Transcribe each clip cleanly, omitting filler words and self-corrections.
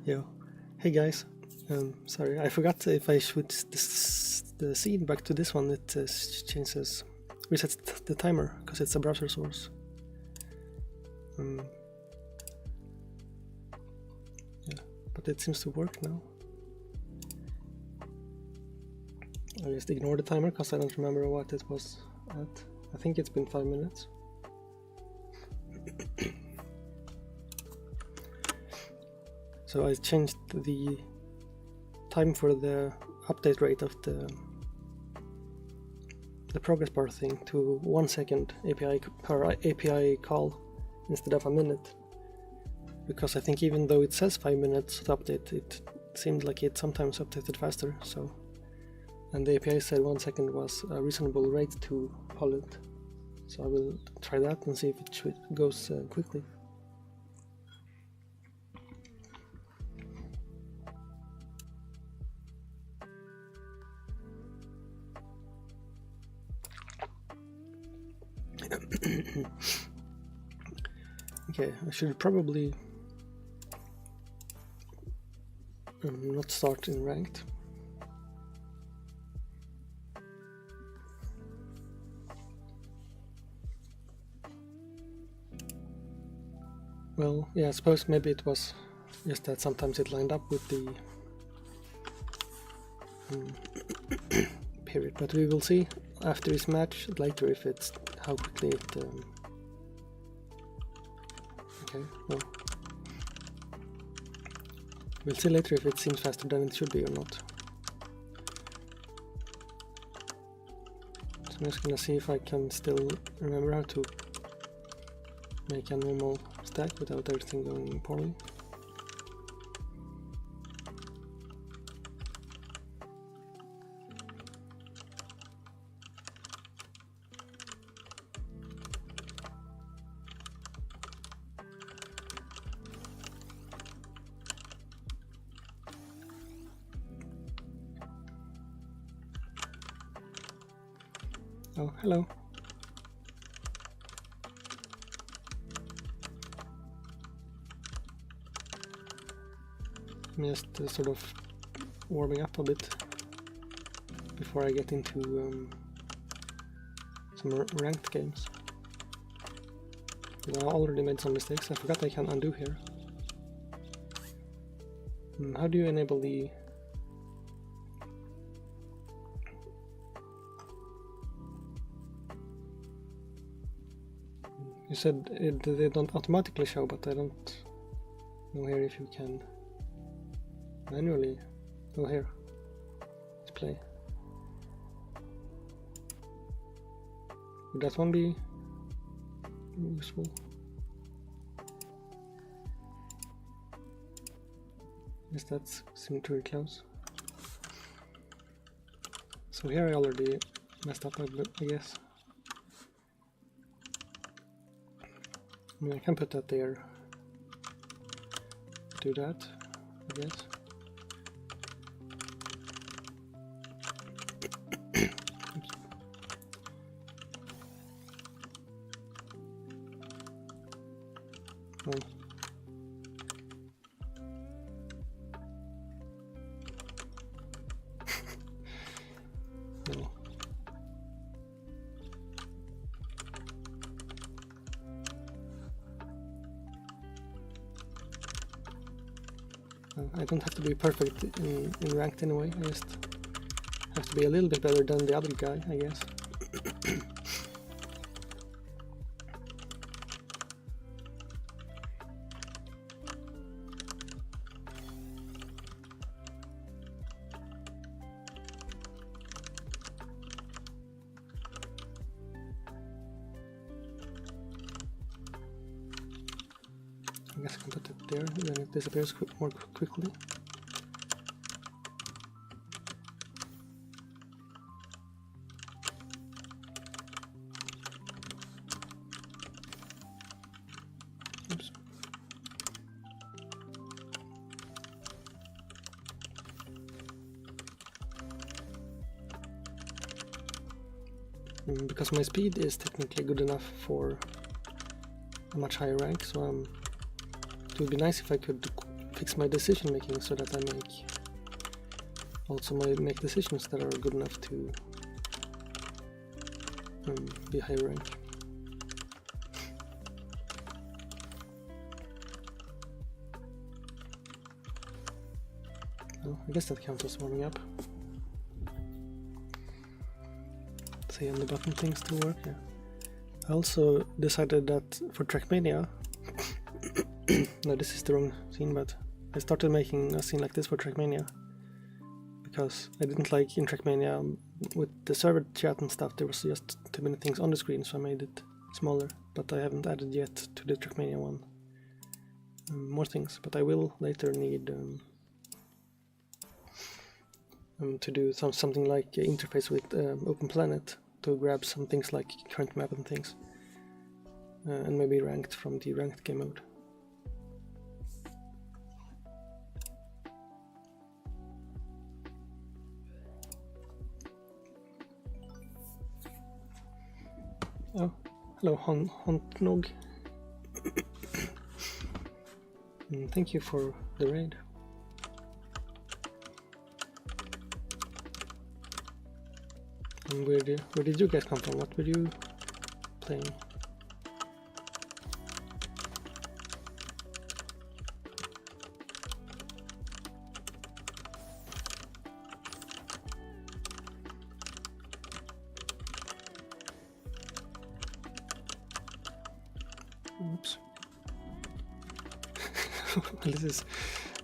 Yo, hey guys. Sorry, I forgot if I switch the scene back to this one. It resets the timer because it's a browser source. Yeah, but it seems to work now. I just ignore the timer because I don't remember what it was at. I think it's been 5 minutes. So I changed the time for the update rate of the progress bar thing to 1 second API call instead of a minute, because I think even though it says 5 minutes to update, it seemed like it sometimes updated faster. So, and the API said 1 second was a reasonable rate to call it. So I will try that and see if it goes quickly. Okay, I should probably not start in ranked. Well, yeah, I suppose maybe it was just that sometimes it lined up with the period, but we will see after this match later if it's how quickly it okay, well, we'll see later if it seems faster than it should be or not. So I'm just gonna see if I can still remember how to make a normal stack without everything going poorly. Oh, hello. I'm just sort of warming up a bit before I get into some ranked games. I already made some mistakes. I forgot I can undo here. How do you enable the... You said they don't automatically show, but I don't know here if you can manually. Oh, here. Let's play. Would that one be useful? Yes, that's symmetry close. So here I already messed up, I guess. I mean, I can put that there. Do that, I guess. Oh. No. I don't have to be perfect in ranked anyway, I just have to be a little bit better than the other guy, I guess. I guess I can put it there, then it disappears more quickly. Oops. Because my speed is technically good enough for a much higher rank, so it would be nice if I could fix my decision making so that I make decisions that are good enough to be high rank. Well, I guess that counts as warming up. See, and the button things to work. Yeah. I also decided that for TrackMania, no, this is the wrong scene, but I started making a scene like this for TrackMania because I didn't like in TrackMania with the server chat and stuff, there was just too many things on the screen, so I made it smaller, but I haven't added yet to the TrackMania one more things, but I will later need to do something like interface with OpenPlanet to grab some things like current map and things, and maybe ranked from the ranked game mode. Oh, hello Hontnog. Thank you for the raid. And where did you guys come from? What were you playing? Oops. This is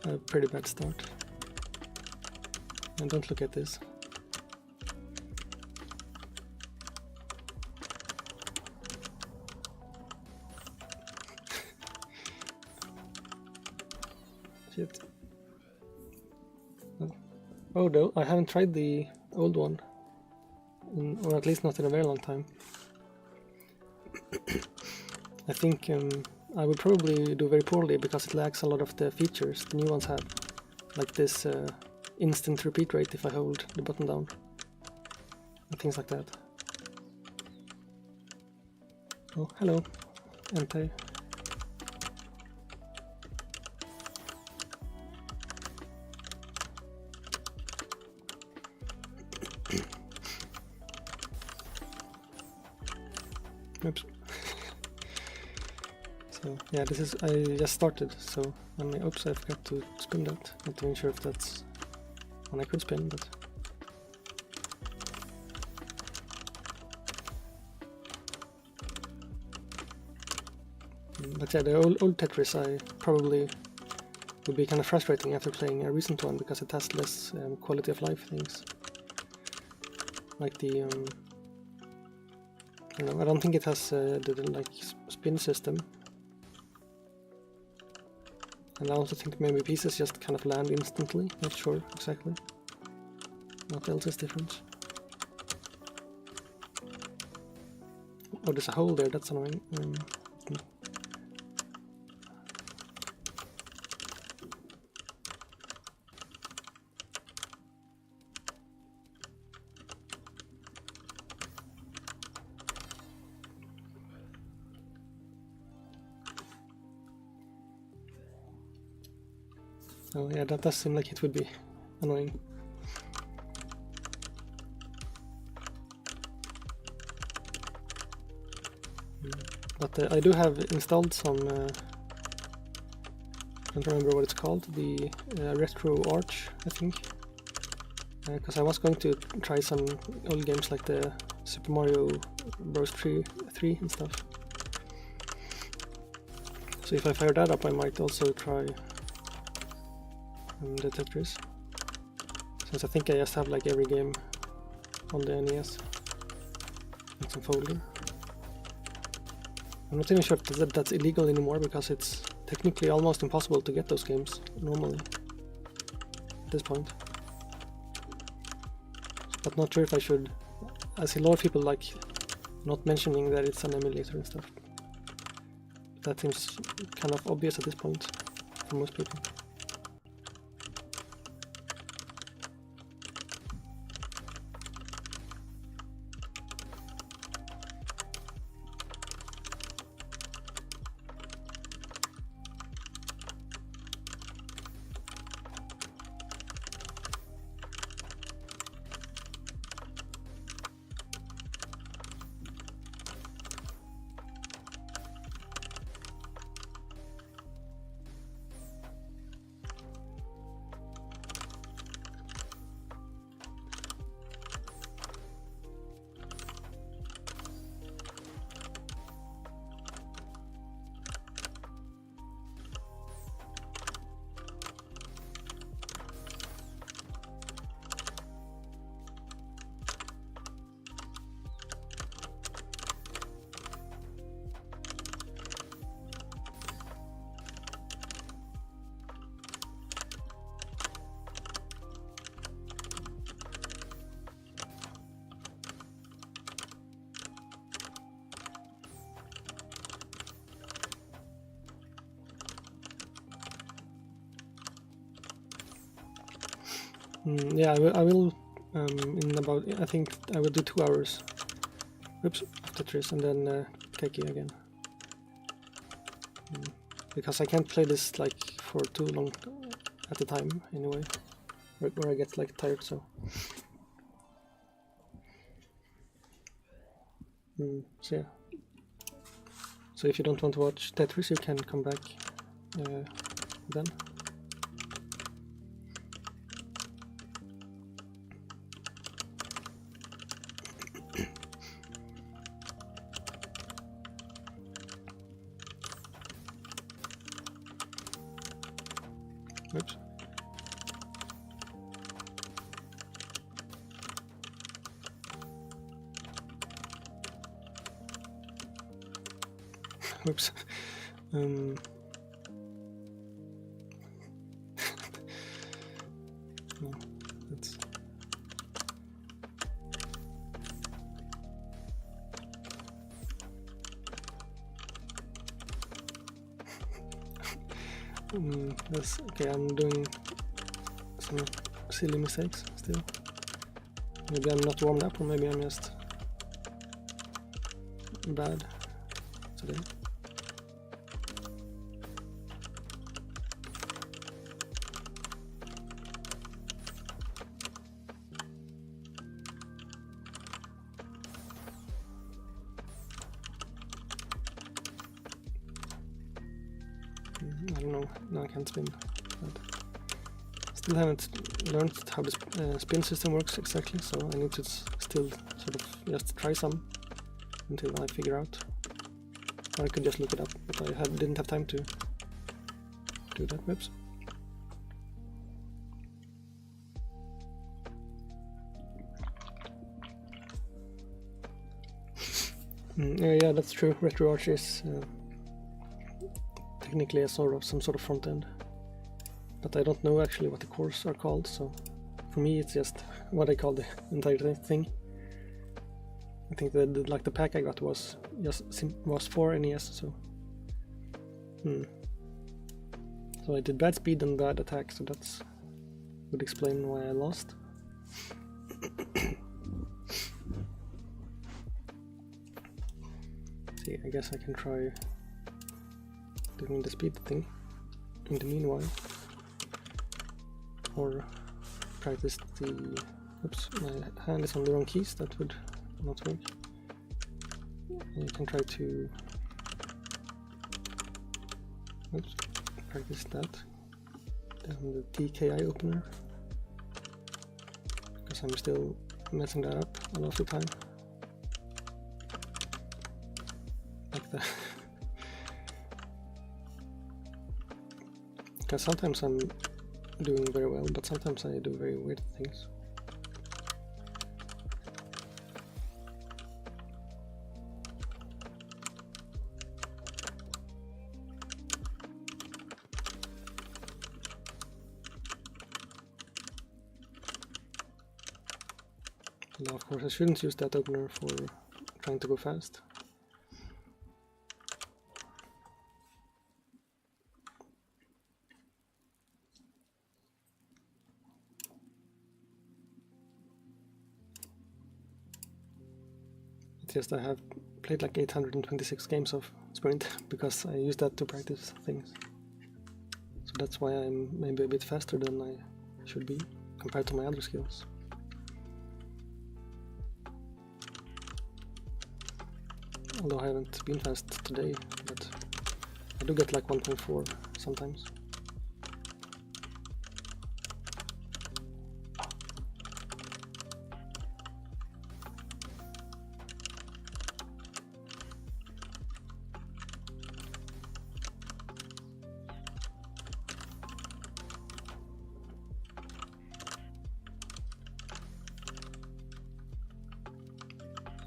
a pretty bad start. And don't look at this. Shit. Oh no, I haven't tried the old one. Or at least not in a very long time. I think I would probably do very poorly because it lacks a lot of the features the new ones have. Like this instant repeat rate if I hold the button down. And things like that. Oh, hello, Ente. Oops. So yeah, this is, I just started, so oops, I forgot to spin that. Not even sure if that's one I could spin, but yeah, the old Tetris I probably would be kind of frustrating after playing a recent one because it has less quality of life things. Like the I don't think it has the like spin system, and I also think maybe pieces just kind of land instantly. Not sure exactly what else is different. Oh, there's a hole there. That's annoying. Oh yeah, that does seem like it would be annoying. But I do have installed some, I don't remember what it's called, the Retro Arch, I think. Because I was going to try some old games like the Super Mario Bros. 3 and stuff. So if I fire that up, I might also try the Tetris, since I think I just have like every game on the NES in some folder. I'm not even sure if that's illegal anymore because it's technically almost impossible to get those games normally at this point. But not sure if I should. I see a lot of people like not mentioning that it's an emulator and stuff. That seems kind of obvious at this point for most people. Yeah, I will in about, I think I will do 2 hours. Oops, of Tetris, and then Kacky again. Because I can't play this like for too long at a time anyway, where I get like tired, so. So yeah. So if you don't want to watch Tetris, you can come back then. Oops. Oops. Oh, that's... That's okay. I'm doing some silly mistakes still. Maybe I'm not warmed up, or maybe I'm just bad today. I don't know, now I can't spin, but still haven't learned how the spin system works exactly, so I need to still sort of just try some until I figure out. Or I could just look it up, but I didn't have time to do that. Whoops. Yeah, that's true. RetroArch is technically a some sort of front end, but I don't know actually what the cores are called, so for me it's just what I call the entire thing. I think that like the pack I got was for NES, so so I did bad speed and bad attack, so that's would explain why I lost. See, I guess I can try doing the speed thing in the meanwhile, or practice the... Oops, my hand is on the wrong keys, that would not work. You can try to... Oops, practice that. Then the TKI opener, because I'm still messing that up a lot of the time. Like that. Because sometimes I'm doing very well, but sometimes I do very weird things. Now, of course, I shouldn't use that opener for trying to go fast. It's just I have played like 826 games of Sprint because I use that to practice things. So that's why I'm maybe a bit faster than I should be compared to my other skills. Although I haven't been fast today, but I do get like 1.4 sometimes.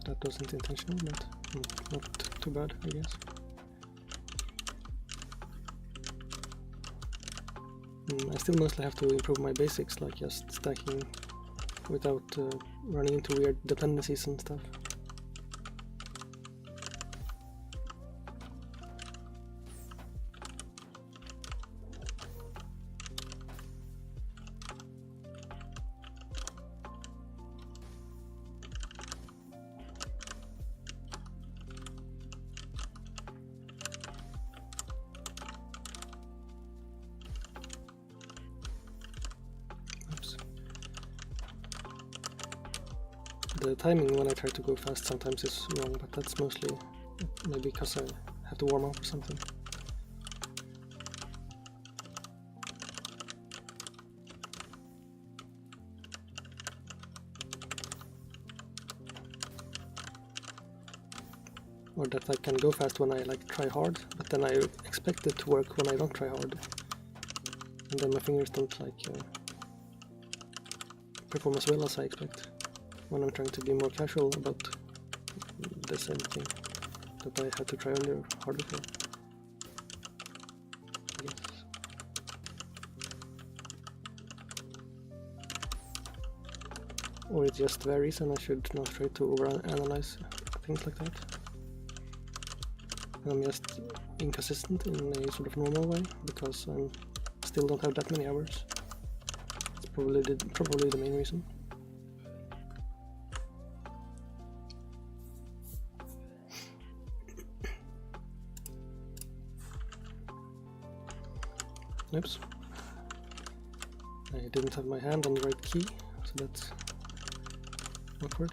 That wasn't intentional, but not too bad, I guess. I still mostly have to improve my basics, like just stacking without running into weird dependencies and stuff. the timing when I try to go fast sometimes is wrong, but that's mostly maybe because I have to warm up or something. Or that I can go fast when I like try hard, but then I expect it to work when I don't try hard. And then my fingers don't like perform as well as I expect when I'm trying to be more casual about the same thing that I had to try earlier harder for. I guess. Or it just varies and I should not try to overanalyze things like that. I'm just inconsistent in a sort of normal way because I still don't have that many hours. It's probably the main reason. Oops. I didn't have my hand on the right key, so that's awkward.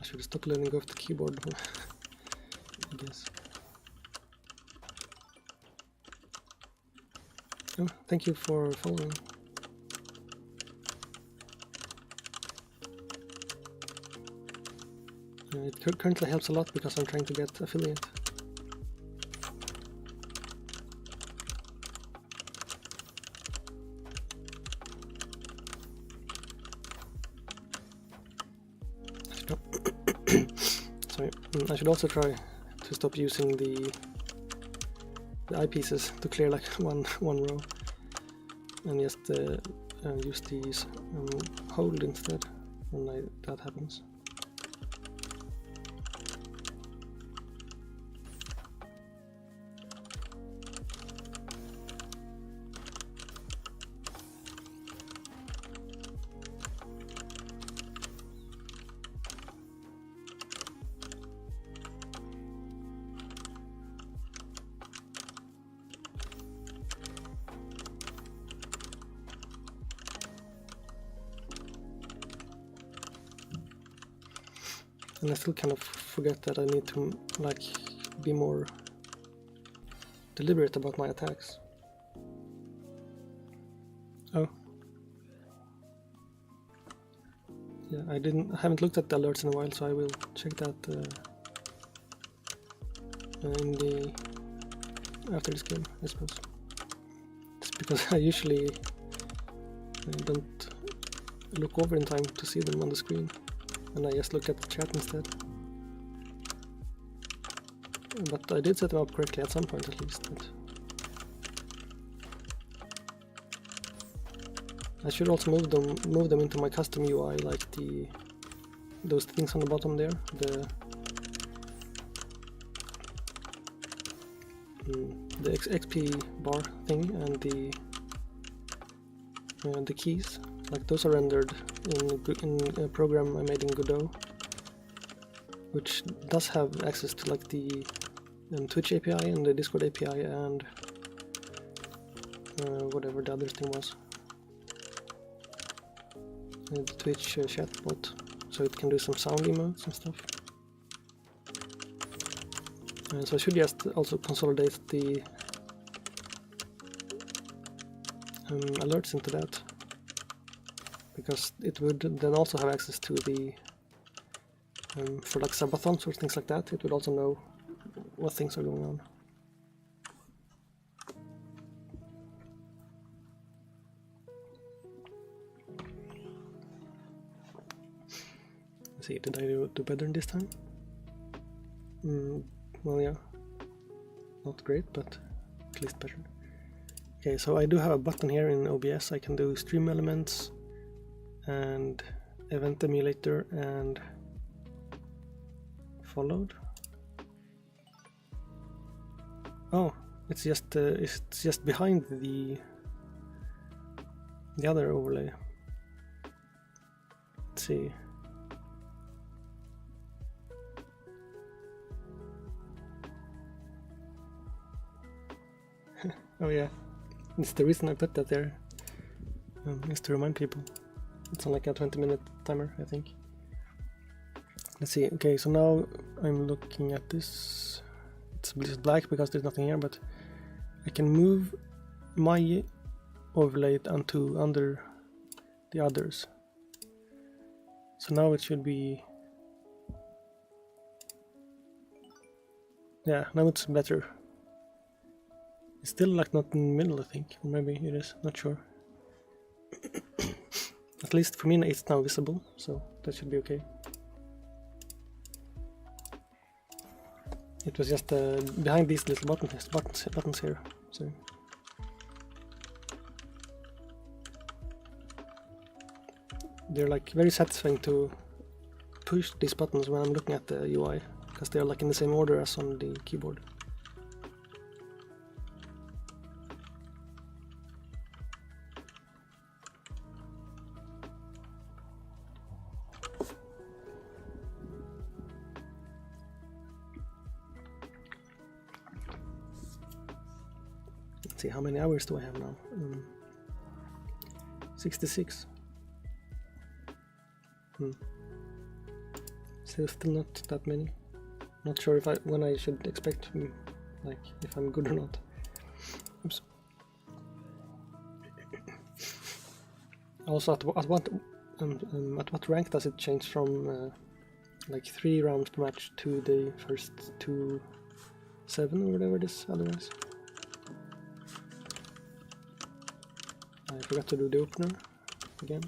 I should stop letting go of the keyboard, I guess. Oh, thank you for following. It currently helps a lot because I'm trying to get affiliate. Sorry, I should also try to stop using the eyepieces to clear like one row, and just use these hold instead when that happens. And I still kind of forget that I need to like be more deliberate about my attacks. Oh. Yeah, I haven't looked at the alerts in a while, so I will check that after this game, I suppose. It's because I usually don't look over in time to see them on the screen. And I just look at the chat instead. But I did set them up correctly at some point at least. But I should also move them into my custom UI, like those things on the bottom there, the XP bar thing and the keys. Like those are rendered in a program I made in Godot, which does have access to like the Twitch API and the Discord API and whatever the other thing was, the Twitch chatbot, so it can do some sound emotes and stuff. So I should just also consolidate the alerts into that, because it would then also have access to the for like subathons or things like that. It would also know what things are going on. Let's see, did I do better this time? Well, yeah, not great, but at least better. Okay, so I do have a button here in OBS. I can do stream elements and event emulator and followed. Oh, it's just behind the other overlay. Let's see. Oh yeah, it's the reason I put that there, is to remind people. It's on like a 20-minute timer, I think. Let's see. Okay, so now I'm looking at this. It's just black because there's nothing here, but I can move my overlay onto under the others. So now it should be, yeah, now it's better. It's still like not in the middle, I think, or maybe it is, not sure. At least for me it's now visible, so that should be okay. It was just behind these little buttons here, so. They're like very satisfying to push these buttons when I'm looking at the UI, because they're like in the same order as on the keyboard. Let's see, how many hours do I have now? 66. So still not that many. Not sure if when I should expect, like, if I'm good or not. Oops. Also, at what rank does it change from like 3 rounds per match to the first 2-7 or whatever this otherwise? I forgot to do the opener again.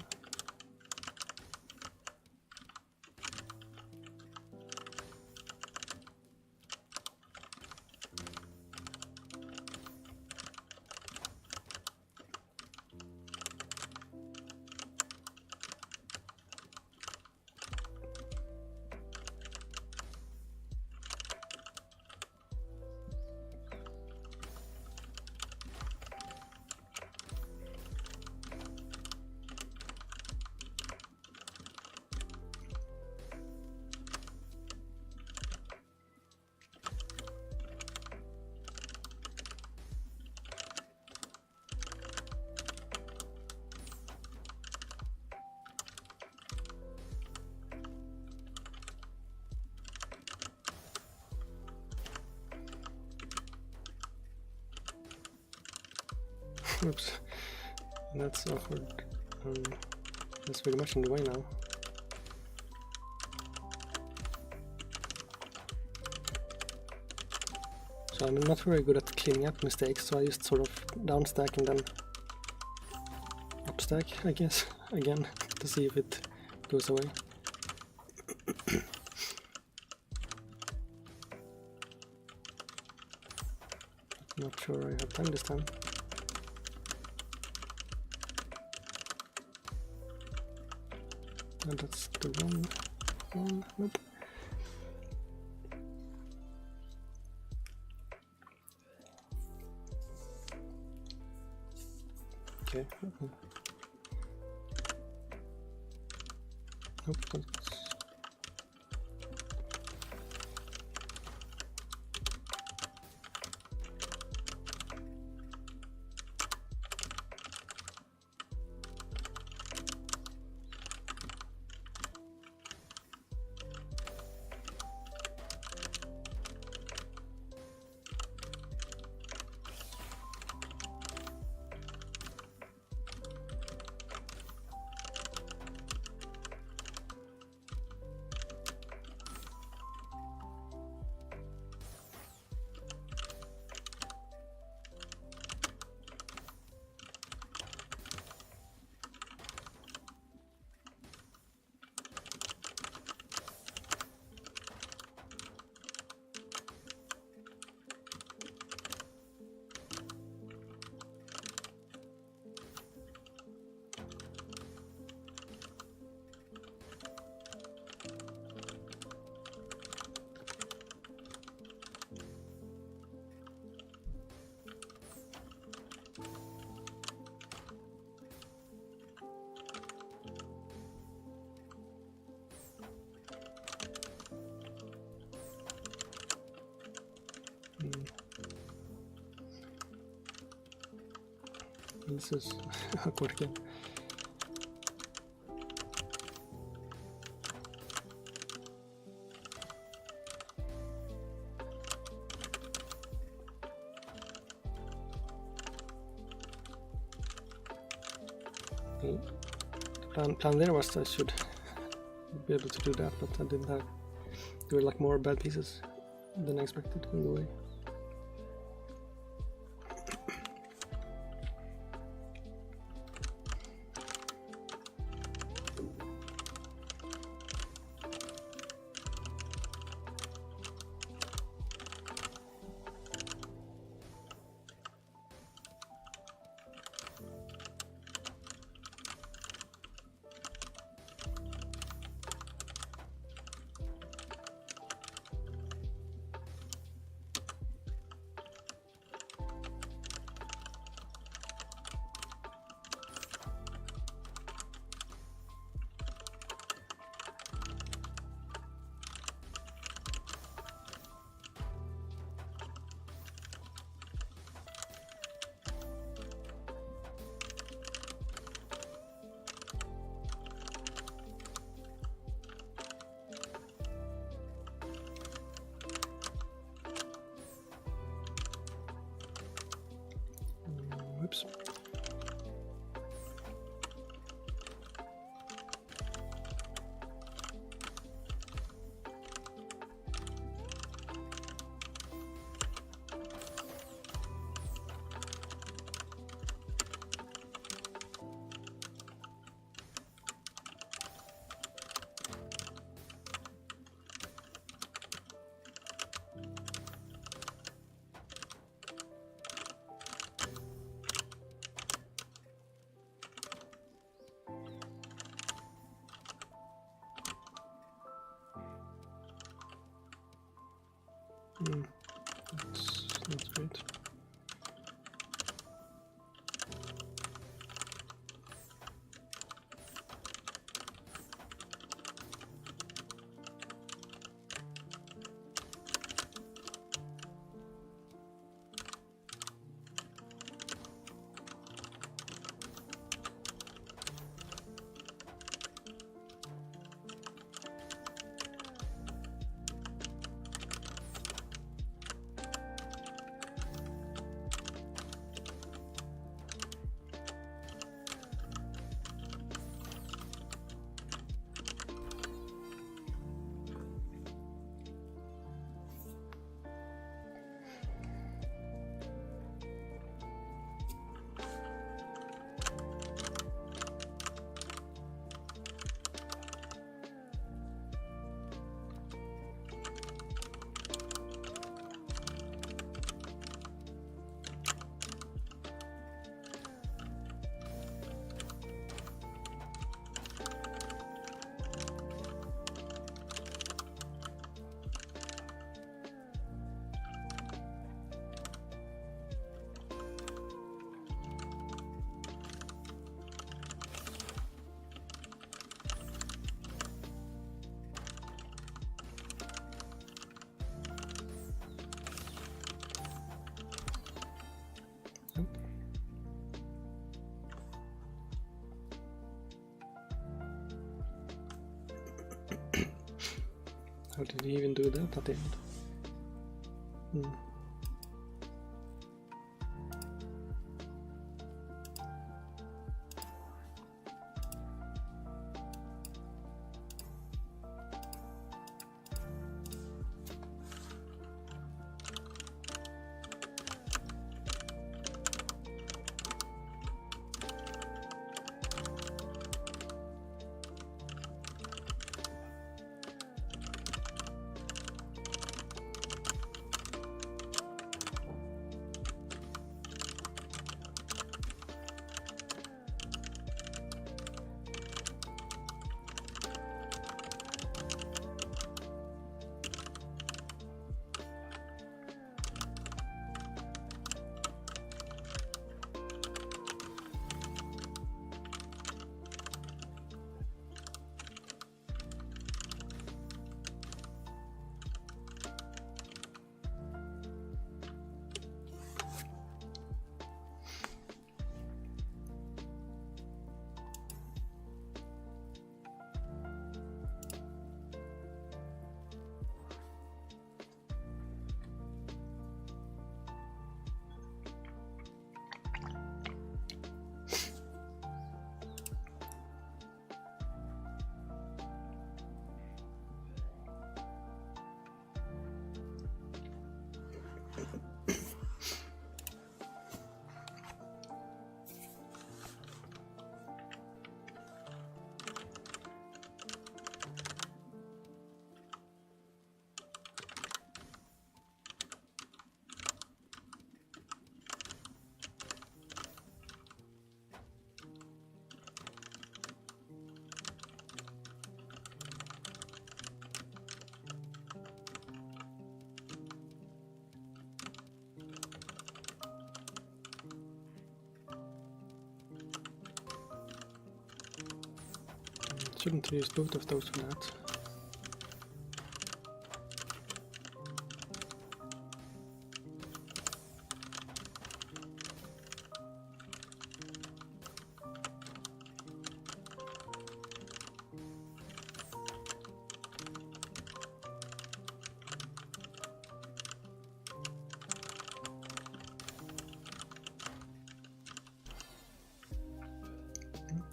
Oops, that's awkward. That's very much in the way now. So I'm not very good at cleaning up mistakes, so I just sort of downstack and then upstack, I guess, again, to see if it goes away. Not sure I have time this time. And that's the wrong one. Nope. Okay. Nope, that's... This is awkward again. The plan there was I should be able to do that, but I didn't have. There were like more bad pieces than I expected in the way. Whoops. That's great. How did he even do that at the end? Shouldn't use both of those for that.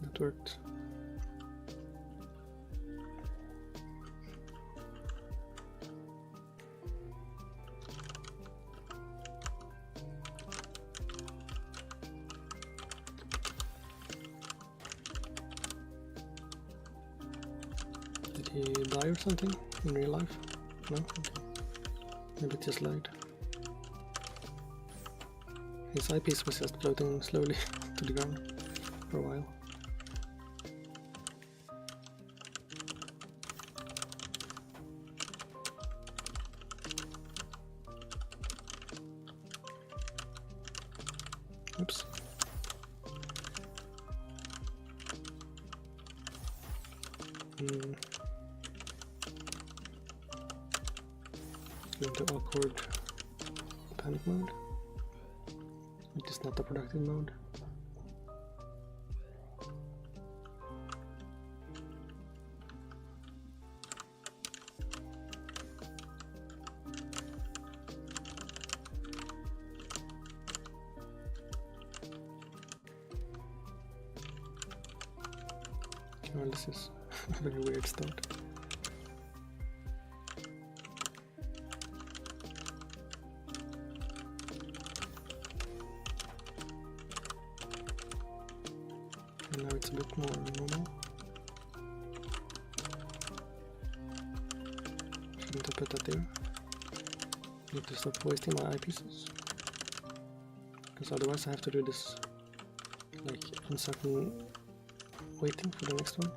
That worked. Did he die or something in real life? No? Okay. Maybe it just lagged. His eyepiece was just floating slowly to the ground for a while. Oops. Go into awkward panic mode. It is not a productive mode. Well, this is a very weird start. And now it's a bit more normal. Shouldn't have put that there. Need to stop wasting my eyepieces. Because otherwise I have to do this like uncertain waiting for the next one.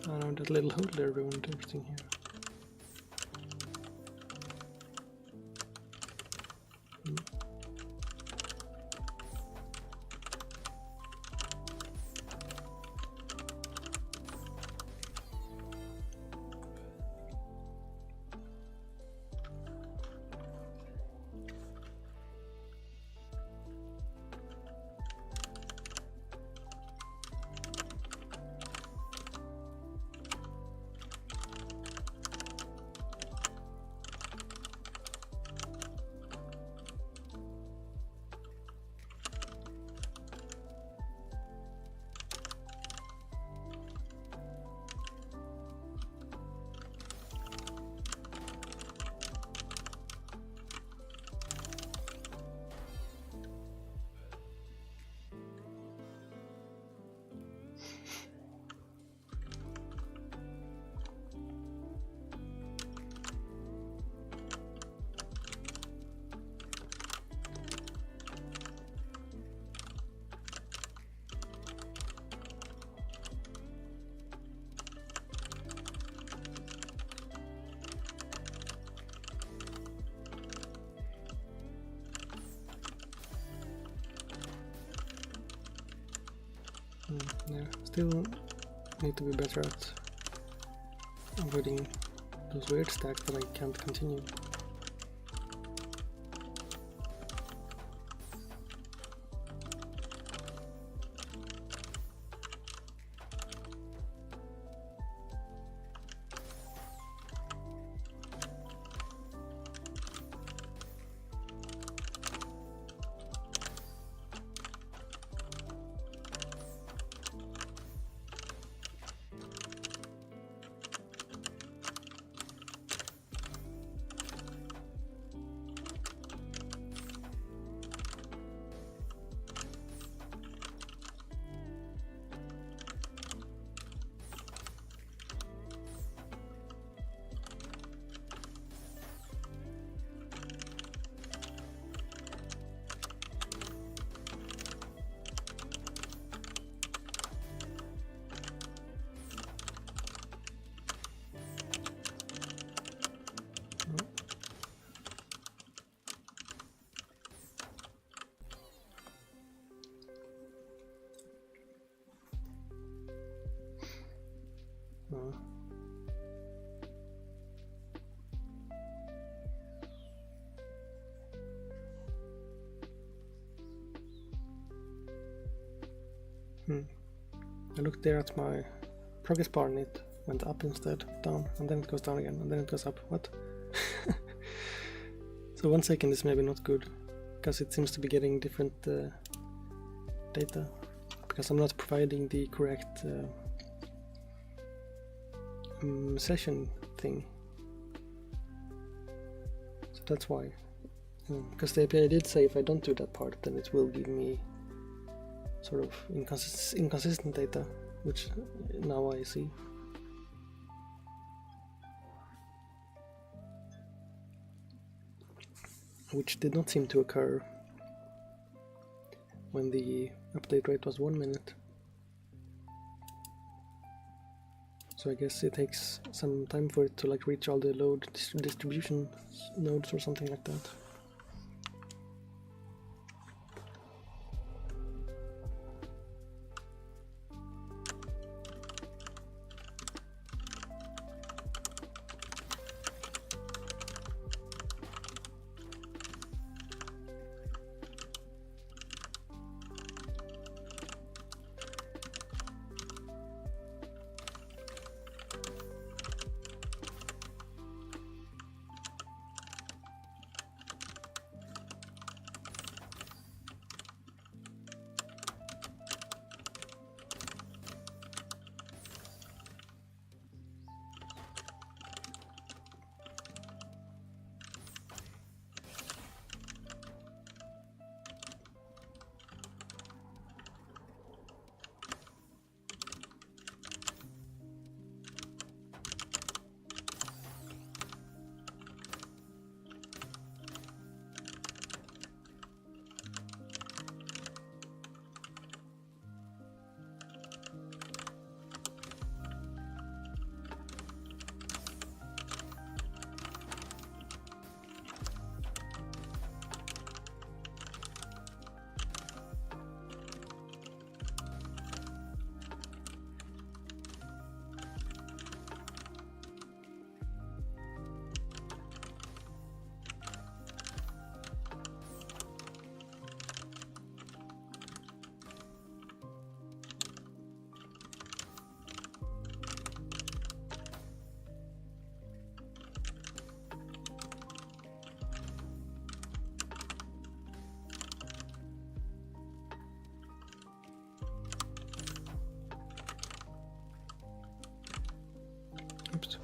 Oh no, that little hole there ruined everything here. Yeah, still need to be better at avoiding those weird stacks that I can't continue. I looked there at my progress bar and it went up instead, down, and then it goes down again, and then it goes up. What? So 1 second is maybe not good, because it seems to be getting different data, because I'm not providing the correct session thing. So that's why. Because the API did say if I don't do that part, then it will give me sort of inconsistent data, which now I see. Which did not seem to occur when the update rate was 1 minute. So I guess it takes some time for it to like reach all the load distribution nodes or something like that. Oops.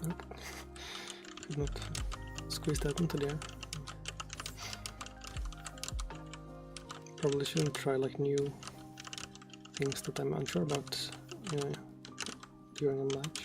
Nope. Could not squeeze that into there. Probably shouldn't try like new things that I'm unsure about during a match.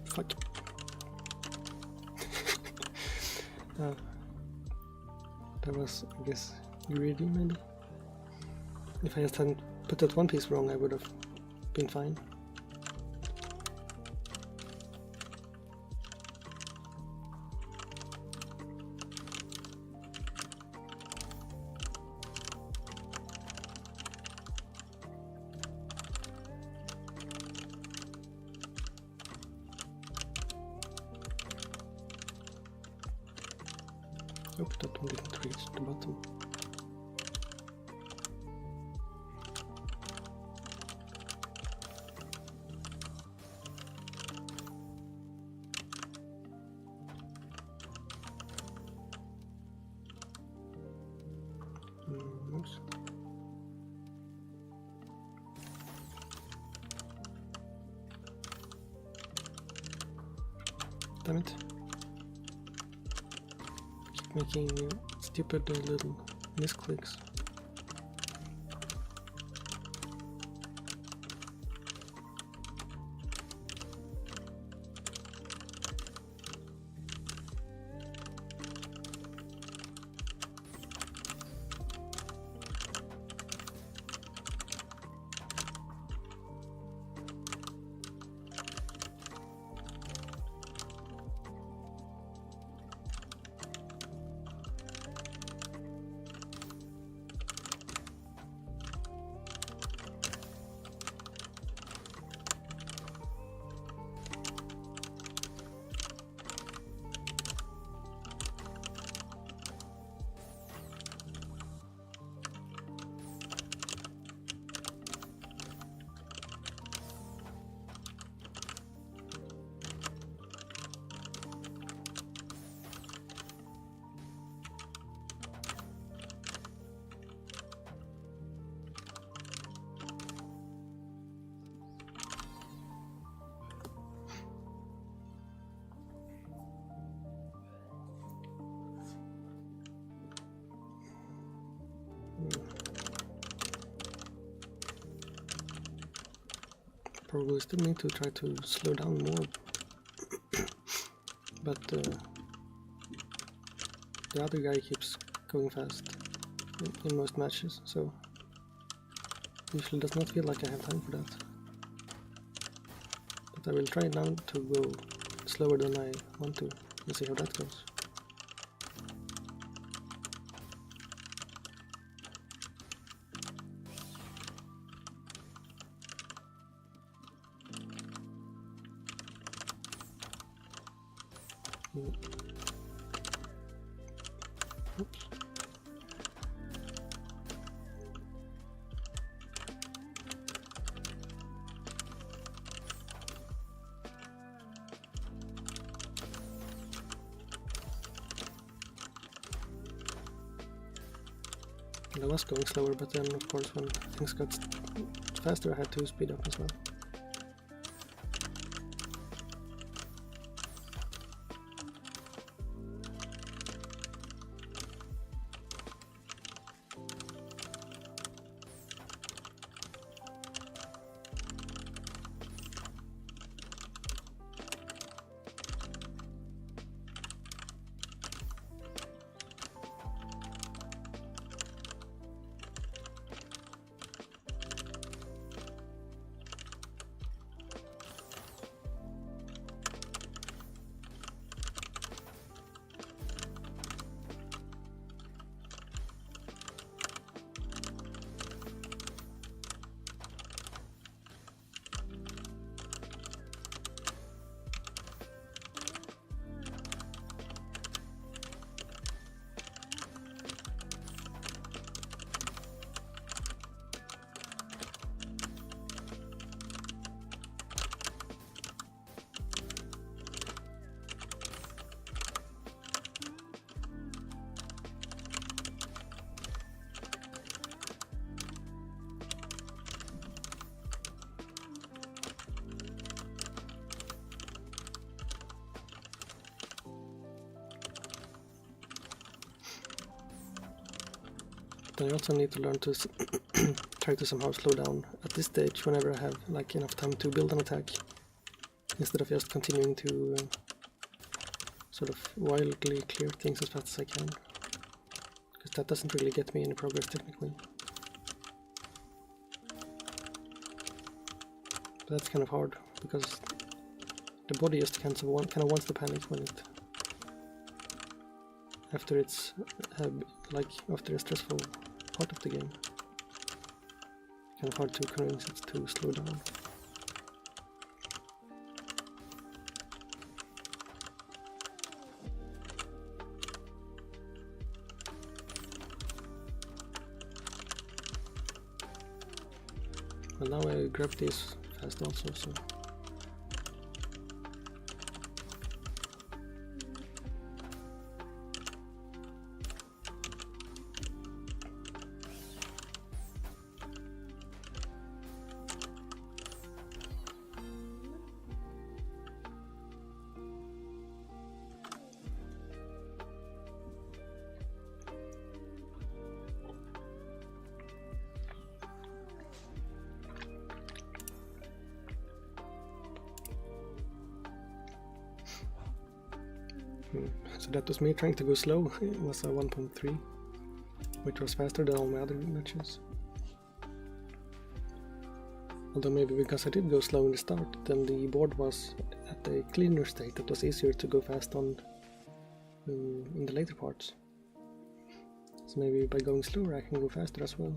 Fuck. That was, I guess, greedy maybe. If I just hadn't put that one piece wrong, I would have been fine. Hope that one didn't reach the bottom. goes. Damn it. Keep making stupid little misclicks. Probably still need to try to slow down more, but the other guy keeps going fast in most matches, so usually does not feel like I have time for that. But I will try now to go slower than I want to and see how that goes. Oops. I was going slower, but then of course when things got faster I had to speed up as well. But I also need to learn to try to somehow slow down at this stage whenever I have like enough time to build an attack, instead of just continuing to sort of wildly clear things as fast as I can, because that doesn't really get me any progress technically. But that's kind of hard, because the body just kind of wants to panic when it after it's after a stressful part of the game. Kind of hard to convince it to slow down. Well, now I grabbed this fast also, so So that was me trying to go slow. It was a 1.3, which was faster than all my other matches. Although maybe because I did go slow in the start, then the board was at a cleaner state. It was easier to go fast on in the later parts. So maybe by going slower I can go faster as well.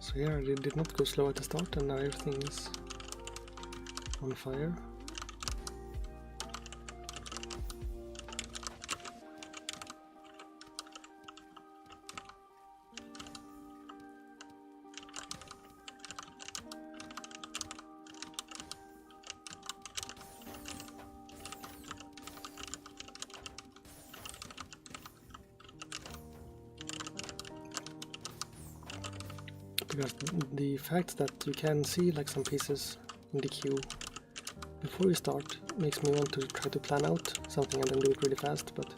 So yeah, I did not go slow at the start, and now everything is on fire. Because the fact that you can see like some pieces in the queue before you start makes me want to try to plan out something and then do it really fast, but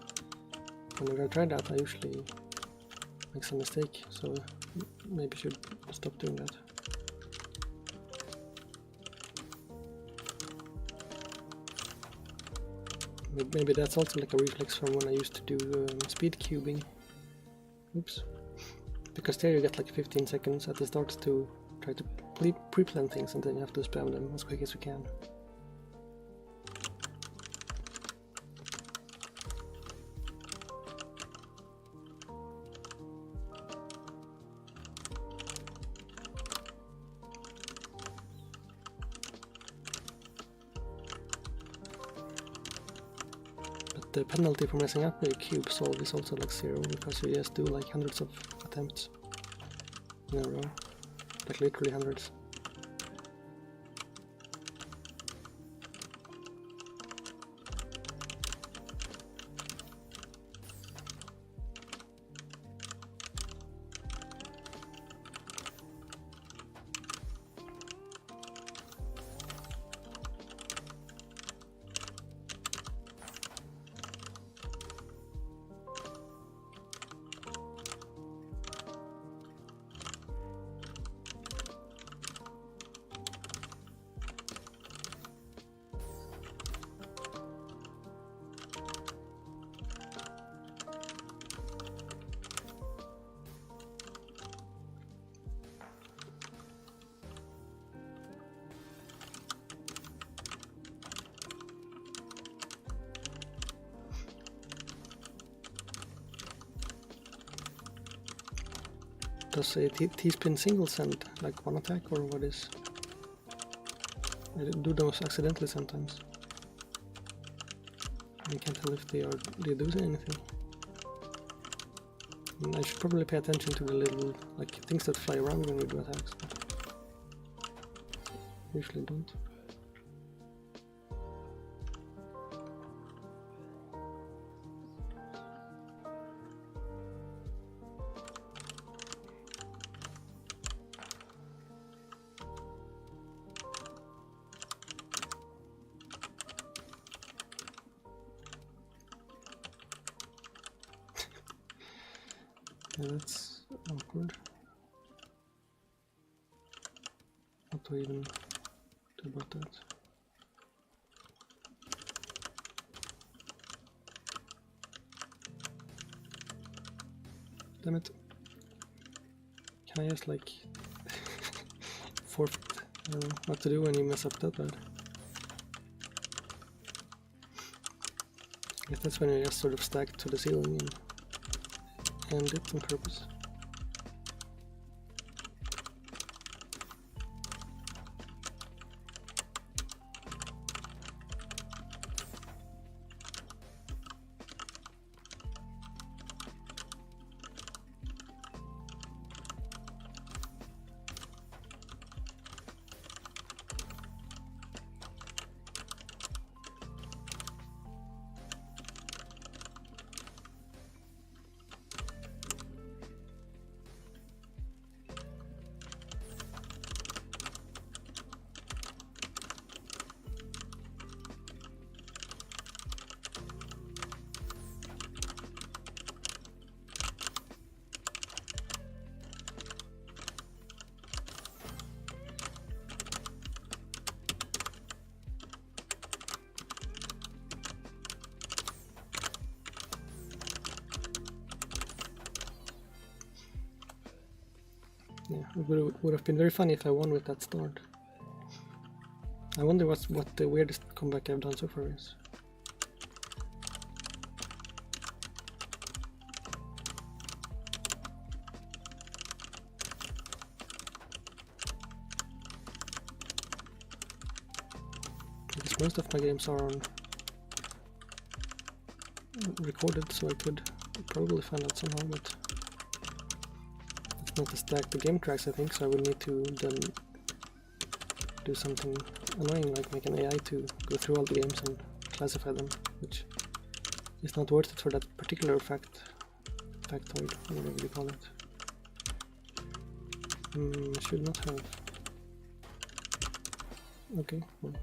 whenever I try that I usually make some mistake, so maybe should stop doing that. Maybe that's also like a reflex from when I used to do speed cubing. Oops. Because there you get like 15 seconds at the start to try to pre-plan things, and then you have to spam them as quick as you can. But the penalty for messing up a cube solve is also like 0, because you just do like hundreds of attempts in a row, like literally hundreds. Does a T-spin single send like one attack, or what is? I do those accidentally sometimes. I can't tell if they do anything. And I should probably pay attention to the little like things that fly around when we do attacks, but usually don't. Yeah, that's awkward. What do I even do about that? Damn it. Can I just like forfeit? I don't know what to do when you mess up that bad. I guess that's when you just sort of stack to the ceiling and end it on purpose. It would have been very funny if I won with that start. I wonder what the weirdest comeback I've done so far is. Because most of my games are on recorded, so I could probably find out somehow, but it's not to stack the game tracks, I think, so I would need to then do something annoying like make an AI to go through all the games and classify them, which is not worth it for that particular factoid, or whatever you call it. Should not have. Okay, well.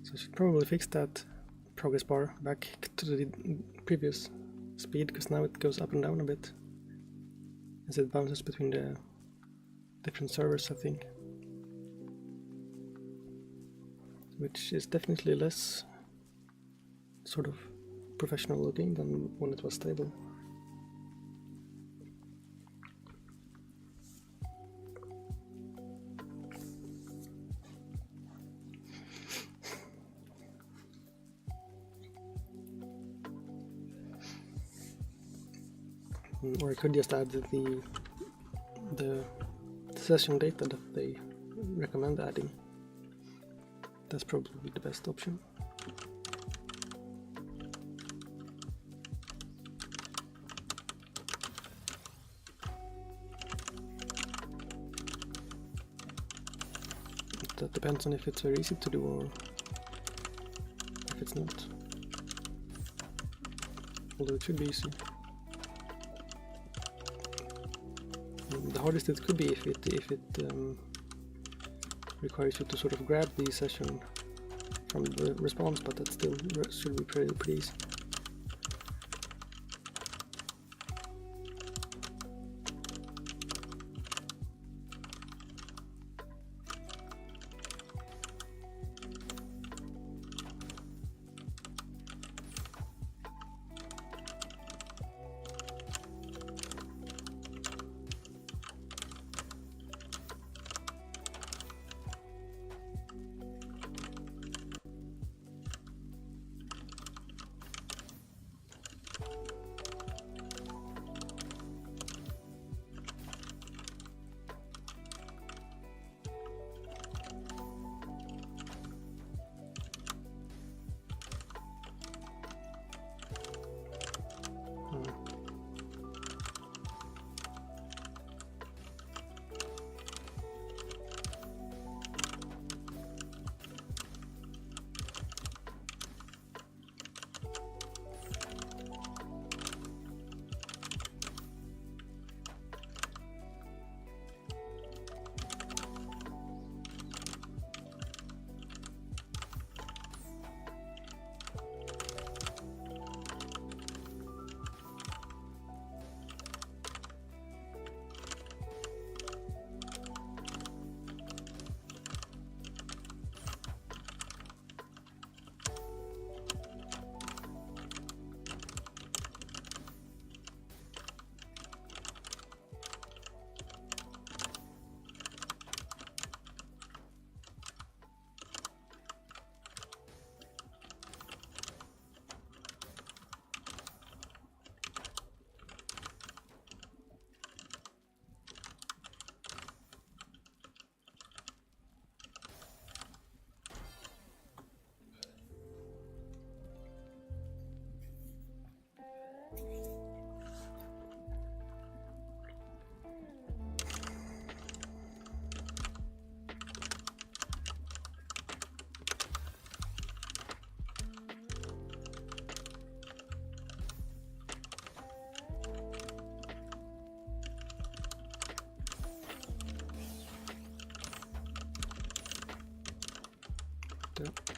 So I should probably fix that progress bar back to the previous speed, because now it goes up and down a bit as it bounces between the different servers, I think, which is definitely less sort of professional looking than when it was stable. Or I could just add the session data that they recommend adding. That's probably the best option. That depends on if it's very easy to do or if it's not. Although it should be easy. The hardest it could be if it requires you to sort of grab the session from the response, but that still should be pretty easy.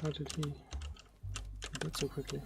How did he do that so quickly?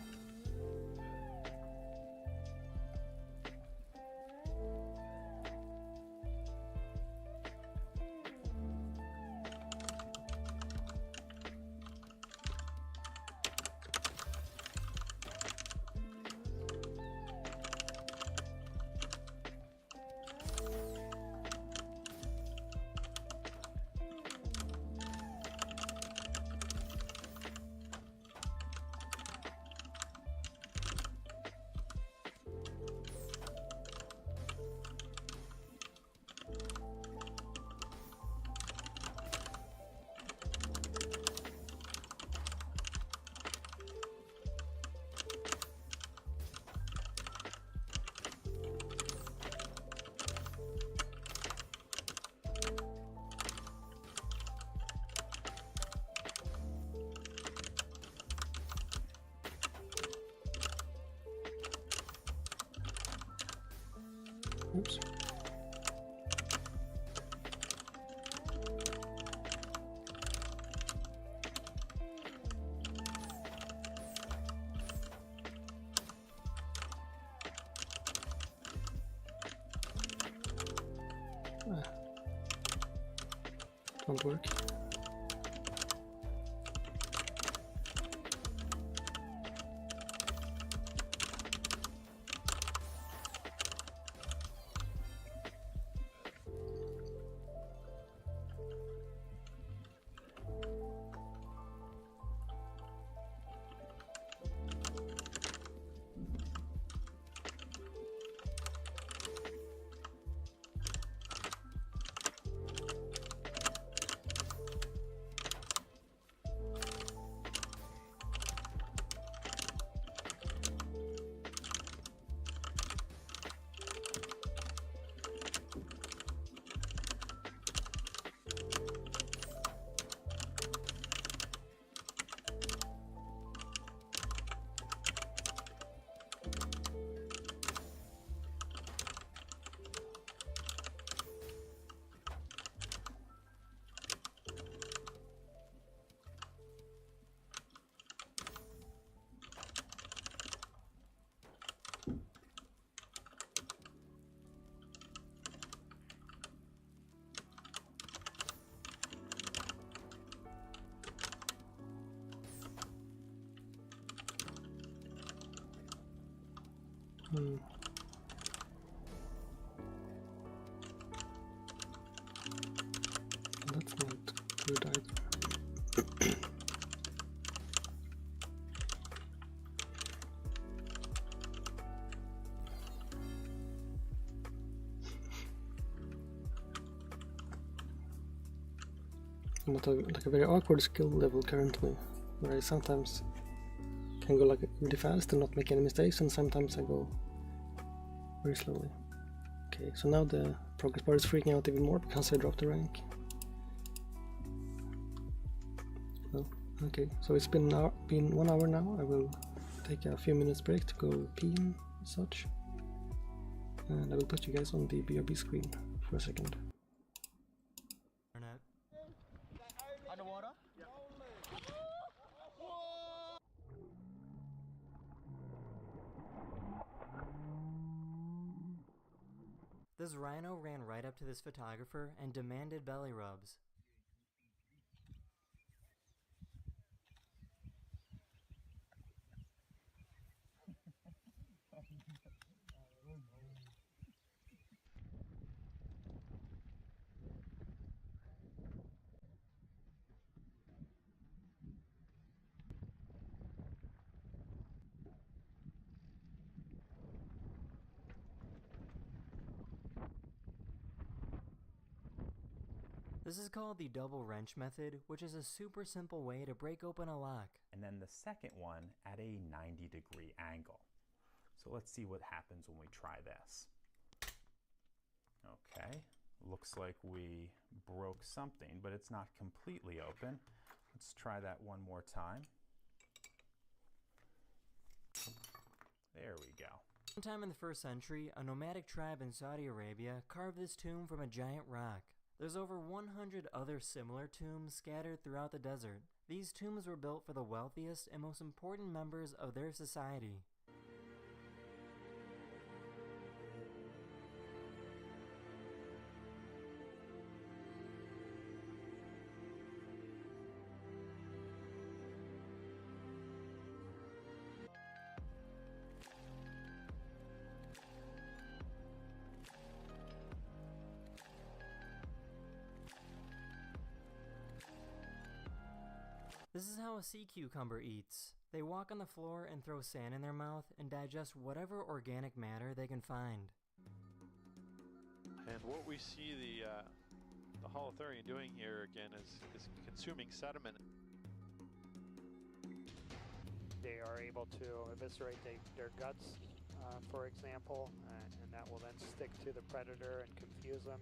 Oops. Don't work. That's not good either. I'm at like a very awkward skill level currently, where I sometimes can go like really fast and not make any mistakes, and sometimes I go very slowly. Okay, so now the progress bar is freaking out even more because I dropped the rank. Well, okay, so it's been 1 hour now. I will take a few minutes break to go pee and such, and I will put you guys on the BRB screen for a second. Underwater? This rhino ran right up to this photographer and demanded belly rubs. This is called the double wrench method, which is a super simple way to break open a lock. And then the second one at a 90-degree angle. So let's see what happens when we try this. Okay, looks like we broke something, but it's not completely open. Let's try that one more time. There we go. Sometime in the 1st century, a nomadic tribe in Saudi Arabia carved this tomb from a giant rock. There's over 100 other similar tombs scattered throughout the desert. These tombs were built for the wealthiest and most important members of their society. This is how a sea cucumber eats. They walk on the floor and throw sand in their mouth and digest whatever organic matter they can find. And what we see the holothurian doing here again is consuming sediment. They are able to eviscerate their guts, for example, and that will then stick to the predator and confuse them.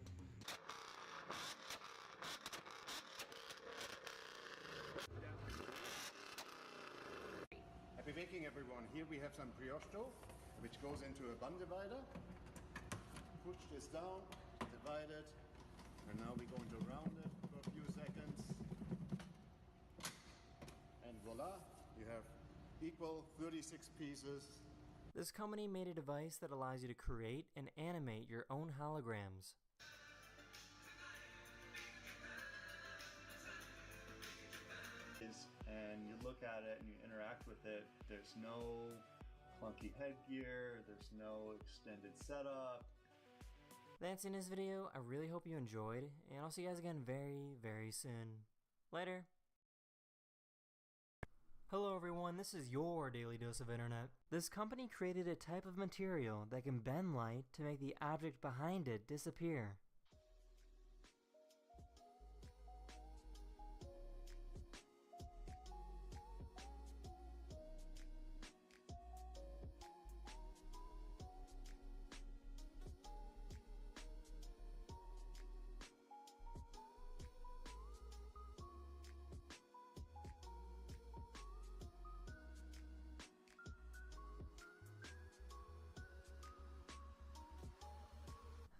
Happy baking, everyone. Here we have some brioche dough, which goes into a bun divider. Push this down, divide it, and now we're going to round it for a few seconds. And voila, you have equal 36 pieces. This company made a device that allows you to create and animate your own holograms. And you look at it and you interact with it, there's no clunky headgear, there's no extended setup. That's in this video. I really hope you enjoyed, and I'll see you guys again very, very soon. Later! Hello everyone, this is your Daily Dose of Internet. This company created a type of material that can bend light to make the object behind it disappear.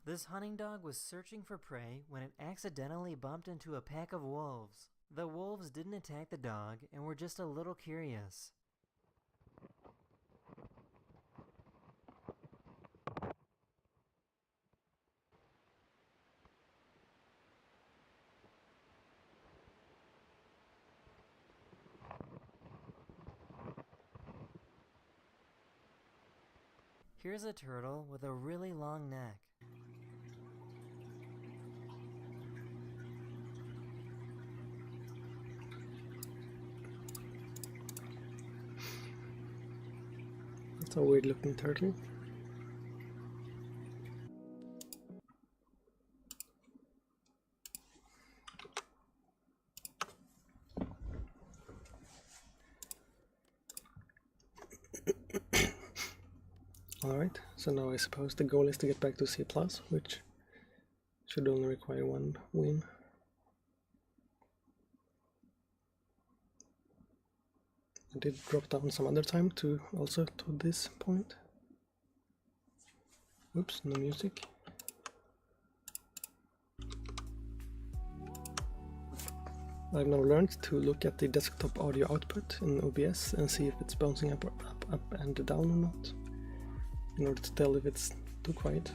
This hunting dog was searching for prey when it accidentally bumped into a pack of wolves. The wolves didn't attack the dog and were just a little curious. Here's a turtle with a really long neck. That's a weird looking turtle. Alright, so now I suppose the goal is to get back to C+, which should only require one win. I did drop down some other time to also to this point. Oops, no music. I've now learned to look at the desktop audio output in OBS and see if it's bouncing up and down or not, in order to tell if it's too quiet.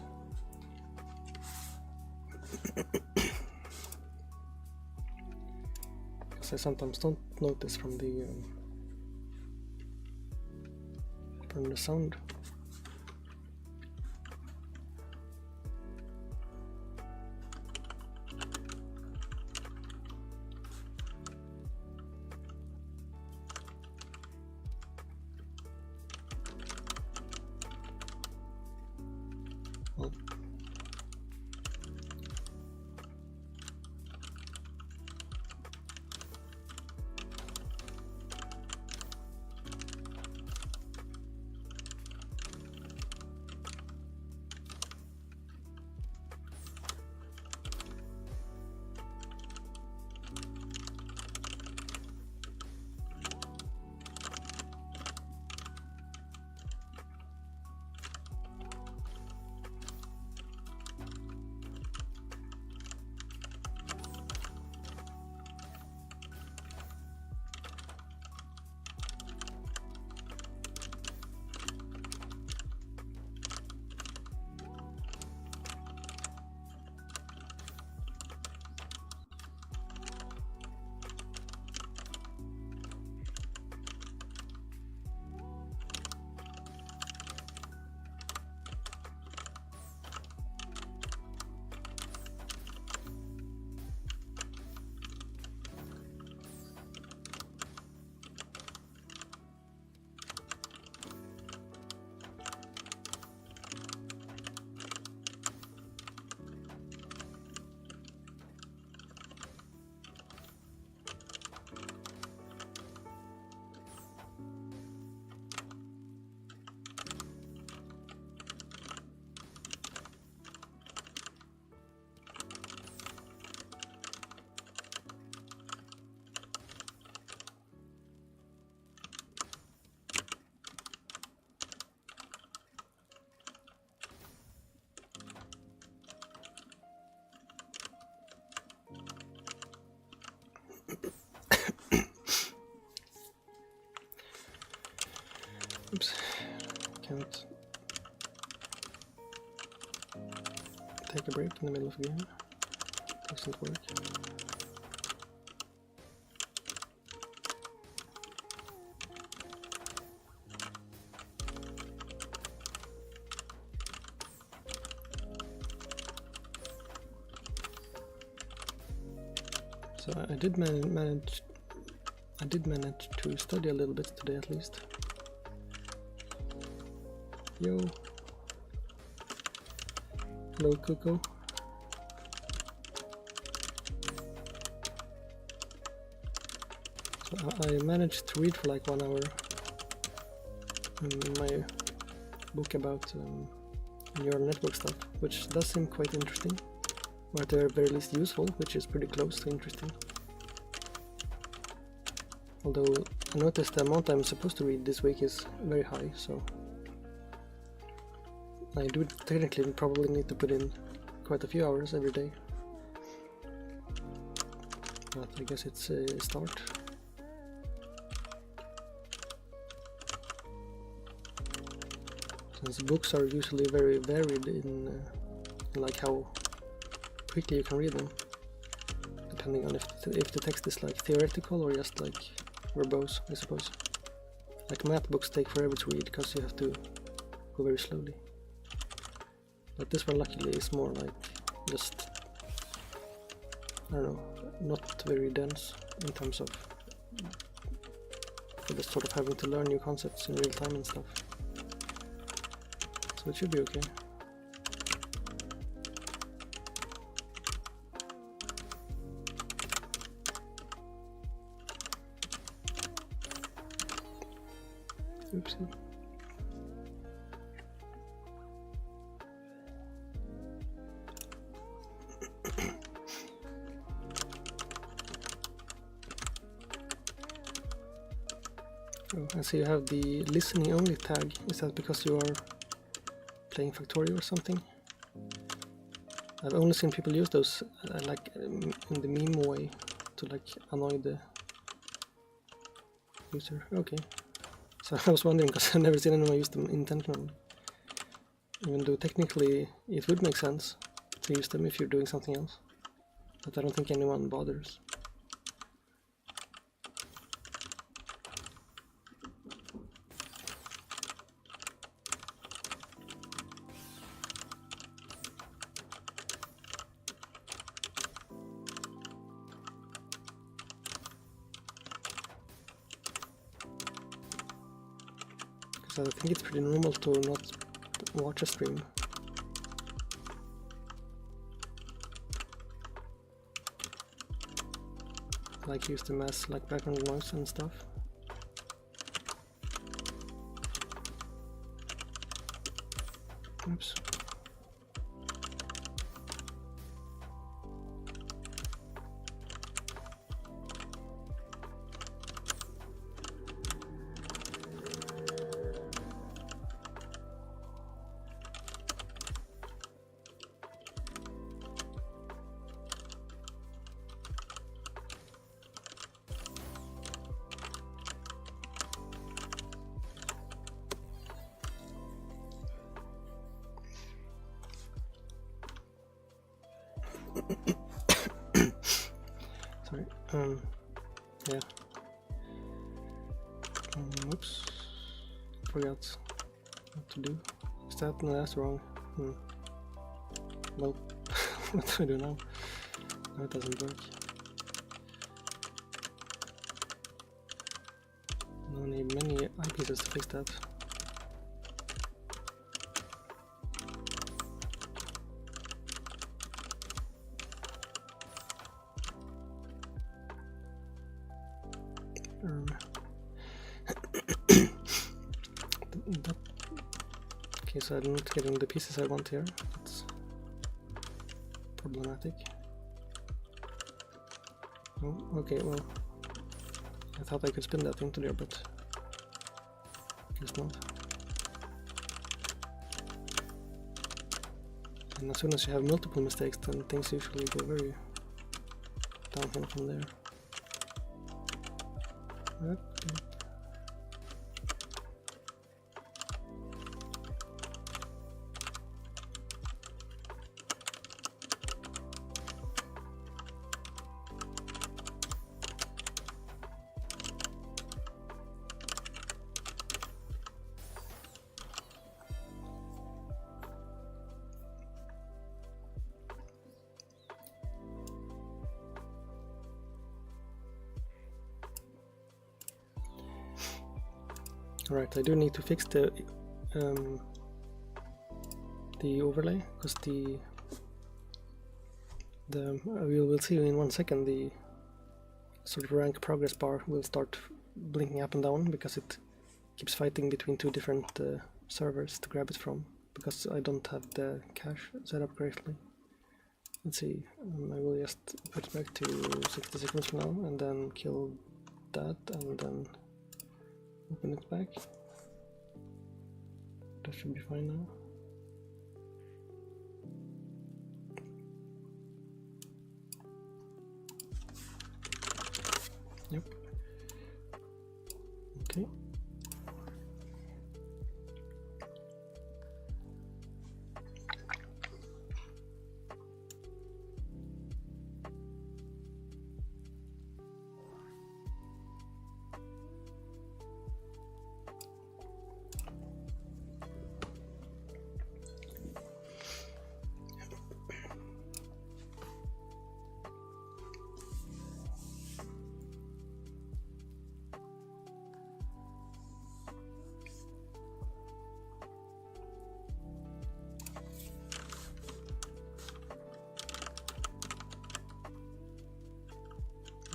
Because I sometimes don't notice from the sound. Well, can't take a break in the middle of a game. Doesn't work. So I did manage to study a little bit today at least. Yo. Hello, Coco. So I managed to read for like 1 hour my book about neural network stuff, which does seem quite interesting, or at the very least useful, which is pretty close to interesting. Although I noticed the amount I'm supposed to read this week is very high, so I do technically probably need to put in quite a few hours every day. But I guess it's a start. Since books are usually very varied in like how quickly you can read them, depending on if the text is like theoretical or just like verbose, I suppose. Like math books take forever to read because you have to go very slowly. But this one luckily is more like just, I don't know, not very dense in terms of just sort of having to learn new concepts in real time and stuff. So it should be okay. Oopsie. Oh, I see you have the listening only tag. Is that because you are playing Factorio or something? I've only seen people use those like in the meme way to like annoy the user. Okay. So I was wondering because I've never seen anyone use them intentionally. Even though technically it would make sense to use them if you're doing something else. But I don't think anyone bothers. So I think it's pretty normal to not watch a stream. Like use them as like background noise and stuff. Oops. Sorry. Yeah. Oops. Forgot what to do. Is that? No, that's wrong. Well, what do I do now? No, it doesn't work. No need many eyepieces to fix that. Okay, so I'm not getting the pieces I want here. That's problematic. Oh, okay, well, I thought I could spin that into there, but guess not. And as soon as you have multiple mistakes, then things usually go very downhill from there. Okay. Right, I do need to fix the overlay, because we will see in 1 second the sort of rank progress bar will start blinking up and down because it keeps fighting between 2 different servers to grab it from, because I don't have the cache set up correctly. Let's see, I will just put it back to 60 seconds from now and then kill that and then open it back. That should be fine now. Yep. Okay.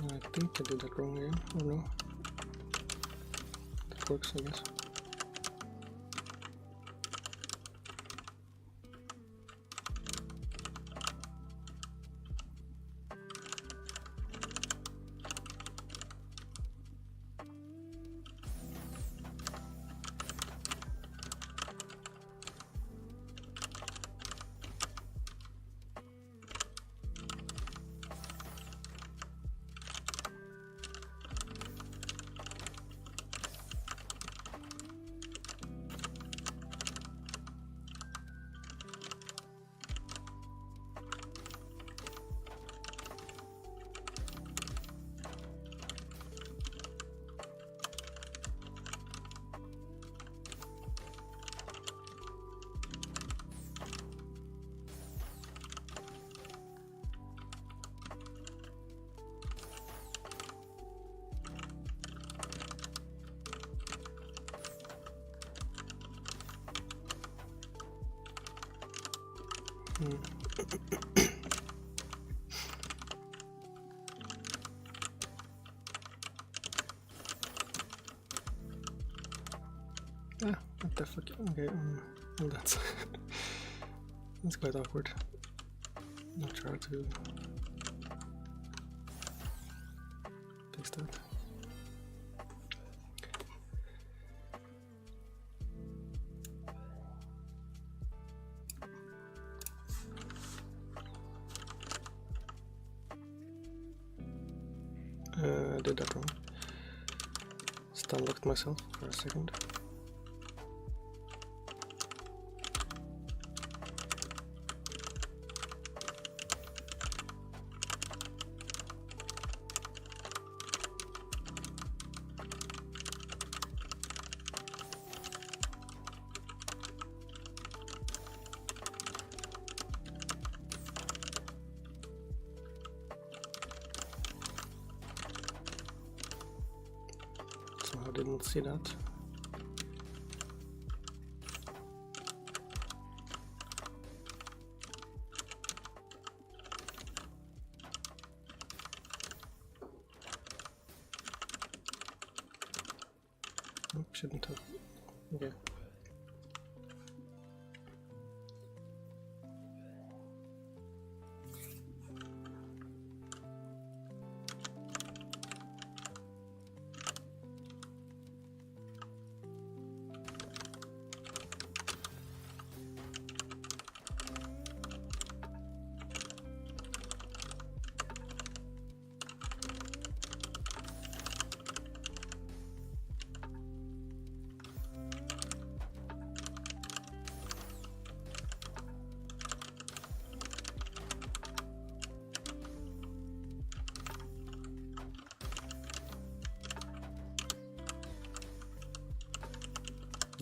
I think I did that wrong again, or no? That works, I guess. Ah, what the fuck? Okay, well that's that's quite awkward. Not sure how to fix that. I did that wrong. Just unlocked myself for a second. I didn't see that. Nope, shouldn't have. Okay.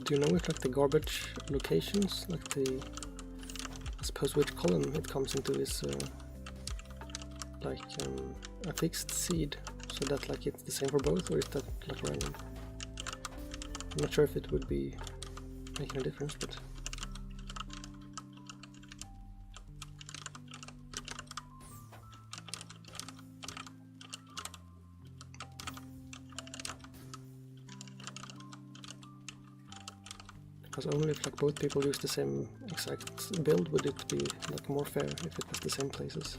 Do you know if like the garbage locations, like the, I suppose which column it comes into is like a fixed seed, so that like it's the same for both, or is that like random? I'm not sure if it would be making a difference, but because only if like both people use the same exact build would it be like more fair if it was the same places.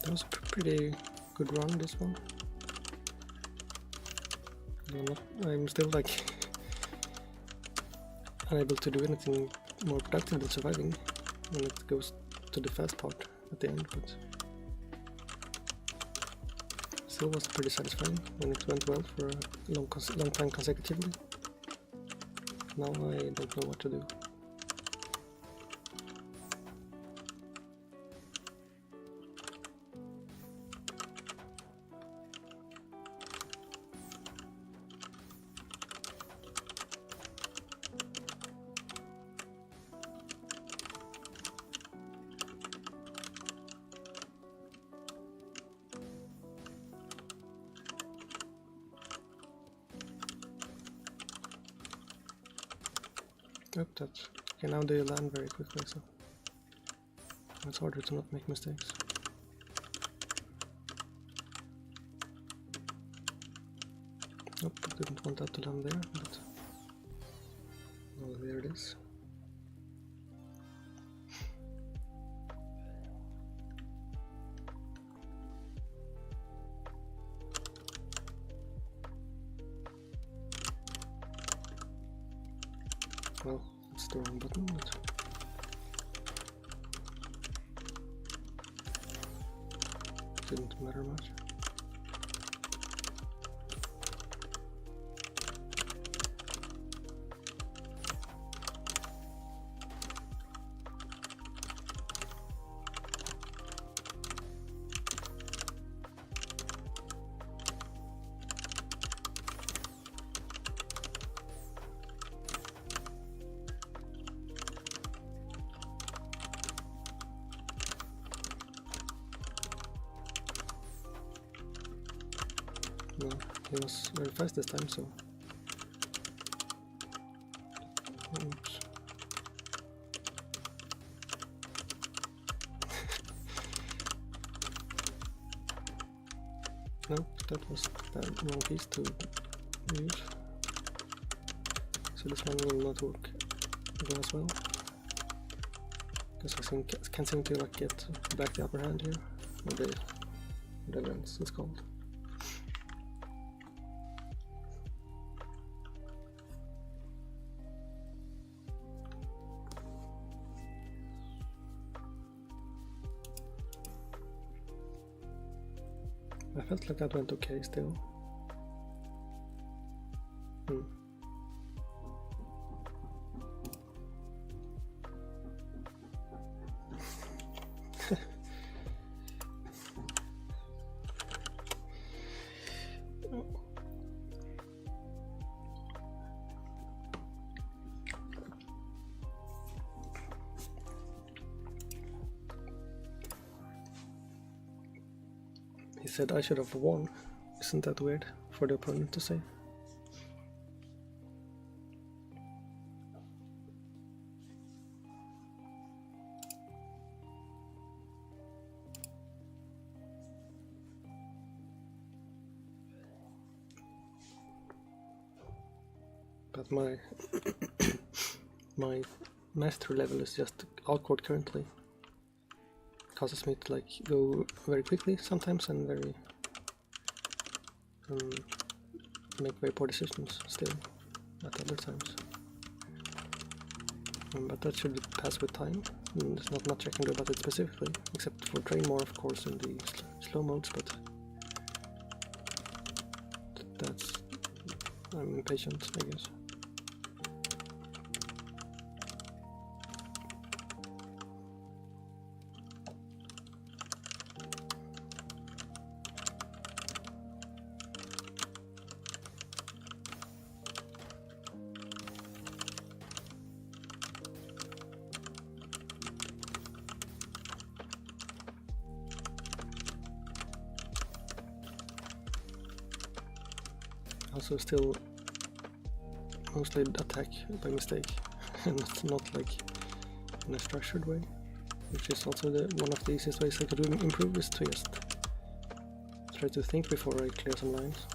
That was a pretty good run, this one. I'm still like unable to do anything more productive than surviving when it goes to the fast part at the end, but still was pretty satisfying when it went well for a long time consecutively. Now I don't know what to do. Yep, that's okay. Now they land very quickly, so it's harder to not make mistakes. Nope, didn't want that to land there, but oh, there it is. Well, it's the wrong button, but didn't matter much. No, he was very fast this time, so... Oops. Nope, that was the wrong piece to use. So this one will not work again as well. Because I can't seem to like get back the upper hand here. Or the whatever else it's called. I felt like that went okay still. He said I should have won. Isn't that weird for the opponent to say? But my my mastery level is just awkward currently. Causes me to like go very quickly sometimes and very make very poor decisions still at other times. But that should pass with time. There's not much I can do about it specifically, except for train more of course in the slow modes, but that's... I'm impatient, I guess. Also still mostly attack by mistake and it's not like in a structured way, which is also one of the easiest ways I could improve is to just try to think before I clear some lines.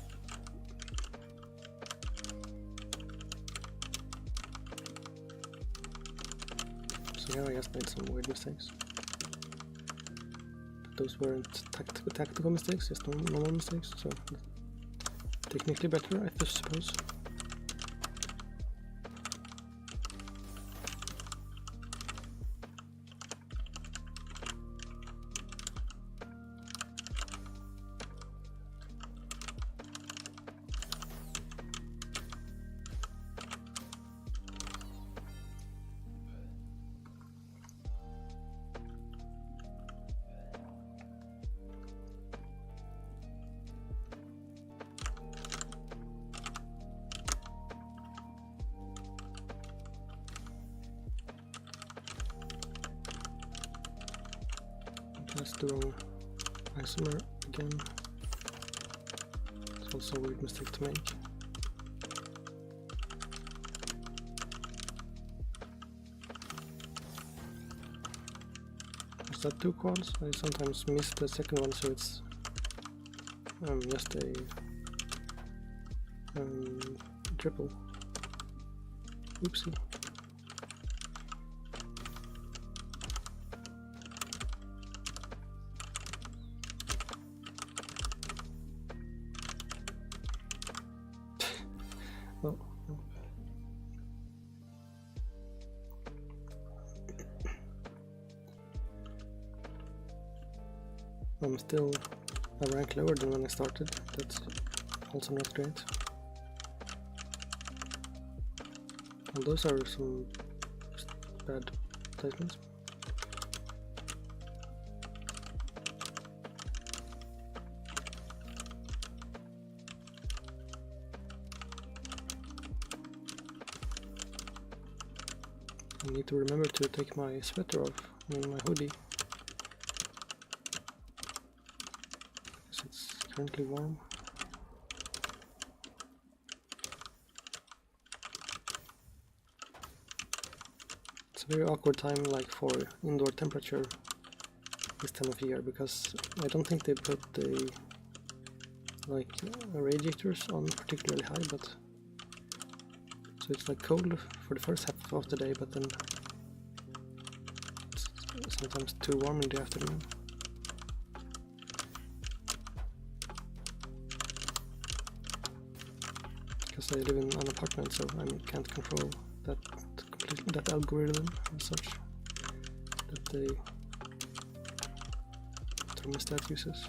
So here I just made some weird mistakes. But those weren't tactical mistakes, just normal mistakes, so technically better, I suppose. Just the wrong isomer again. It's also a weird mistake to make. Is that two quads? I sometimes miss the second one, so it's just a triple. Oopsie. Oh, no. I'm still a rank lower than when I started. That's also not great. And those are some bad placements. I need to remember to take my sweater off, I mean my hoodie, because it's currently warm. a very awkward time, like for indoor temperature this time of year, because I don't think they put the radiators on particularly high, but so it's like cold for the first half of the day, but then it's sometimes too warm in the afternoon. Because I live in an apartment, so I can't control that algorithm and such that the thermostat uses.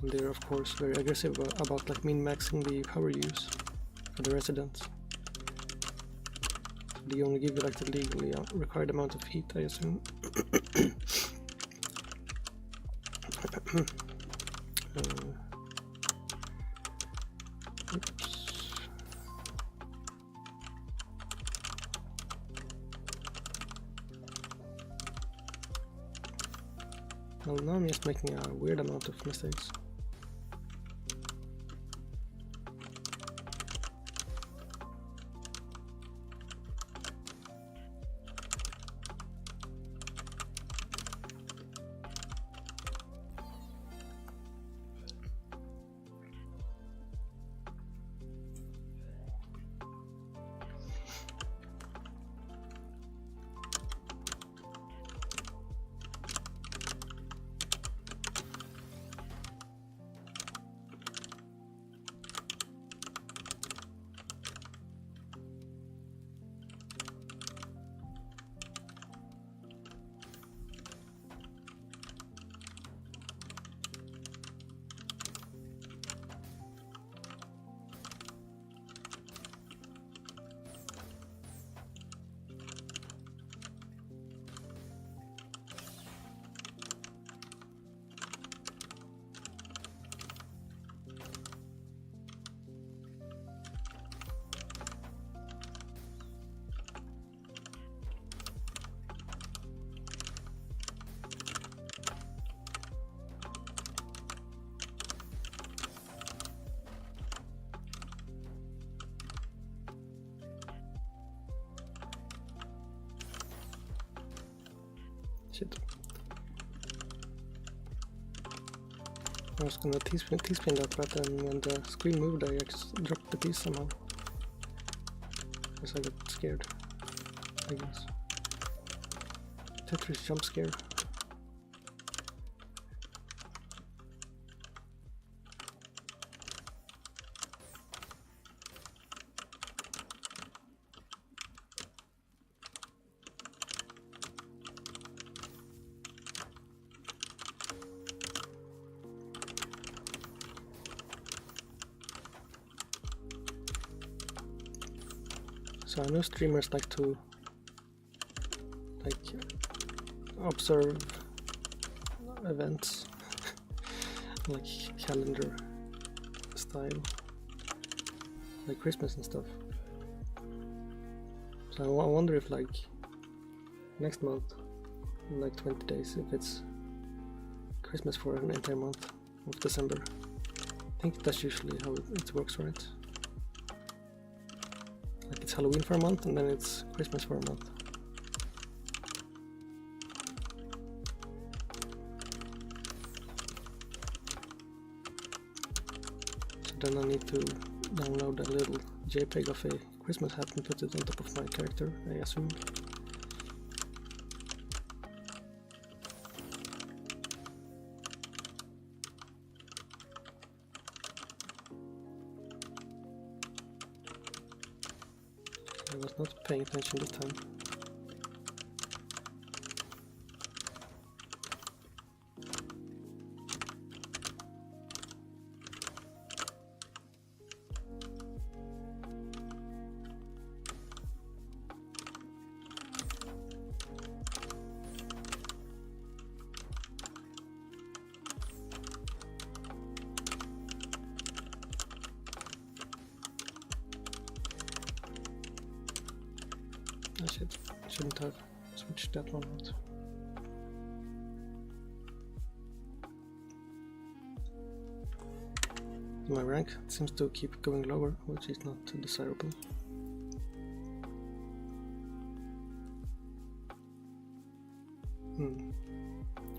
And they're of course very aggressive about like min-maxing the power use for the residents. They only give you like the legally required amount of heat, I assume. Oops. Well, now I'm just making a weird amount of mistakes. Shit. I was gonna T-spin that, but then when the screen moved I just dropped the piece somehow. Because I got scared, I guess. Tetris jump scare. So I know streamers like to observe events like calendar style, like Christmas and stuff. So I wonder if like next month, in like 20 days, if it's Christmas for an entire month of December. I think that's usually how it works, right? Like it's Halloween for a month and then it's Christmas for a month. So then I need to download a little JPEG of a Christmas hat and put it on top of my character, I assume. I was not paying attention this time. I shouldn't have switched that one out. My rank seems to keep going lower, which is not desirable.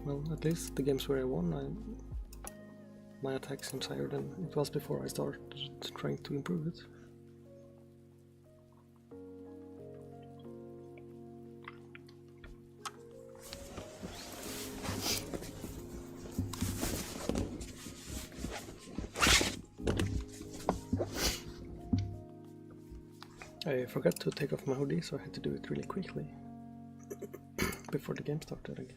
Well, at least the games where I won, my attack seems higher than it was before I started trying to improve it. I forgot to take off my hoodie, so I had to do it really quickly before the game started again.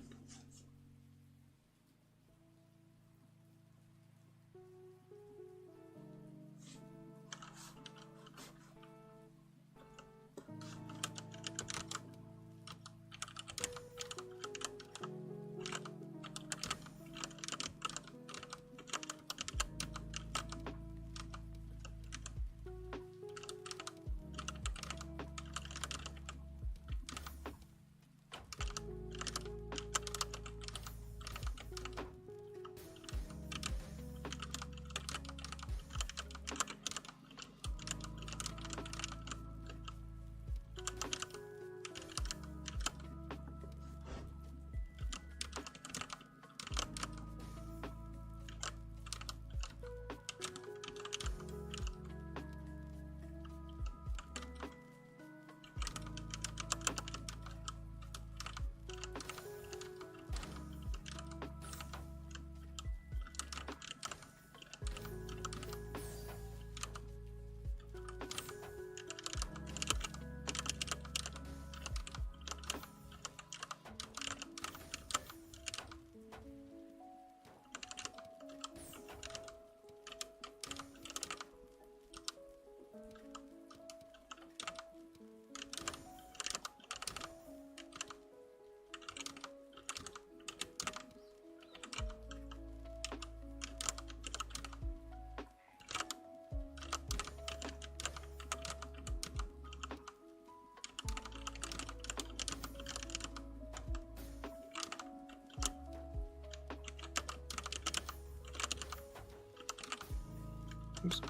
Oops.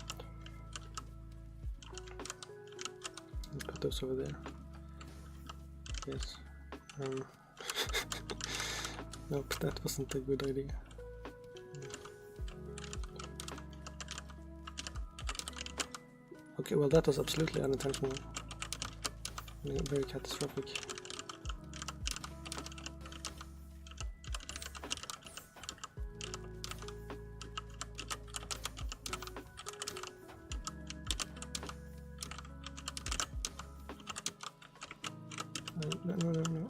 I'll put those over there. Yes. Nope, that wasn't a good idea. Okay, well that was absolutely unintentional. Very catastrophic. No.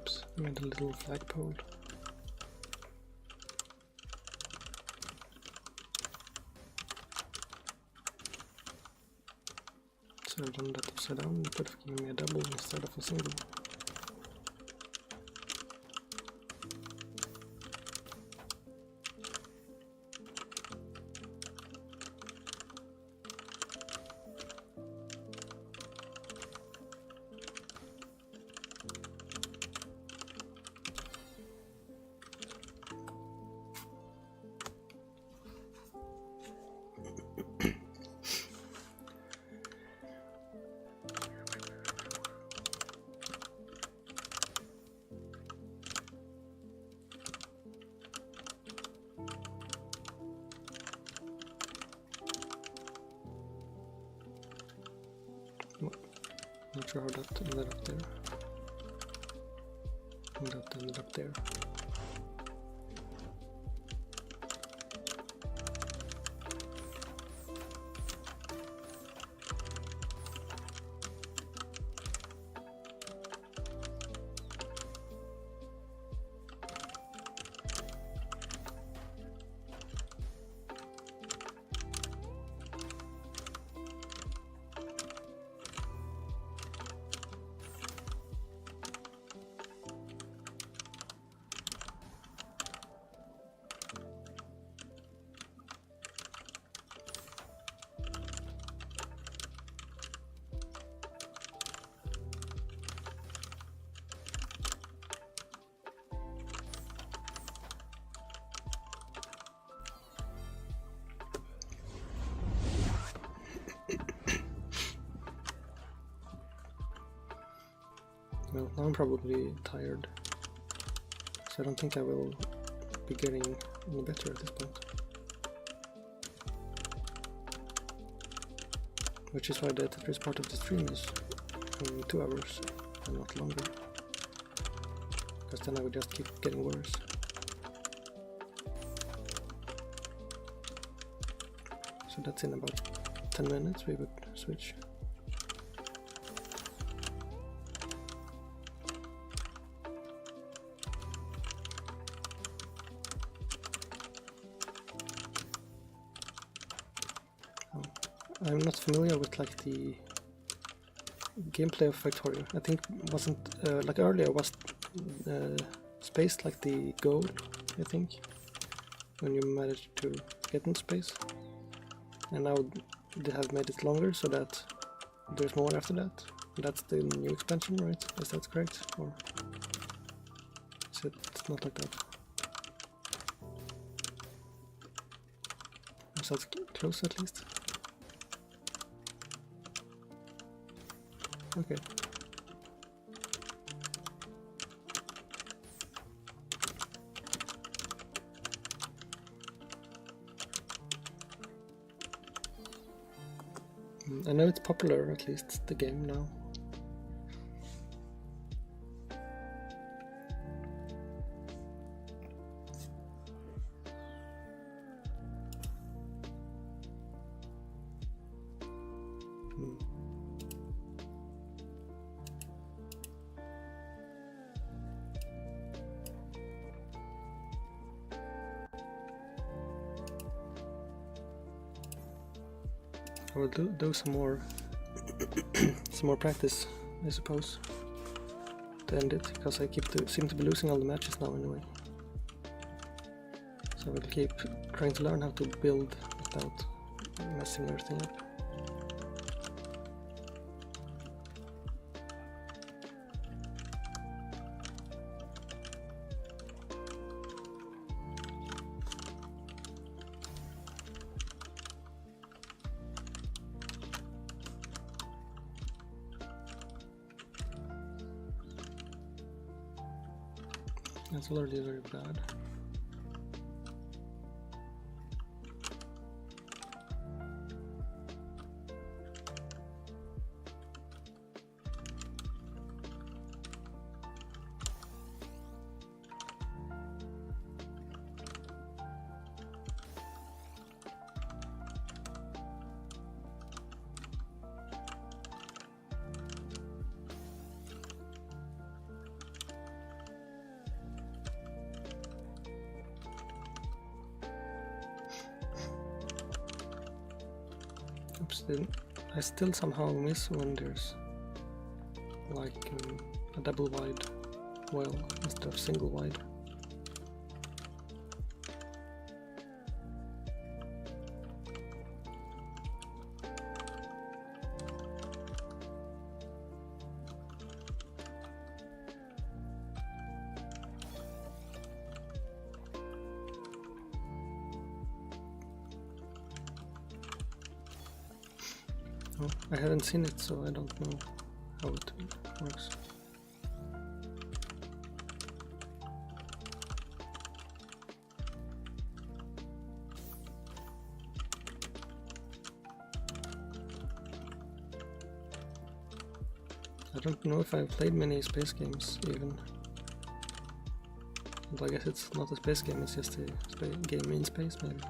Oops, I made a little flagpole. So I've done that upside down, it could have given me a double instead of a single. Not sure how that ended up there. And that ended up there. Well, now I'm probably tired, so I don't think I will be getting any better at this point. Which is why the Tetris part of the stream is 2 hours and not longer, because then I would just keep getting worse. So that's in about 10 minutes we would switch. I'm not familiar with like the gameplay of Victoria. I think wasn't like earlier was space like the goal, I think, when you managed to get in space, and now they have made it longer so that there's more after that. That's the new expansion, right? Is that correct, or is it not like that? Is that close at least? Okay. I know it's popular, at least the game now. I will do some more some more practice, I suppose, to end it, because I seem to be losing all the matches now anyway. So I will keep trying to learn how to build without messing everything up. That's already very bad. maps, then I still somehow miss when there's like a double wide well instead of single wide. Oh, I haven't seen it, so I don't know how it works. I don't know if I've played many space games even. But I guess it's not a space game, it's just a game in space maybe.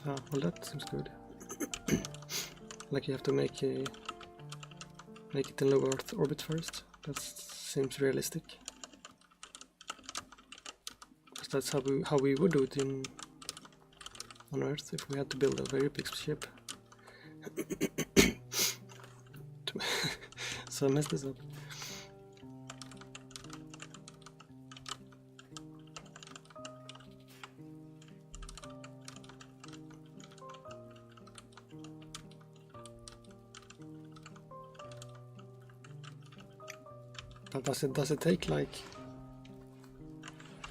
Ah, well that seems good. Like you have to make it in low Earth orbit first. That seems realistic. Because that's how we would do it on Earth if we had to build a very big ship. So I messed this up. But does it take like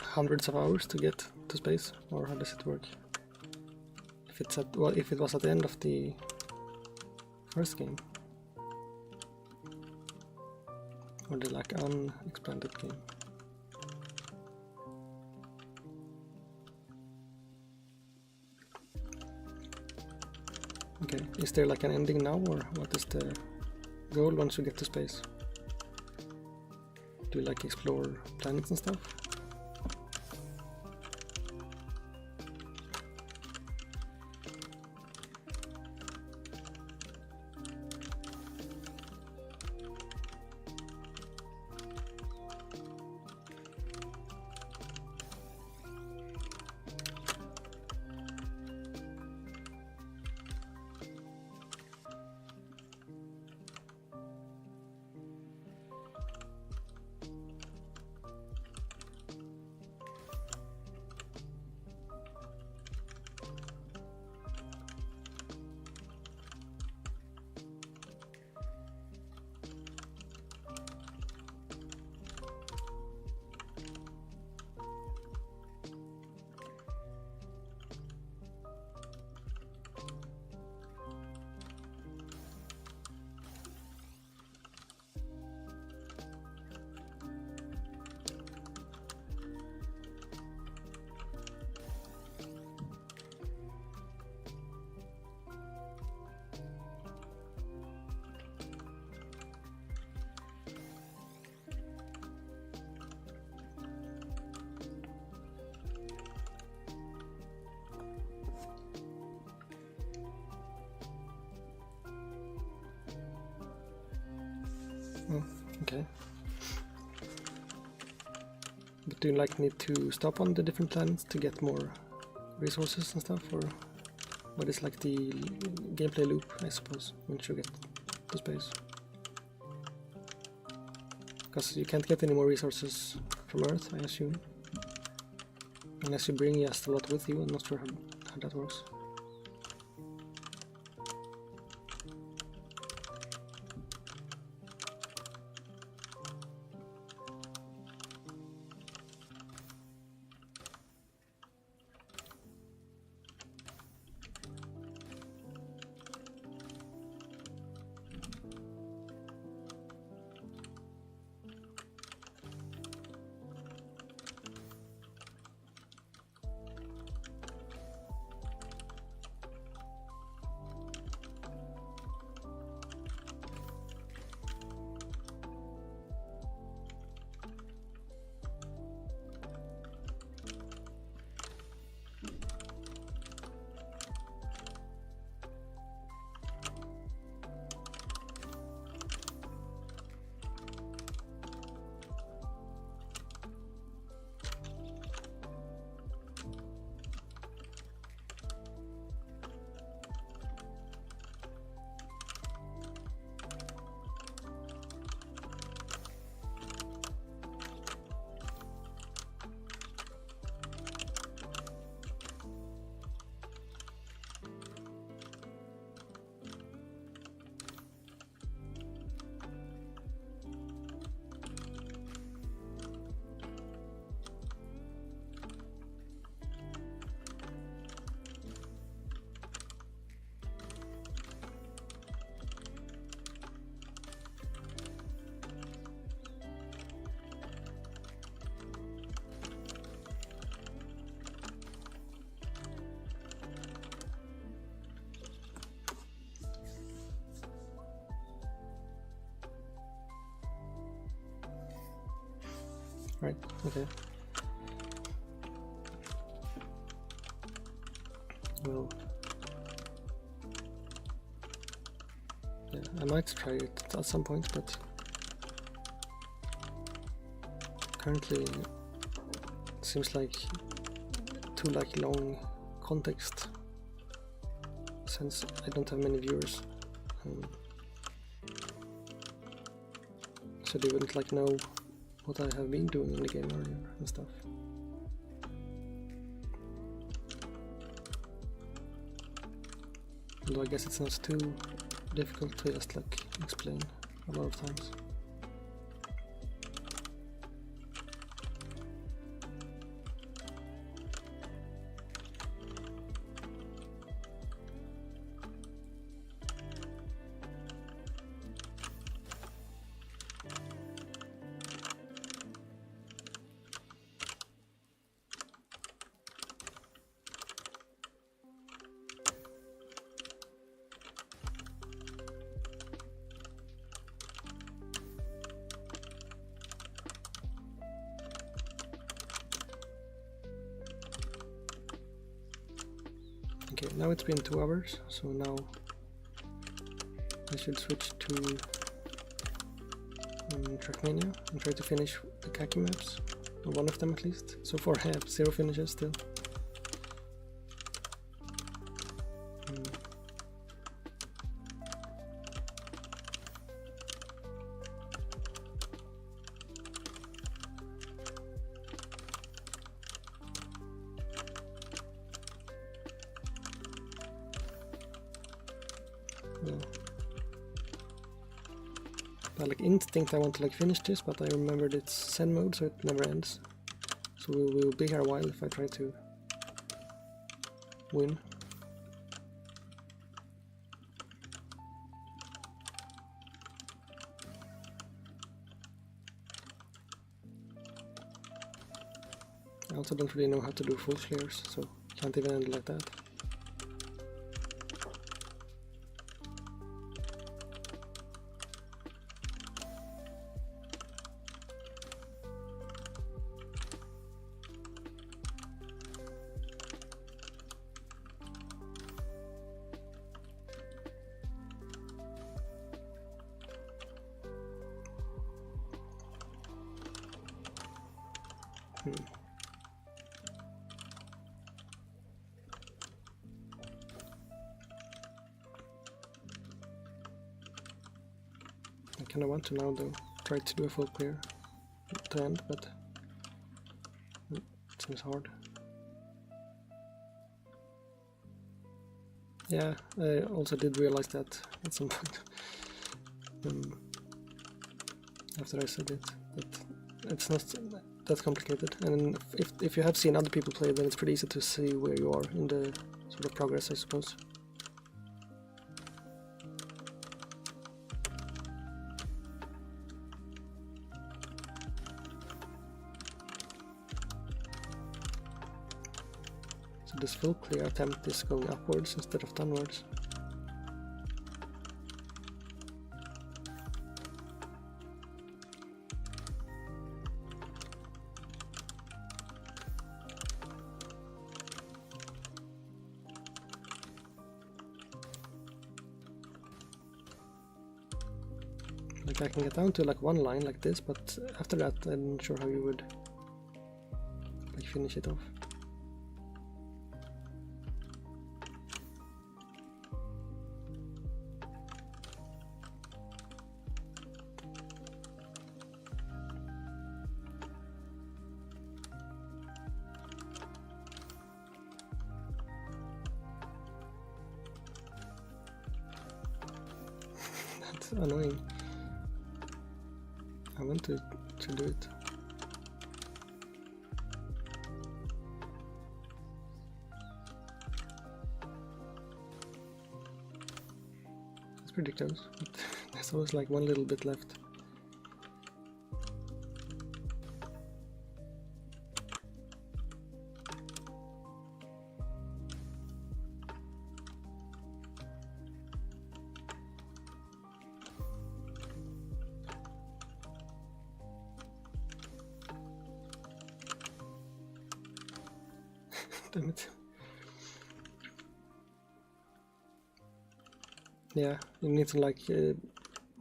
hundreds of hours to get to space, or how does it work? If it's if it was at the end of the first game, or the like unexpanded game. Okay, is there like an ending now, or what is the goal once you get to space? Do you like explore planets and stuff? Oh, okay. But do you like need to stop on the different planets to get more resources and stuff, or what is like the gameplay loop, I suppose, once you get to space? Because you can't get any more resources from Earth, I assume. Unless you bring just a lot with you, I'm not sure how that works. right? Okay. Well, yeah, I might try it at some point, but currently it seems like too like long context since I don't have many viewers, so they wouldn't like know what I have been doing in the game earlier and stuff. Although I guess it's not too difficult to just like explain a lot of times. Okay, now it's been 2 hours, so now I should switch to TrackMania and try to finish the Kacky maps, or one of them at least. So far I have 0 finishes still. Yeah. By like instinct I want to like finish this, but I remembered it's Zen mode, so it never ends. So we'll be here a while if I try to win. I also don't really know how to do full clears, so can't even end like that. I kinda want to now though, try to do a full clear to end, but it seems hard. Yeah, I also did realize that at some point after I said it, that it's not that complicated, and if you have seen other people play, then it's pretty easy to see where you are in the sort of progress, I suppose. So this full clear attempt is going upwards instead of downwards. Like I can get down to like one line like this, but after that I'm not sure how you would like finish it off. That's annoying. I want to do it. It's pretty close. There's always like one little bit left. Damn it. Yeah, you need to like do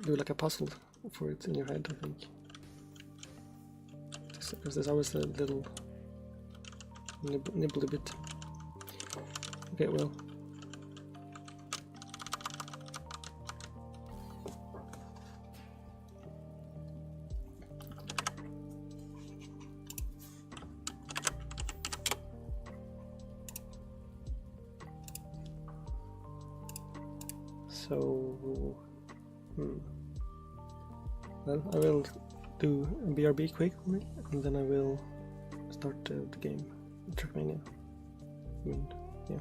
like a puzzle for it in your head, I think. Because there's always a little nibble a bit. Okay, well. So, well, I will do a BRB quickly, and then I will start the game, TrackMania. I mean, yeah.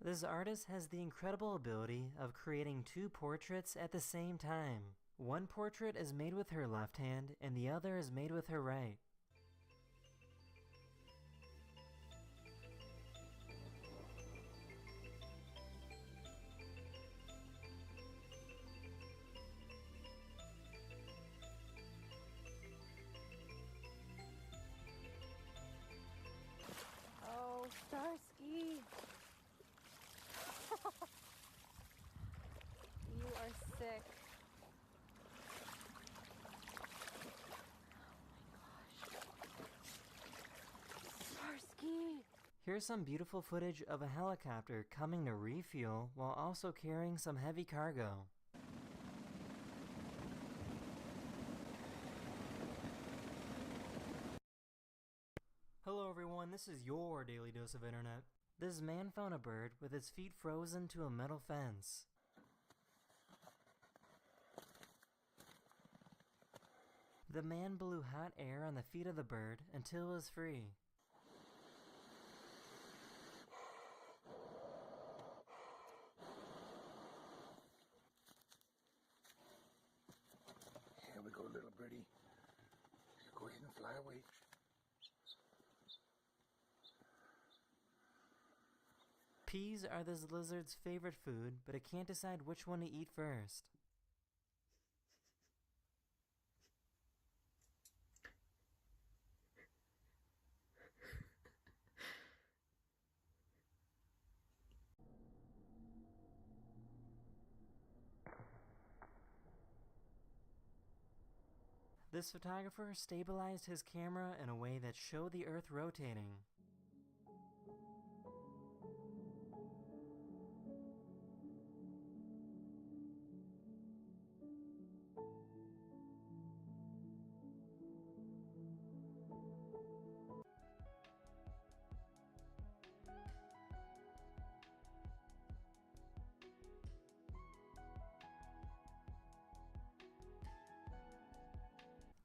This artist has the incredible ability of creating two portraits at the same time. One portrait is made with her left hand and the other is made with her right. Oh, Starsky! You are sick. Starsky! Here's some beautiful footage of a helicopter coming to refuel while also carrying some heavy cargo. Hello everyone, this is your daily dose of internet. This man found a bird with its feet frozen to a metal fence. The man blew hot air on the feet of the bird until it was free. Here we go, little birdie. Go ahead and fly away. Peas are this lizard's favorite food, but it can't decide which one to eat first. This photographer stabilized his camera in a way that showed the Earth rotating.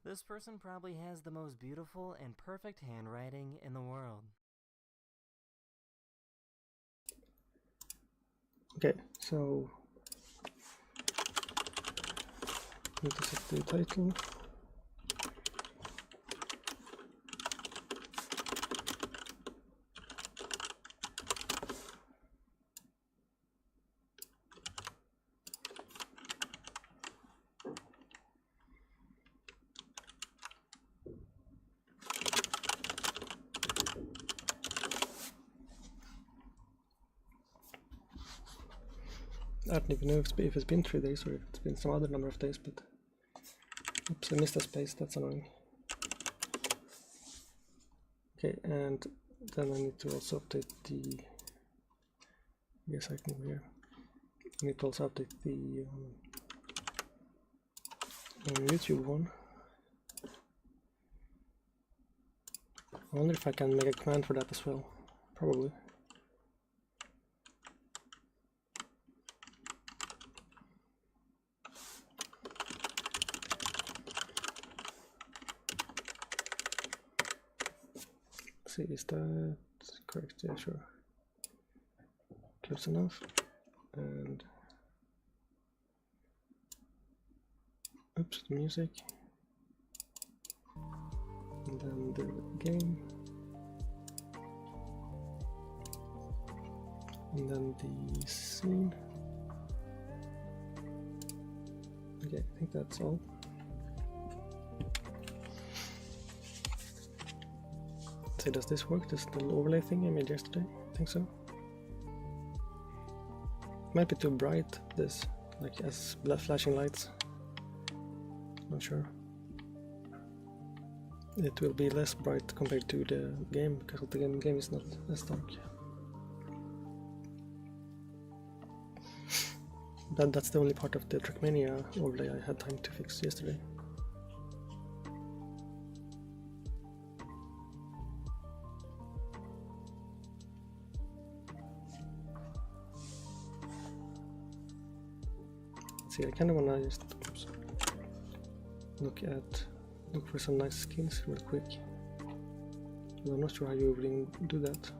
This person probably has the most beautiful and perfect handwriting in the world. Okay, so need to set the title. I don't even know if it's been 3 days or if it's been some other number of days, but oops, I missed a space, that's annoying. Okay, and then I need to also update the, yes, I can go here. I need to also update the YouTube one. I wonder if I can make a command for that as well, probably. See, is that correct? Yeah, sure. Close enough. And Oops, the music. And then the game. And then the scene. Okay, I think that's all. So does this work? This little overlay thing I made yesterday? I think so. Might be too bright, this, like as flashing lights. Not sure. It will be less bright compared to the game because the game is not as dark. That's the only part of the TrackMania overlay I had time to fix yesterday. See, I kind of wanna just look for some nice skins real quick. But I'm not sure how you really do that.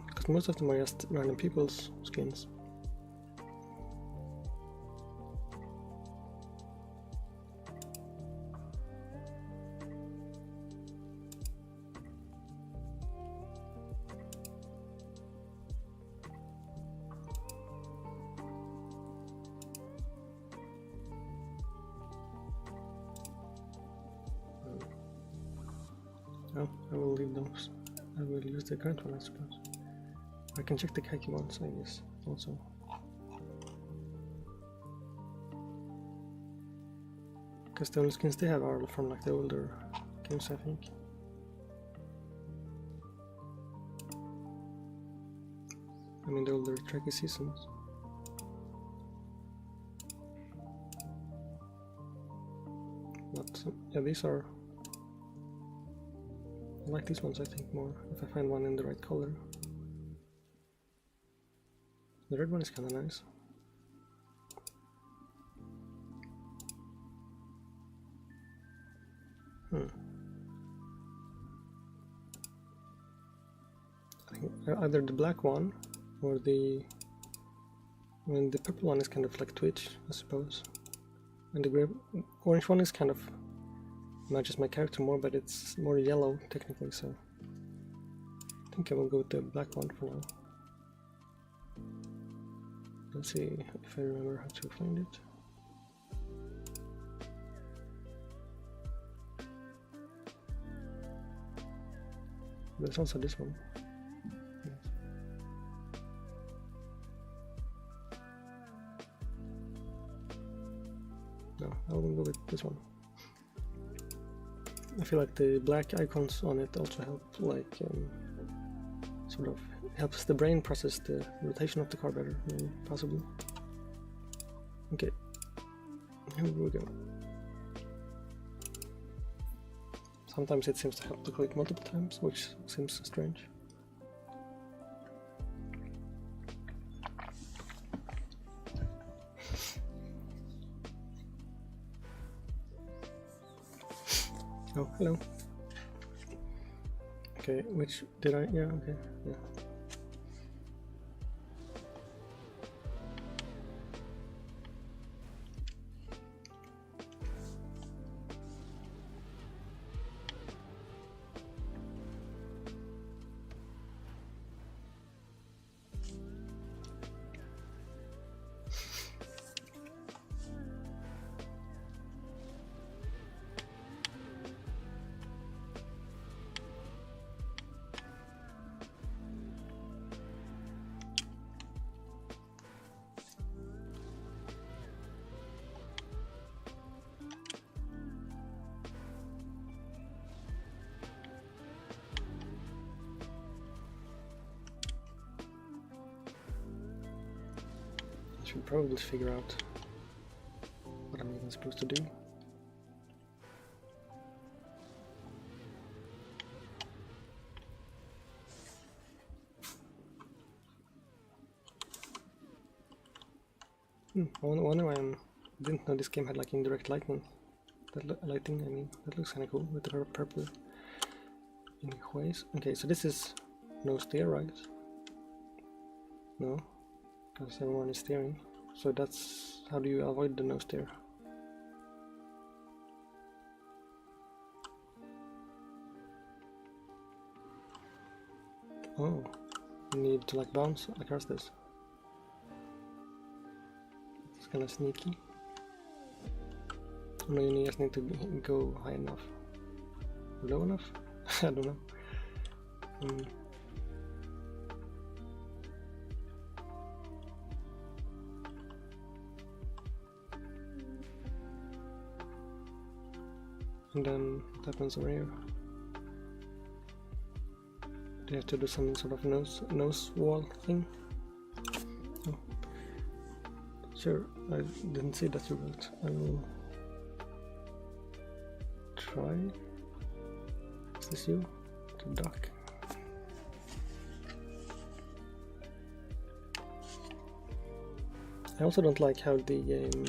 Because most of them are just random people's skins. Oh, I will leave those. I will use the current one, I suppose. I can check the Kacky ones, I guess, also. Because the only skins they have are from like the older games, I think. I mean the older Tracky seasons. But yeah, these are... I like these ones, I think, more, if I find one in the right color. The red one is kind of nice. I think either the black one or the... I mean, the purple one is kind of like Twitch, I suppose. And the orange one is kind of matches my character more, but it's more yellow technically, so I think I will go with the black one for now. Let's see if I remember how to find it. There's also this one. Yes. No, I will go with this one. I feel like the black icons on it also help, like, sort of helps the brain process the rotation of the car better, maybe, possibly. Okay, here we go. Sometimes it seems to help to click multiple times, which seems strange. Oh, hello. Okay, which did I? Yeah, okay, yeah. Should probably figure out what I'm even supposed to do. I wonder why I didn't know this game had like indirect lighting. Lighting, I mean, that looks kind of cool with the purple in ways. Okay, so this is no steer, right? No, because everyone is steering. So that's how do you avoid the nose steer? Oh, you need to like bounce across this. It's kind of sneaky. No, you just need to go high enough. Low enough? I don't know. And then what happens over here? Do you have to do some sort of nose wall thing? Oh. Sure, I didn't see that you wrote. I will try. Is this you? To duck. I also don't like how the game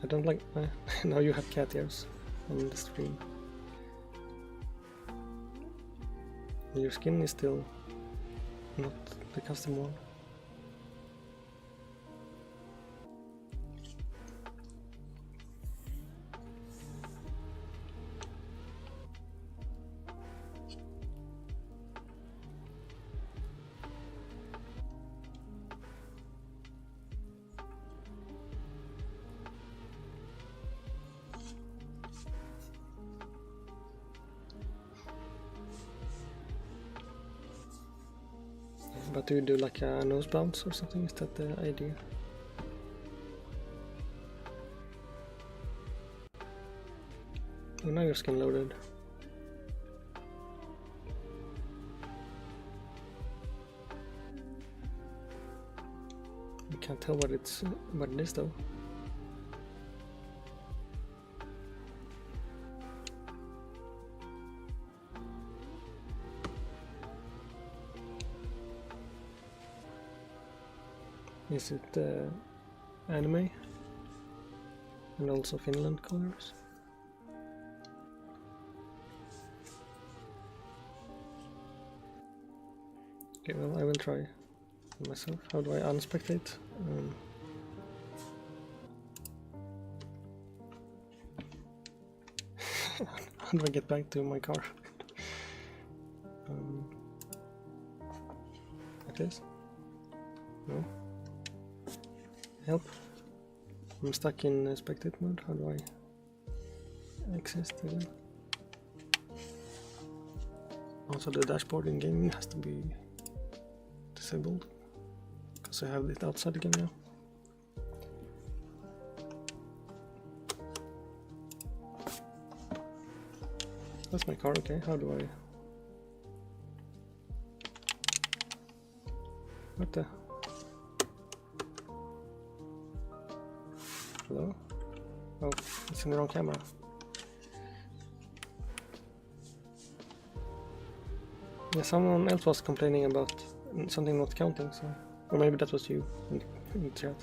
I don't like now you have cat ears on the stream. Your skin is still not the custom one. But do you do like a nose bounce or something? Is that the idea? Oh, now your skin loaded. You can't tell what it is though. Is it anime and also Finland colors? Okay, well I will try myself. How do I unspectate? How do I get back to my car? Like this? No? Help. I'm stuck in spectate mode. How do I exist again? Also the dashboard in gaming has to be disabled because I have it outside the game now. That's my car, okay. How do I... What the... Hello? Oh, it's in the wrong camera. Yeah, someone else was complaining about something not counting, so... Or maybe that was you in the chat.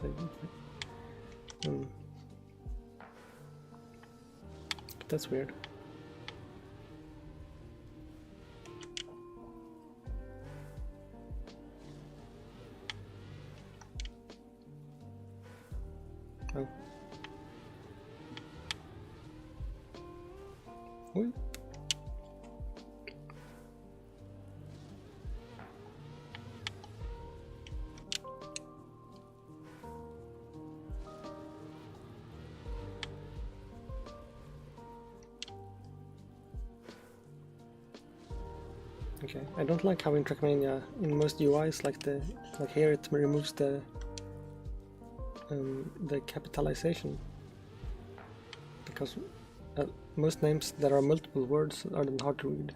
But that's weird. Oh. Oi. Okay, I don't like how in TrackMania, in most UIs, like here it removes the capitalization, because most names that are multiple words are then hard to read.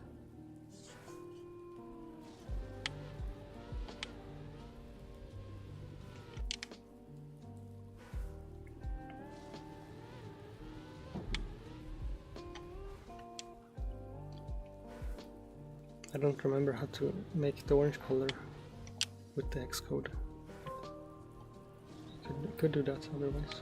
I don't remember how to make the orange color with the hex code. Could do that otherwise.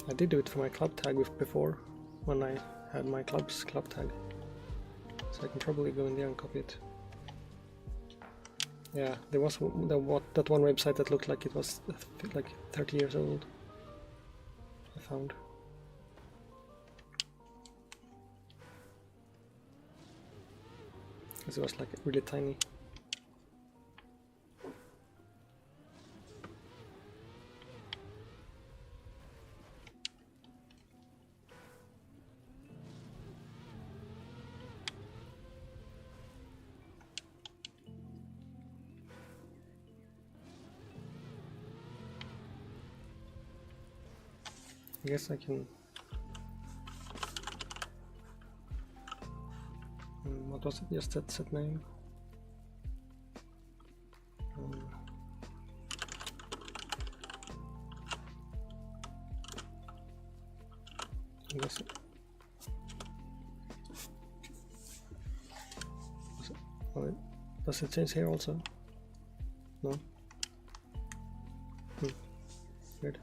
I did do it for my club tag before, when I had my club's club tag. So I can probably go in there and copy it. Yeah, there was that one website that looked like it was like 30 years old. I found. Because it was like really tiny. I guess I can. What was it? Just that set name. I guess does it change here also? No. Weird.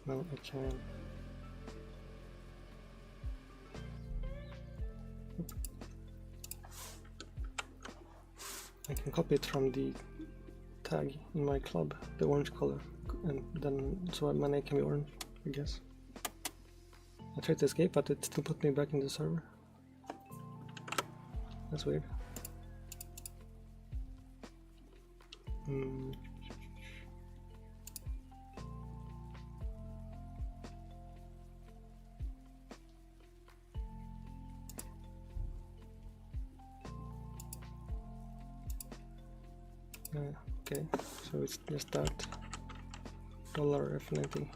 No, I can. I can copy it from the tag in my club, the orange color, and then so my name can be orange, I guess. I tried to escape, but it still put me back in the server. That's weird. Okay, so it's just that $F90.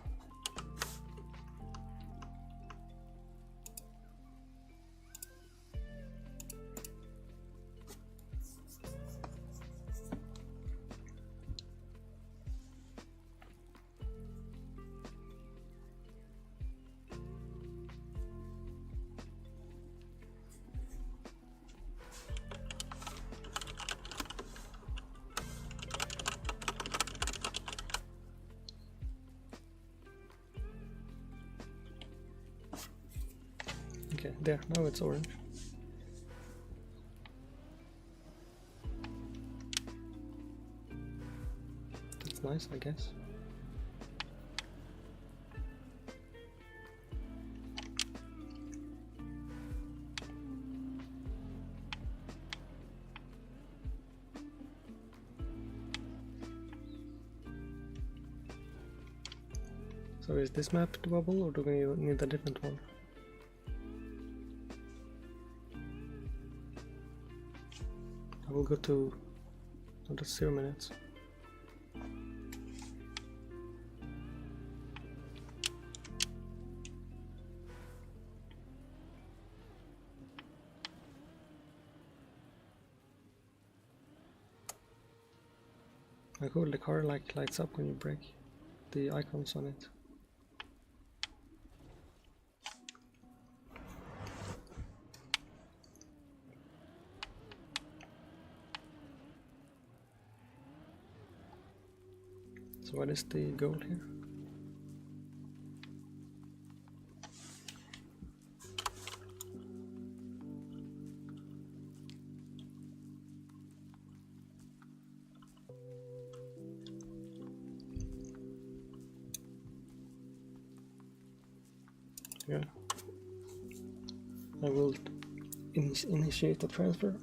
Okay, there, now it's orange. That's nice, I guess. So is this map doable, or do we need a different one? I will go to that's 0 minutes. I cool, the car like lights up when you brake, the icons on it. So what is the goal here? Yeah. I will initiate the transfer.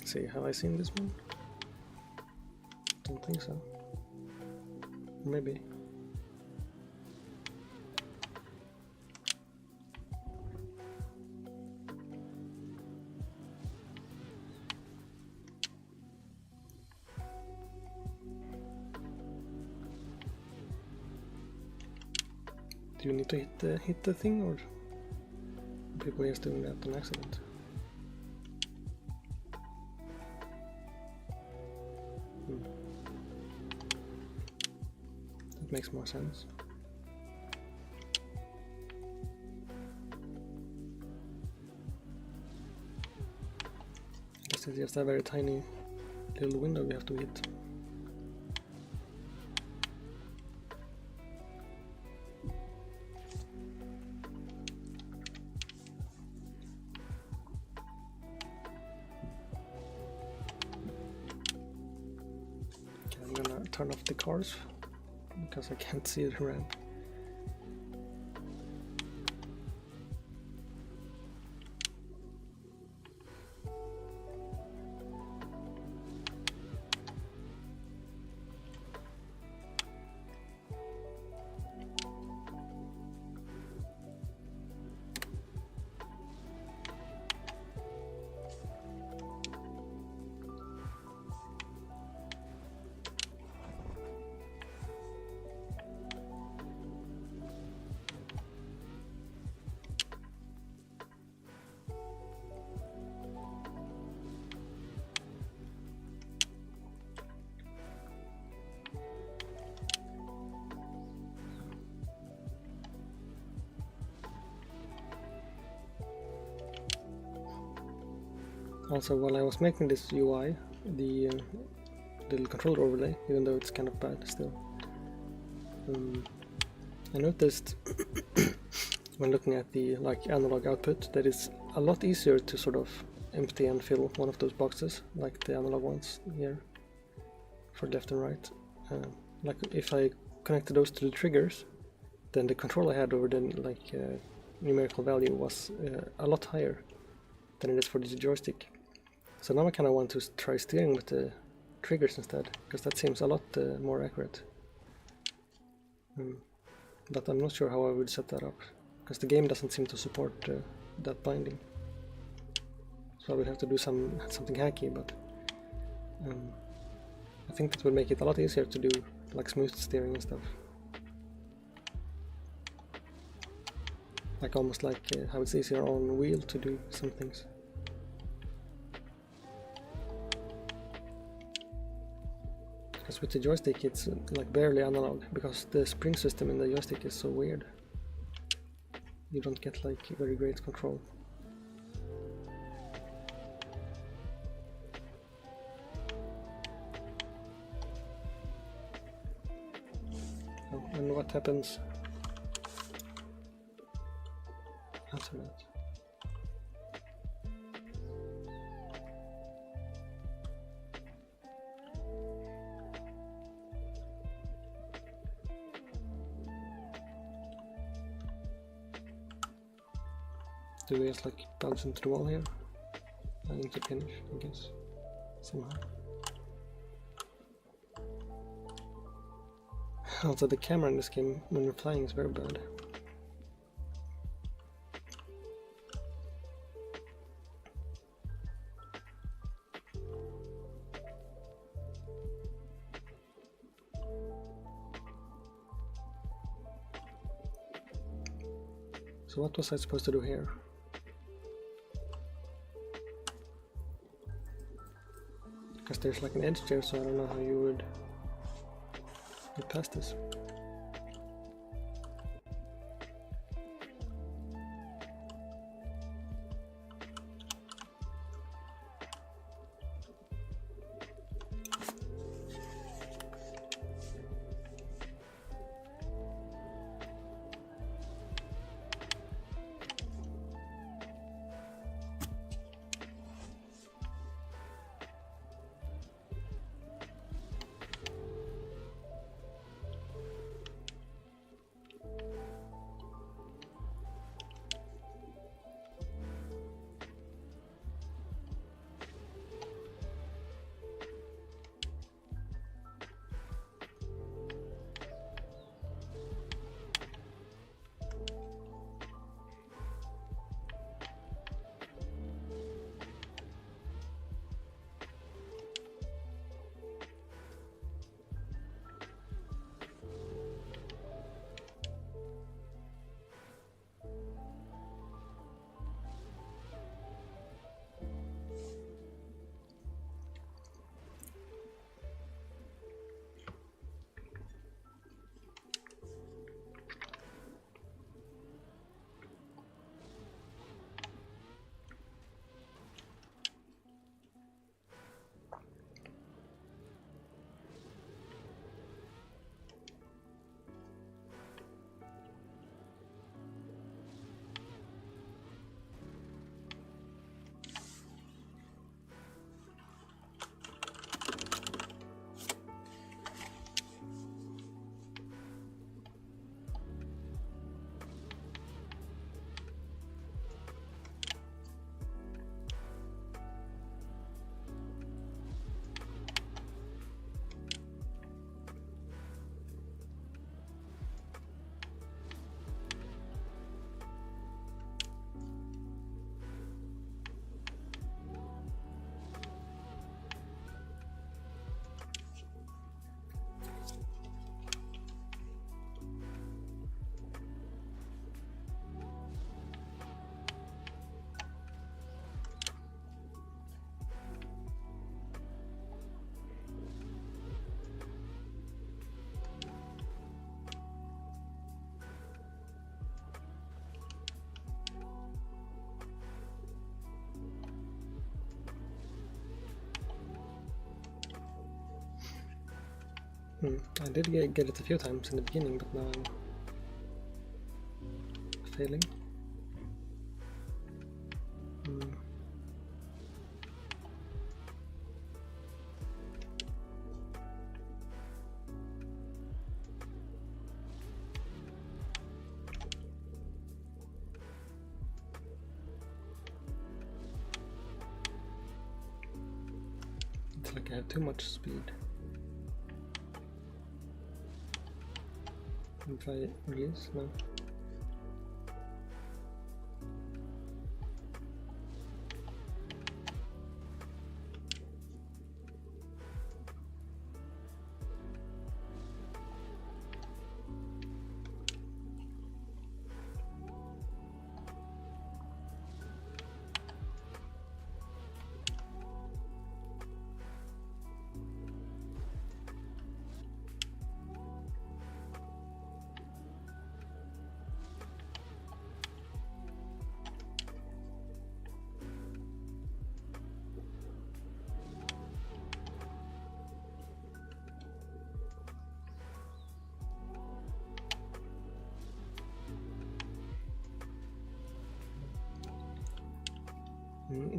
See, have I seen this one? Don't think so. Maybe. Do you need to hit the thing, or are people just doing that on accident? That makes more sense. This is just a very tiny little window we have to hit. Okay, I'm gonna turn off the cars because I can't see the ramp. Also, while I was making this UI, the little controller overlay, even though it's kind of bad still, I noticed when looking at the analog output that it's a lot easier to sort of empty and fill one of those boxes, like the analog ones here, for left and right. Like if I connected those to the triggers, then the control I had over the numerical value was a lot higher than it is for the joystick. So now I kind of want to try steering with the triggers instead, because that seems a lot more accurate. But I'm not sure how I would set that up, because the game doesn't seem to support that binding. So I would have to do something hacky, but I think that would make it a lot easier to do like smooth steering and stuff. Like almost like how it's easier on wheel to do some things. Because with the joystick it's like barely analog, because the spring system in the joystick is so weird. You don't get like very great control. Oh, and what happens after that? Do we just like bounce into the wall here? I need to finish, I guess, somehow. Also, the camera in this game when you're flying is very bad. So what was I supposed to do here? Because there's like an edge there, so I don't know how you would get past this. I did get it a few times in the beginning, but now I'm failing. It's like I have too much speed. If I release, no.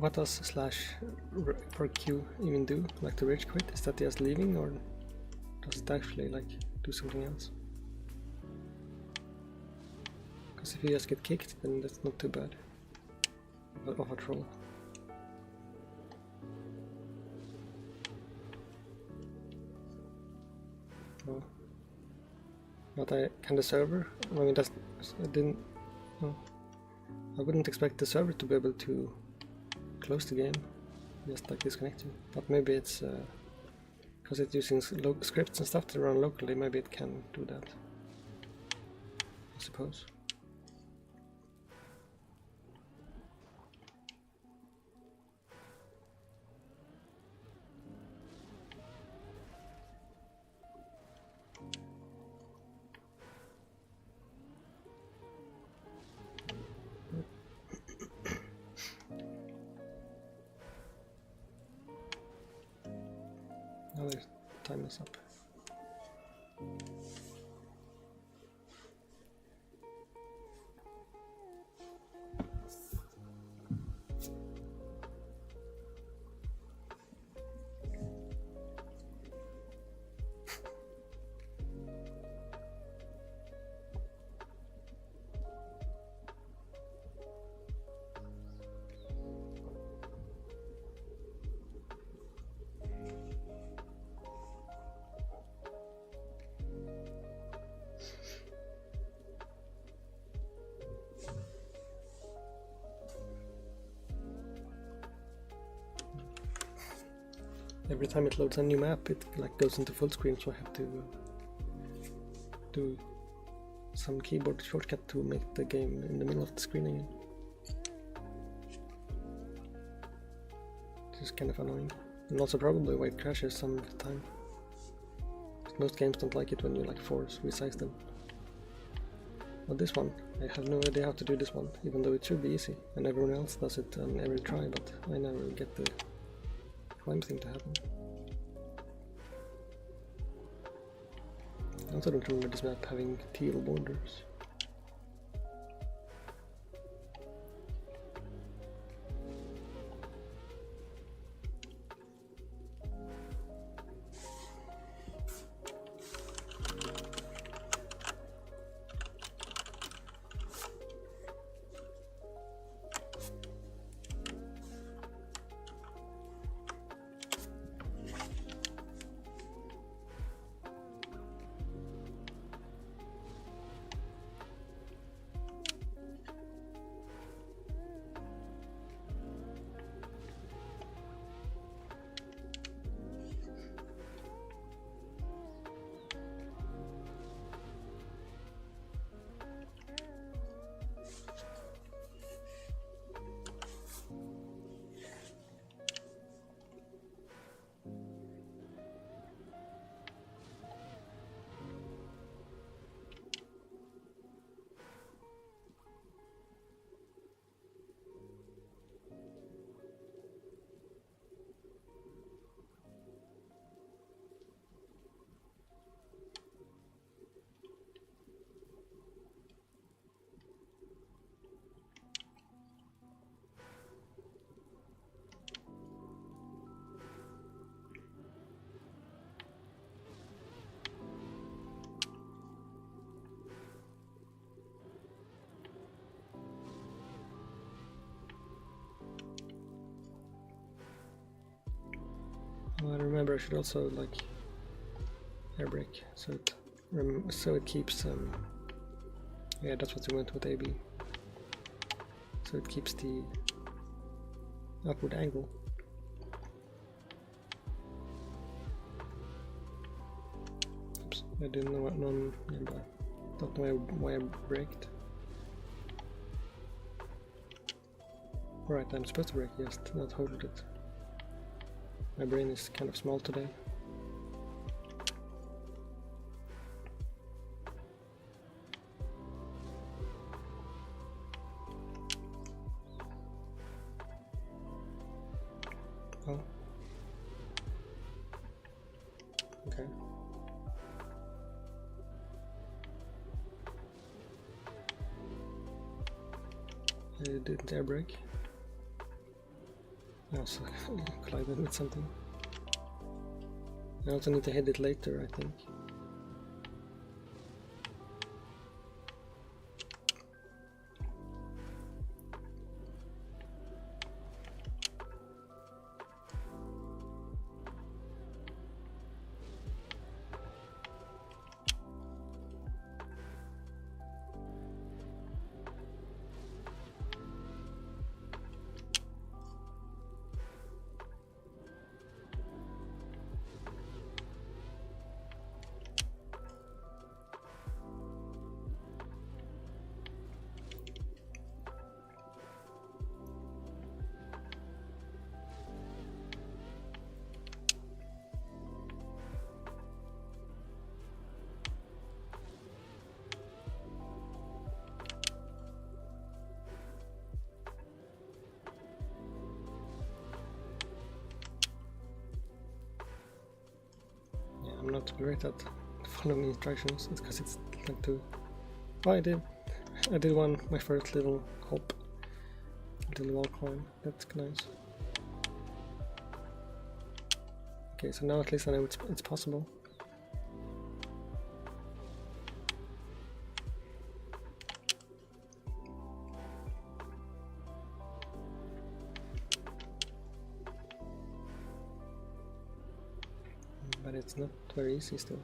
What does slash for Q even do? Like the rage quit? Is that just leaving, or does it actually like do something else? Because if you just get kicked, then that's not too bad of a troll. Oh. But can the server? I mean, I didn't. No. I wouldn't expect the server to be able to close the game, just like disconnecting. But maybe it's because it's using scripts and stuff to run locally. Maybe it can do that, I suppose. Now there's time is up. Every time it loads a new map, it like goes into full screen, so I have to do some keyboard shortcut to make the game in the middle of the screen again. This is kind of annoying, and also probably why it crashes some of the time. Most games don't like it when you like resize them. But this one, I have no idea how to do this one, even though it should be easy, and everyone else does it on every try, but I never get the climb thing to happen. I also don't remember this map having teal borders. Well, I remember I should also like air brake so it keeps yeah, that's what we went with AB. So it keeps the upward angle. Oops, I didn't know what don't know why I braked. Right, I'm supposed to brake, yes, not hold it. My brain is kind of small today. Oh. Okay. I didn't air brake. I also collided with something. I also need to hit it later, I think. I'm not great at following instructions. It's because it's like too. Oh, I did my first little hop, little wall climb. That's nice. Okay, so now at least I know it's possible. But it's not very easy still.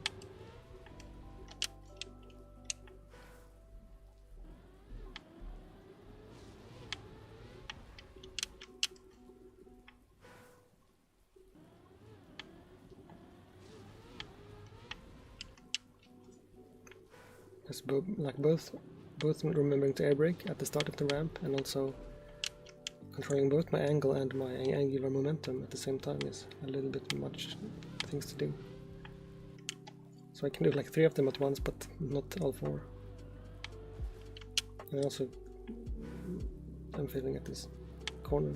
Just both remembering to air brake at the start of the ramp and also controlling both my angle and my angular momentum at the same time is a little bit much things to do. So I can do like 3 of them at once, but not all 4. And also I'm failing at this corner.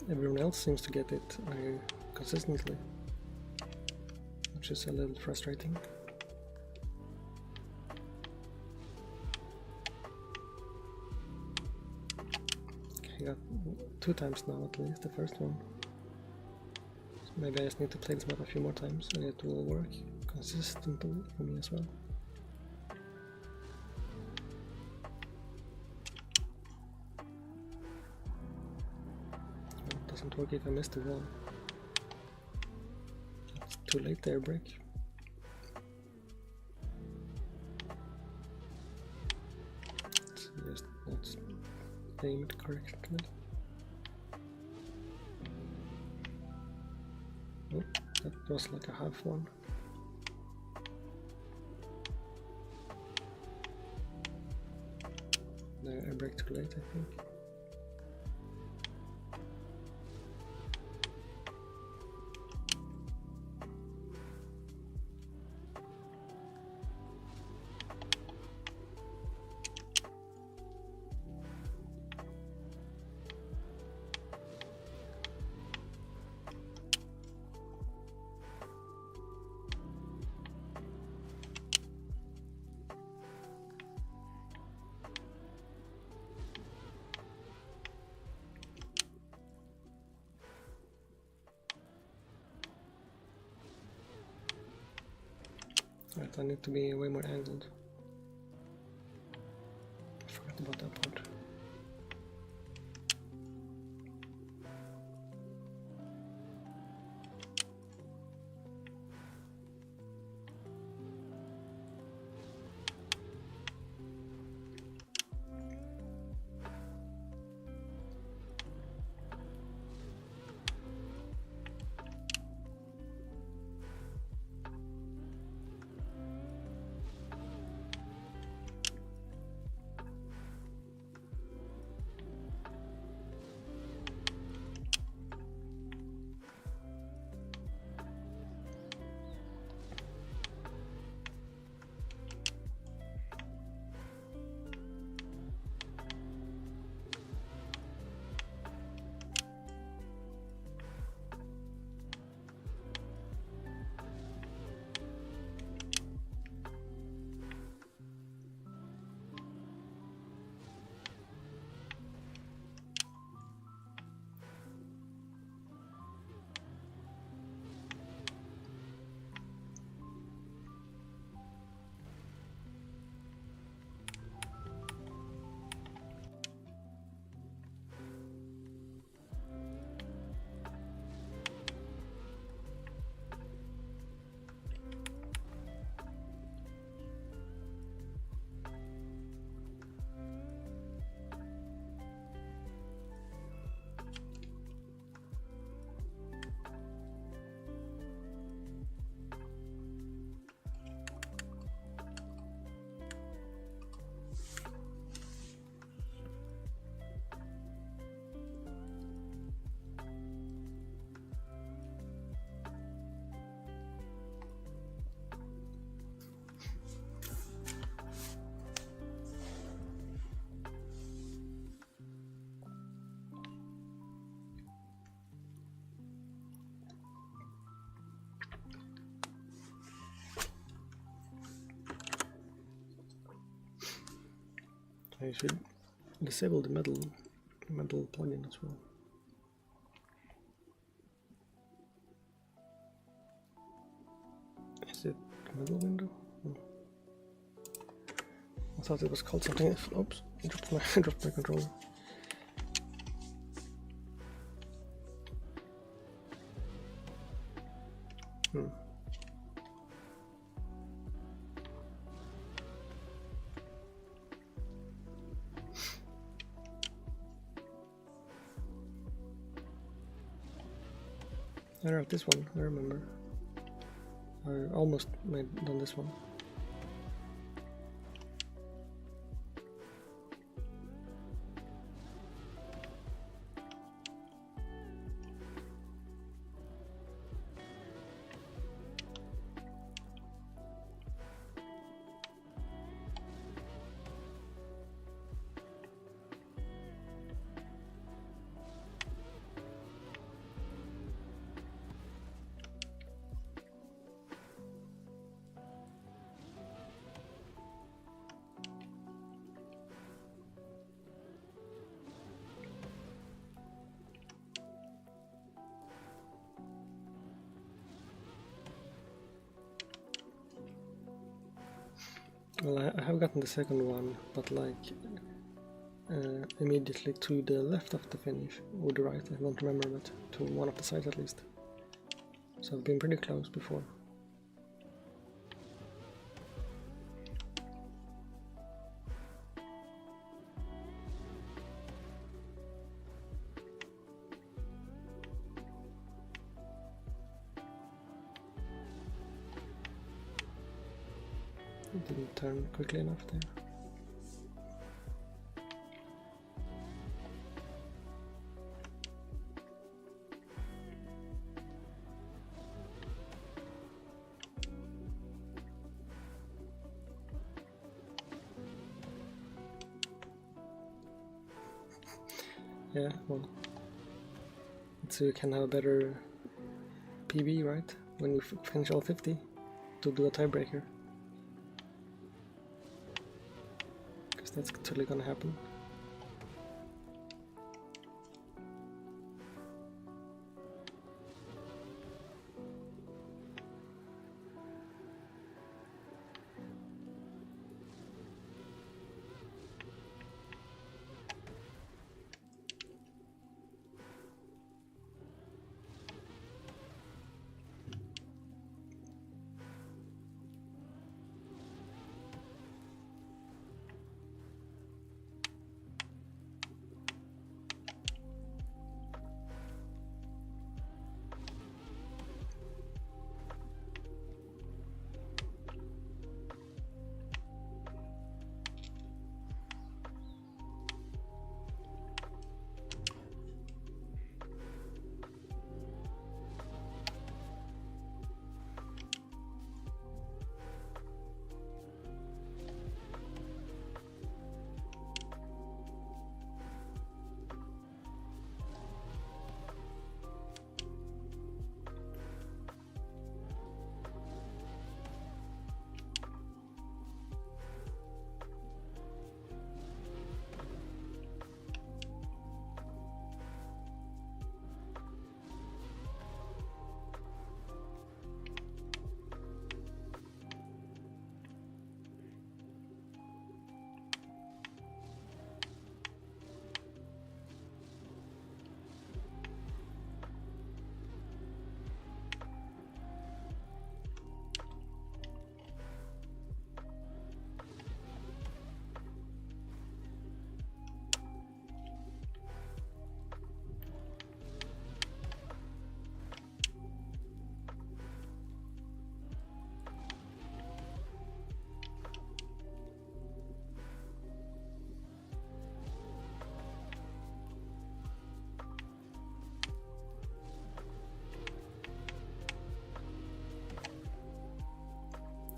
Everyone else seems to get it consistently, which is a little frustrating. I got 2 times now at least, the first one. So maybe I just need to play this map a few more times and it will work consistently for me as well. It doesn't work if I miss the wall. It's too late there, break. Just not aimed correctly. Oh, that was like a half one. No, I break too late, I think. Right, I need to be way more angled. I forgot about that part. I should disable the metal plugin as well. Is it middle window? Oh. I thought it was called something else. Oops, I dropped my controller. I wrote this one, I remember. I almost done this one. Well, I have gotten the second one, but like immediately to the left of the finish, or the right, I don't remember, but to one of the sides at least. So I've been pretty close before. It didn't turn quickly enough there. Yeah, well, so you can have a better PB, right? When you finish all 50 to do a tiebreaker. Because that's totally gonna happen.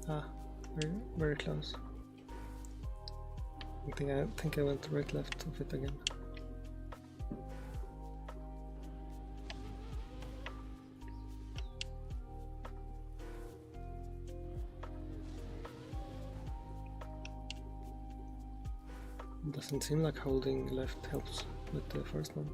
Ah, very close. I think I went right left of it again. Doesn't seem like holding left helps with the first one.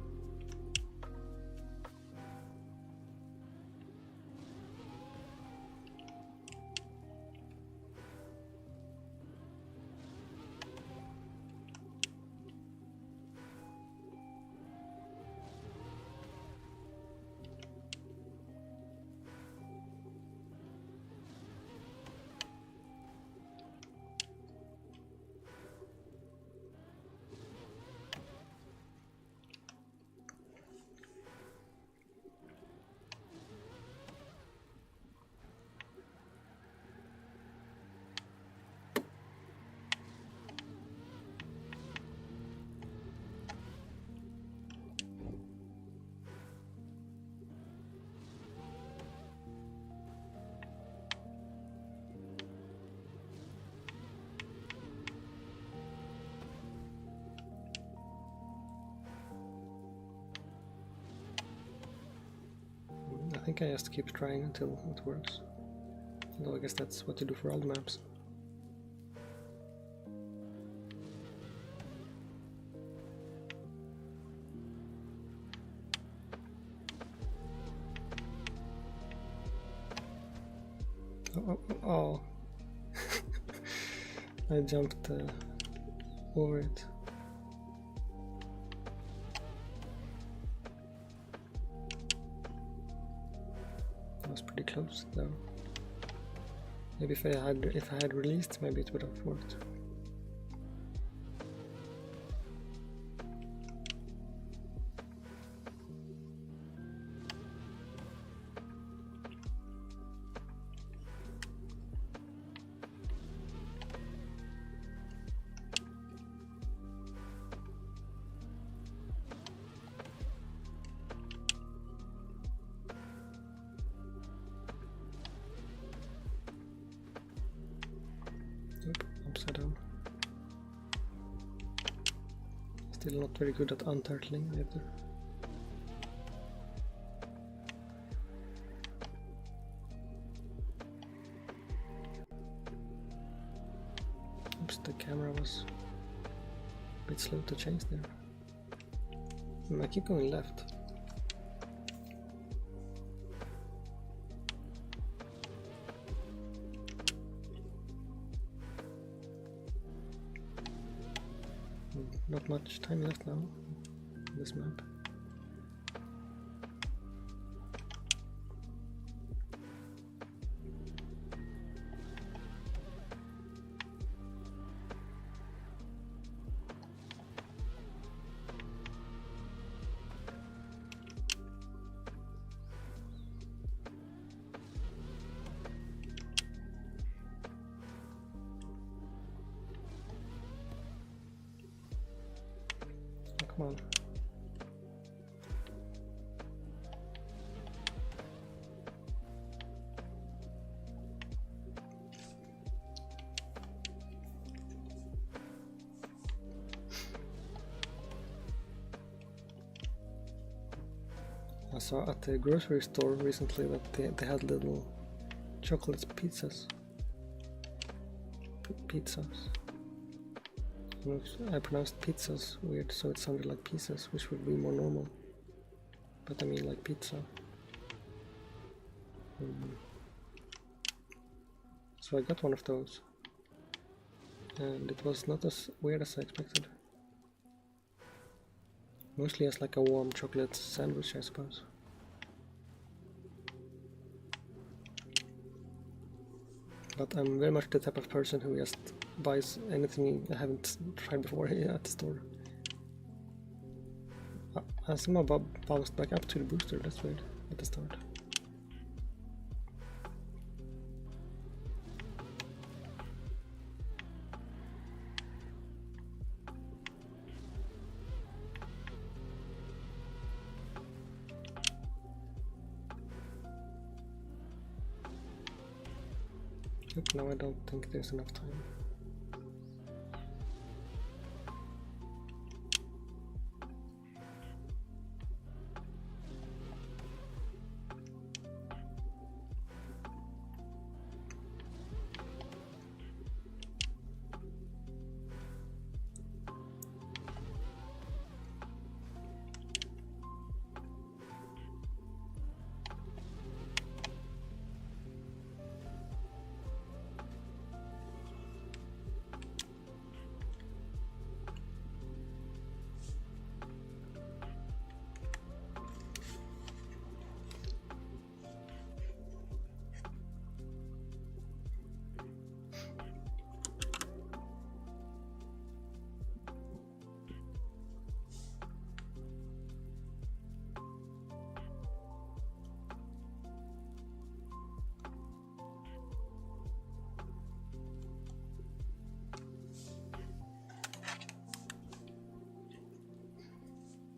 I think I just keep trying until it works. Although I guess that's what you do for all the maps. Oh. I jumped over it. That was pretty close though. Maybe if I had released, maybe it would have worked. Nope, upside down. Still not very good at unturtling either. Oops, the camera was a bit slow to change there. I keep going left. Not much time left now on this map. Come on. I saw at the grocery store recently that they had little chocolate pizzas. I pronounced pizzas weird, so it sounded like pieces, which would be more normal. But I mean like pizza. So I got one of those. And it was not as weird as I expected. Mostly as like a warm chocolate sandwich, I suppose. But I'm very much the type of person who just buys anything I haven't tried before here at the store. I somehow bounced back up to the booster, that's weird, at the start. Yep, now I don't think there's enough time.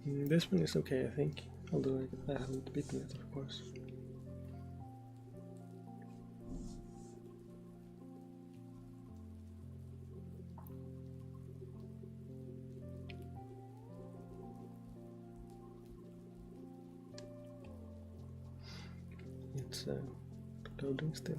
This one is okay, I think, although I haven't beaten it, of course. It's loading still.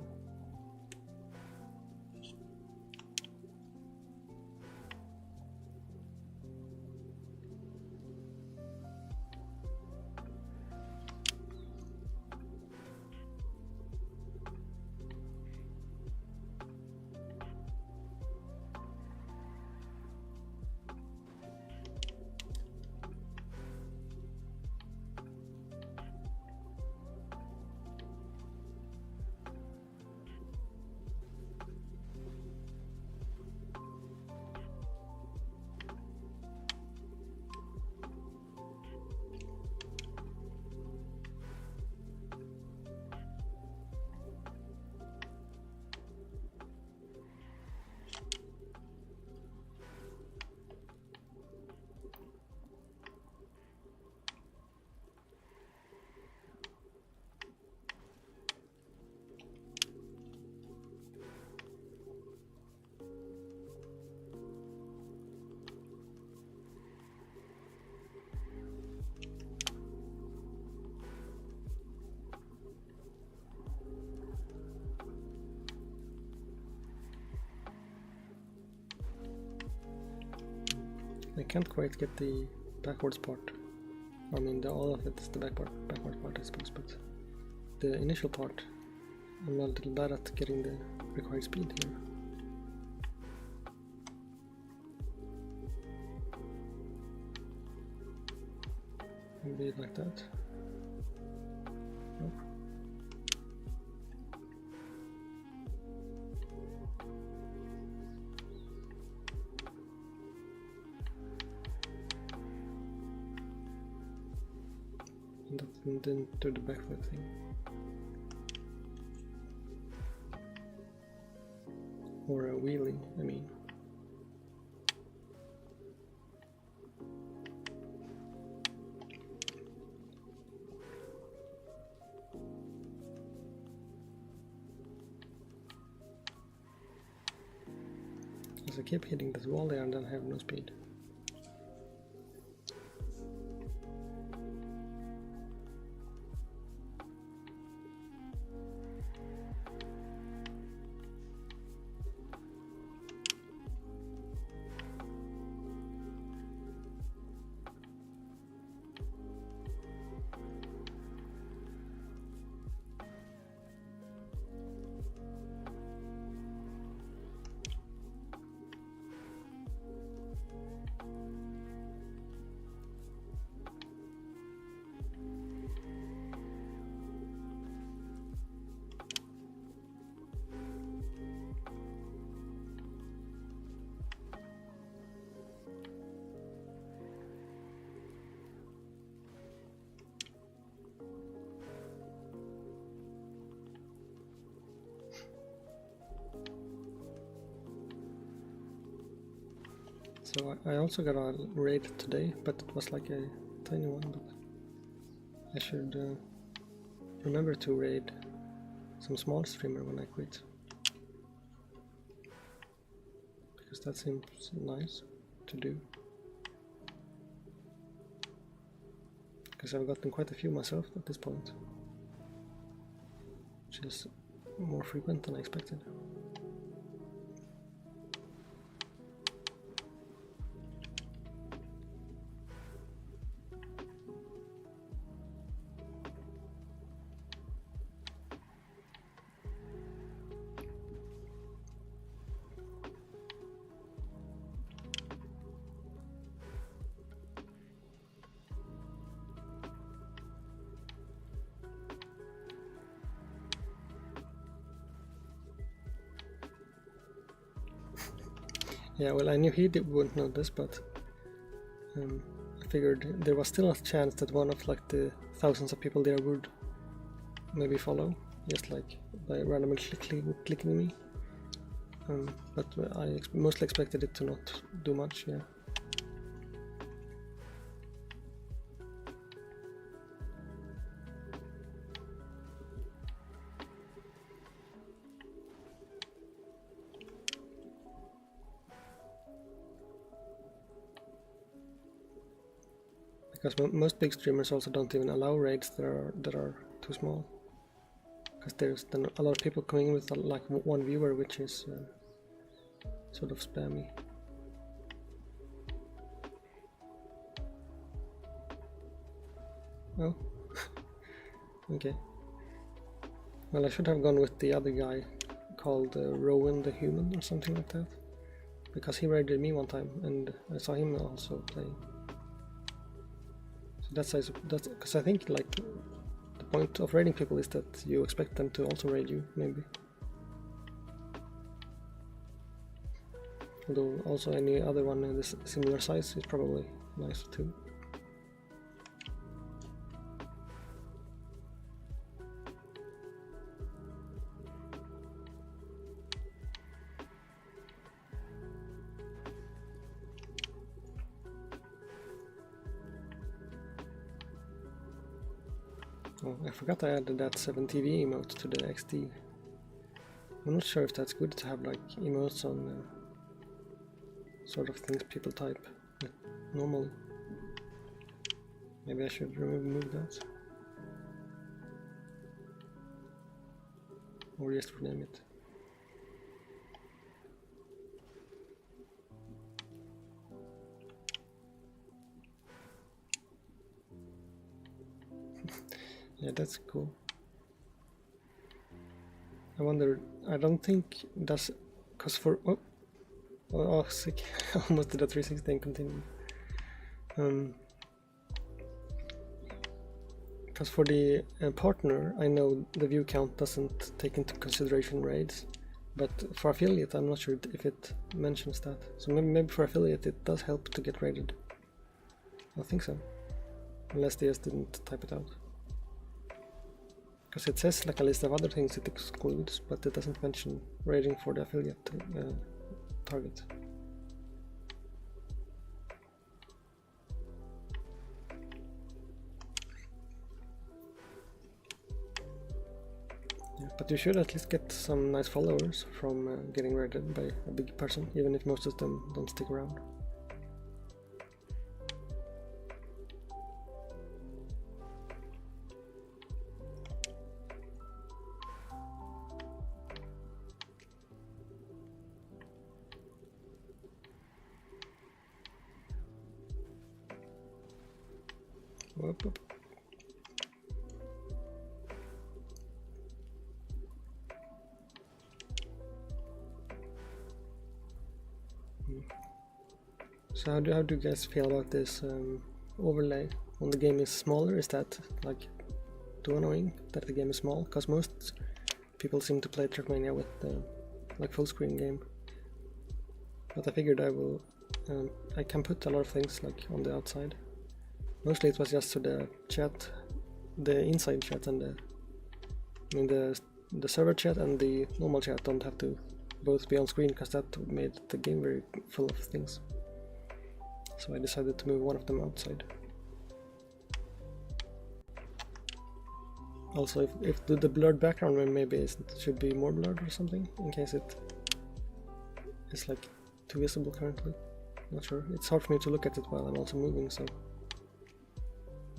I can't quite get the backwards part. I mean, all of it is the backwards part, I suppose, but the initial part, I'm a little bad at getting the required speed here. Maybe like that. Nope. And then do the backflip thing. Or a wheelie, I mean. Because I keep hitting this wall there and then have no speed. So I also got a raid today, but it was like a tiny one, but I should remember to raid some small streamer when I quit. Because that seems nice to do. Because I've gotten quite a few myself at this point. Which is more frequent than I expected. Yeah, well, I knew he wouldn't know this, but I figured there was still a chance that one of like the thousands of people there would maybe follow, just like by randomly clicking me. But I mostly expected it to not do much, yeah. Because most big streamers also don't even allow raids that are too small. Because there's then a lot of people coming in with like one viewer, which is sort of spammy. Oh, okay. Well, I should have gone with the other guy called Rowan the Human or something like that, because he raided me one time and I saw him also playing. That's because I think like the point of raiding people is that you expect them to also raid you, maybe. Although also any other one in this similar size is probably nice too. Oh, I forgot I added that 7TV emote to the XD. I'm not sure if that's good to have like emotes on sort of things people type normally. Maybe I should remove that. Or just rename it. that's cool. I wonder, I don't think that's, cause for, oh sick, almost did a 360 and continue. Because for the partner, I know the view count doesn't take into consideration raids, but for affiliate, I'm not sure if it mentions that. So maybe for affiliate, it does help to get raided. I think so, unless they just didn't type it out. Because it says like a list of other things it excludes, but it doesn't mention raiding for the affiliate target. Yeah, but you should at least get some nice followers from getting raided by a big person, even if most of them don't stick around. Whoop. So how do you guys feel about this overlay when the game is smaller? Is that like too annoying that the game is small? Because most people seem to play TrackMania with like full screen game. But I figured I can put a lot of things like on the outside. Mostly it was just so the chat, the inside chat and the server chat and the normal chat don't have to both be on screen, because that made the game very full of things. So I decided to move one of them outside. Also, if the blurred background maybe it should be more blurred or something, in case it is like too visible currently. Not sure. It's hard for me to look at it while I'm also moving, so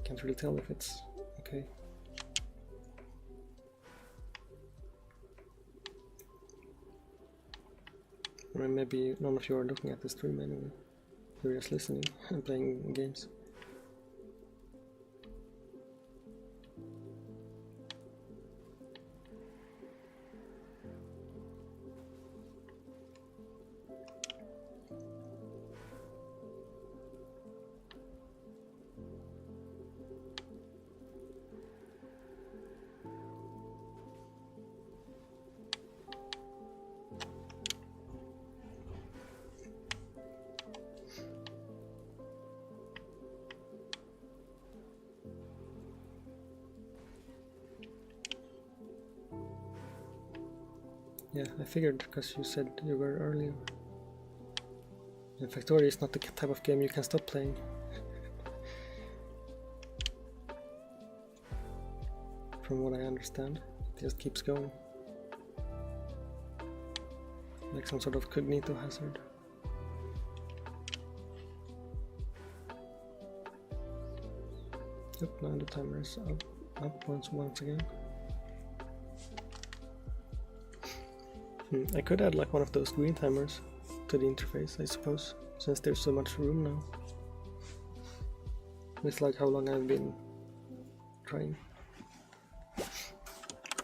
can't really tell if it's okay. Or maybe none of you are looking at the stream anyway. You're just listening and playing games. Yeah, I figured, because you said you were earlier. And Factorio is not the type of game you can stop playing. From what I understand, it just keeps going. Like some sort of cognito hazard. Yep, now the timer is up once again. I could add like one of those green timers to the interface, I suppose, since there's so much room now. It's like how long I've been trying.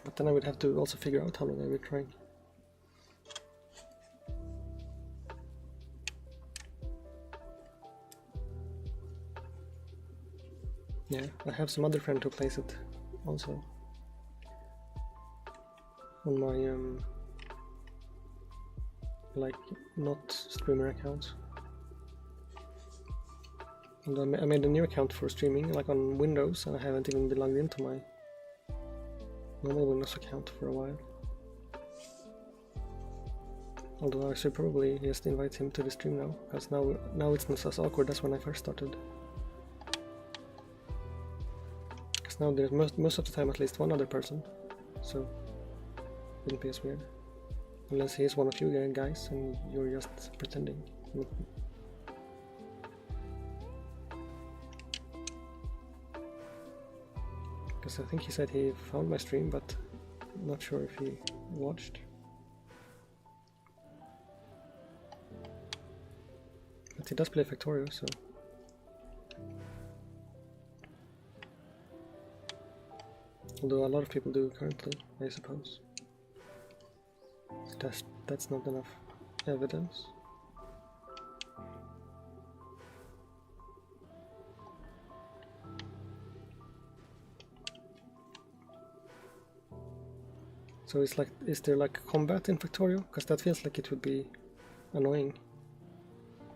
But then I would have to also figure out how long I've been trying. Yeah, I have some other friend who plays it also on my like not streamer accounts. And I made a new account for streaming like on Windows, and I haven't even been logged into my normal Windows account for a while. Although I should probably just invite him to the stream now, because now it's not as awkward as when I first started. Because now there's most of the time at least one other person, so it wouldn't be as weird. Unless he is one of you guys and you're just pretending. Because I think he said he found my stream, but I'm not sure if he watched. But he does play Factorio, so... Although a lot of people do currently, I suppose. So that's not enough evidence. So it's like, is there like combat in Factorio? Because that feels like it would be annoying.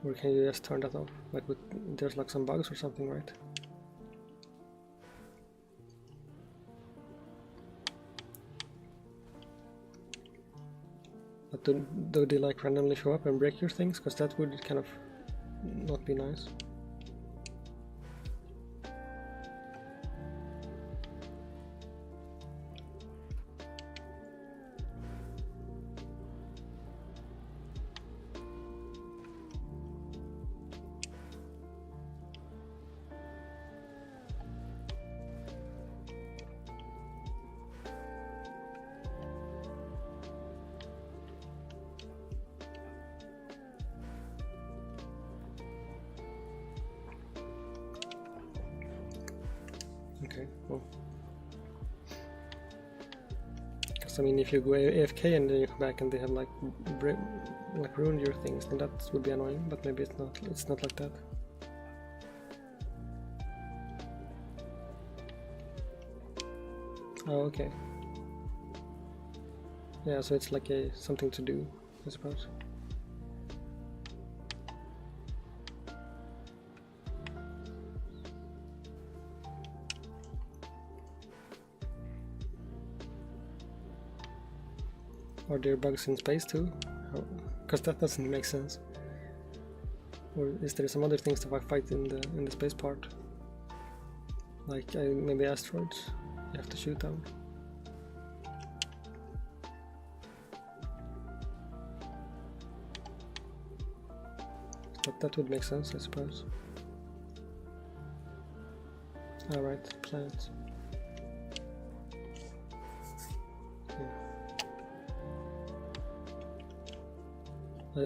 Or can you just turn that off? Like there's like some bugs or something, right? But do they like randomly show up and break your things? Because that would kind of not be nice. Okay, well. Because I mean, if you go AFK and then you come back and they have like ruined your things, then that would be annoying. But maybe it's not. It's not like that. Oh, okay. Yeah, so it's like something to do, I suppose. Are there bugs in space too? Because that doesn't make sense. Or is there some other things to fight in the space part? Like maybe asteroids you have to shoot down. But that would make sense, I suppose. Alright, planets.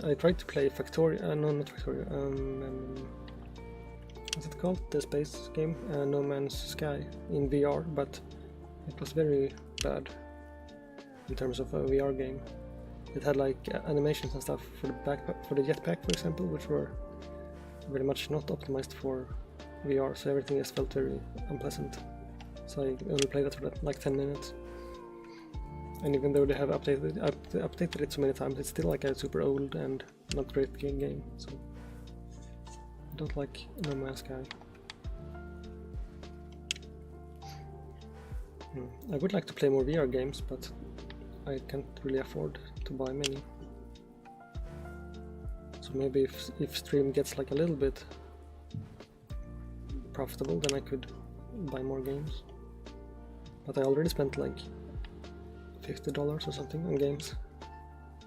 I tried to play Factorio, no, not Factorio, what's it called? The space game, No Man's Sky, in VR, but it was very bad in terms of a VR game. It had like animations and stuff for the jetpack, for example, which were very much not optimized for VR, so everything just felt very unpleasant. So I only played that for like 10 minutes. And even though they have updated it so many times, it's still like a super old and not great game. So I don't like No Man's Sky. I would like to play more VR games, but I can't really afford to buy many. So maybe if Stream gets like a little bit profitable, then I could buy more games. But I already spent like $50 or something on games,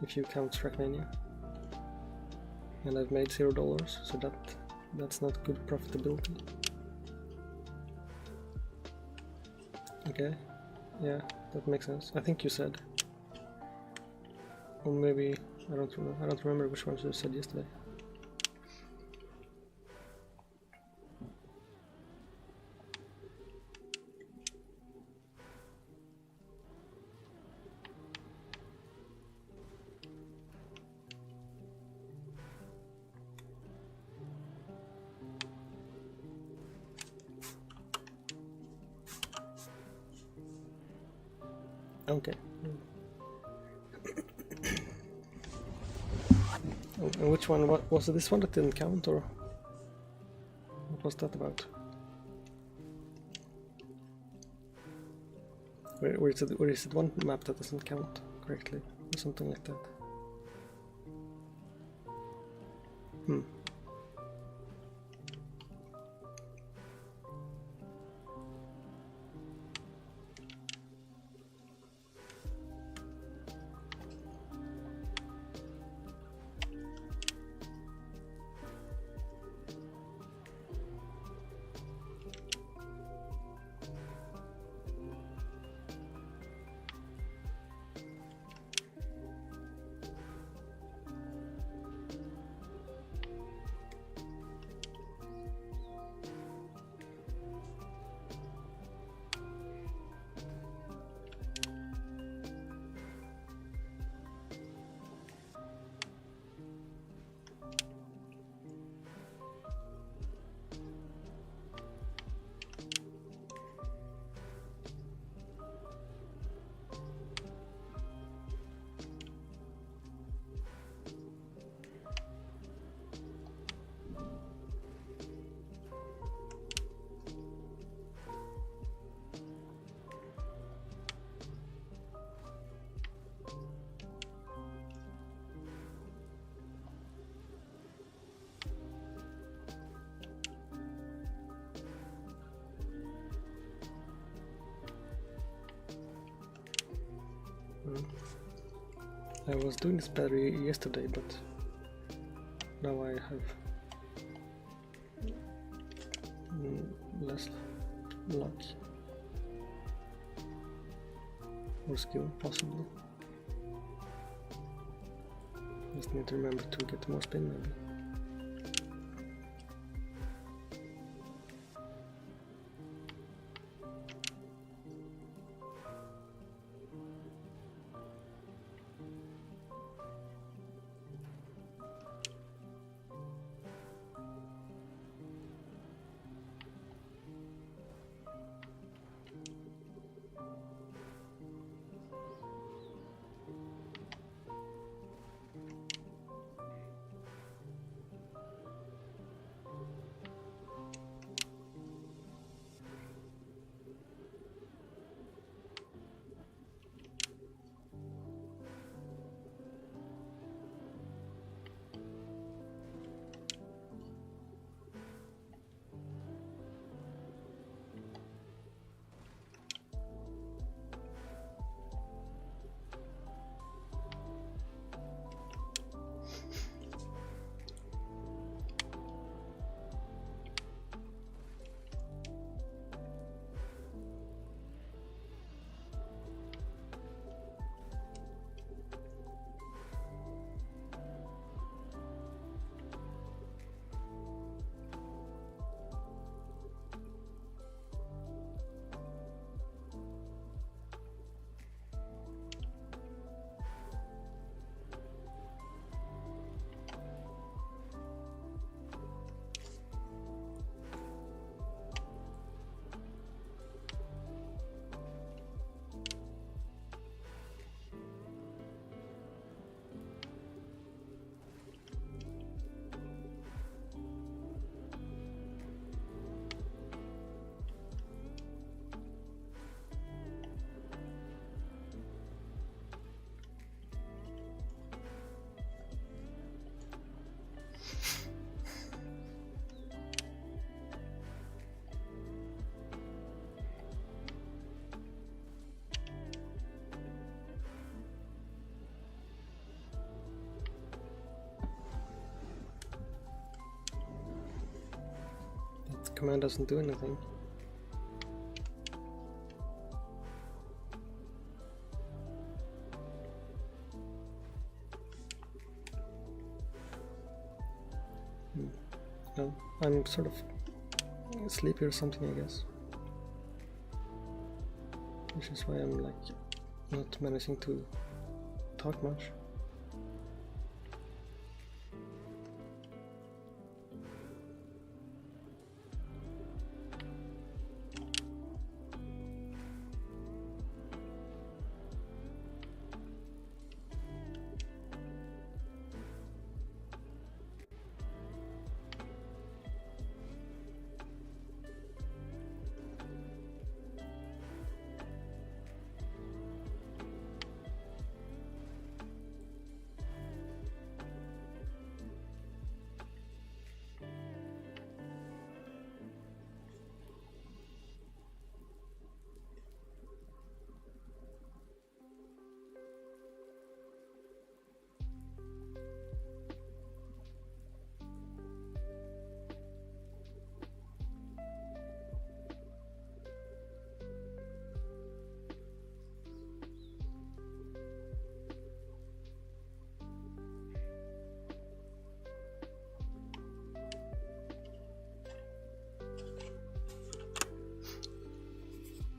if you count TrackMania, and I've made $0, so that's not good profitability. Okay, yeah, that makes sense. I think you said, or maybe I don't remember which ones you said yesterday. Okay. And which one? What was it? This one that didn't count, or what was that about? Or is it one map that doesn't count correctly, or something like that? I was doing this better yesterday, but now I have less luck or skill, possibly. Just need to remember to get more spin, maybe. Command doesn't do anything. No, I'm sort of sleepy or something, I guess. Which is why I'm like not managing to talk much.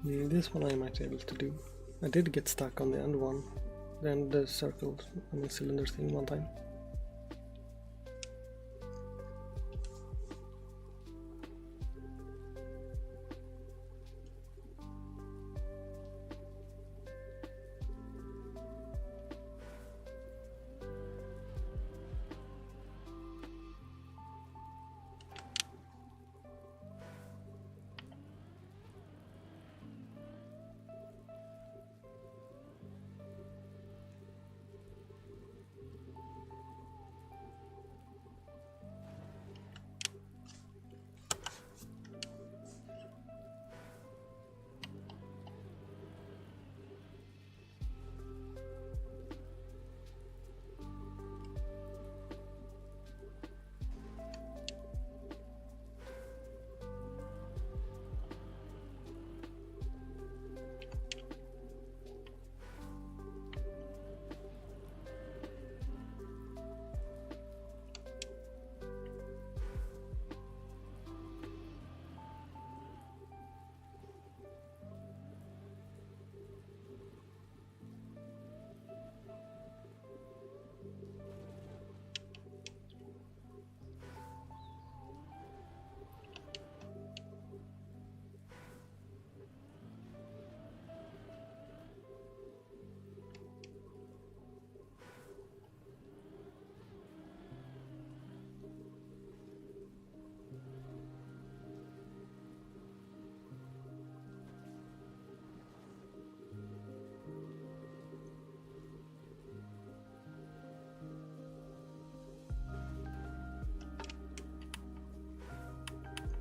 This one I might be able to do. I did get stuck on the end one, then the circle, cylinder thing one time.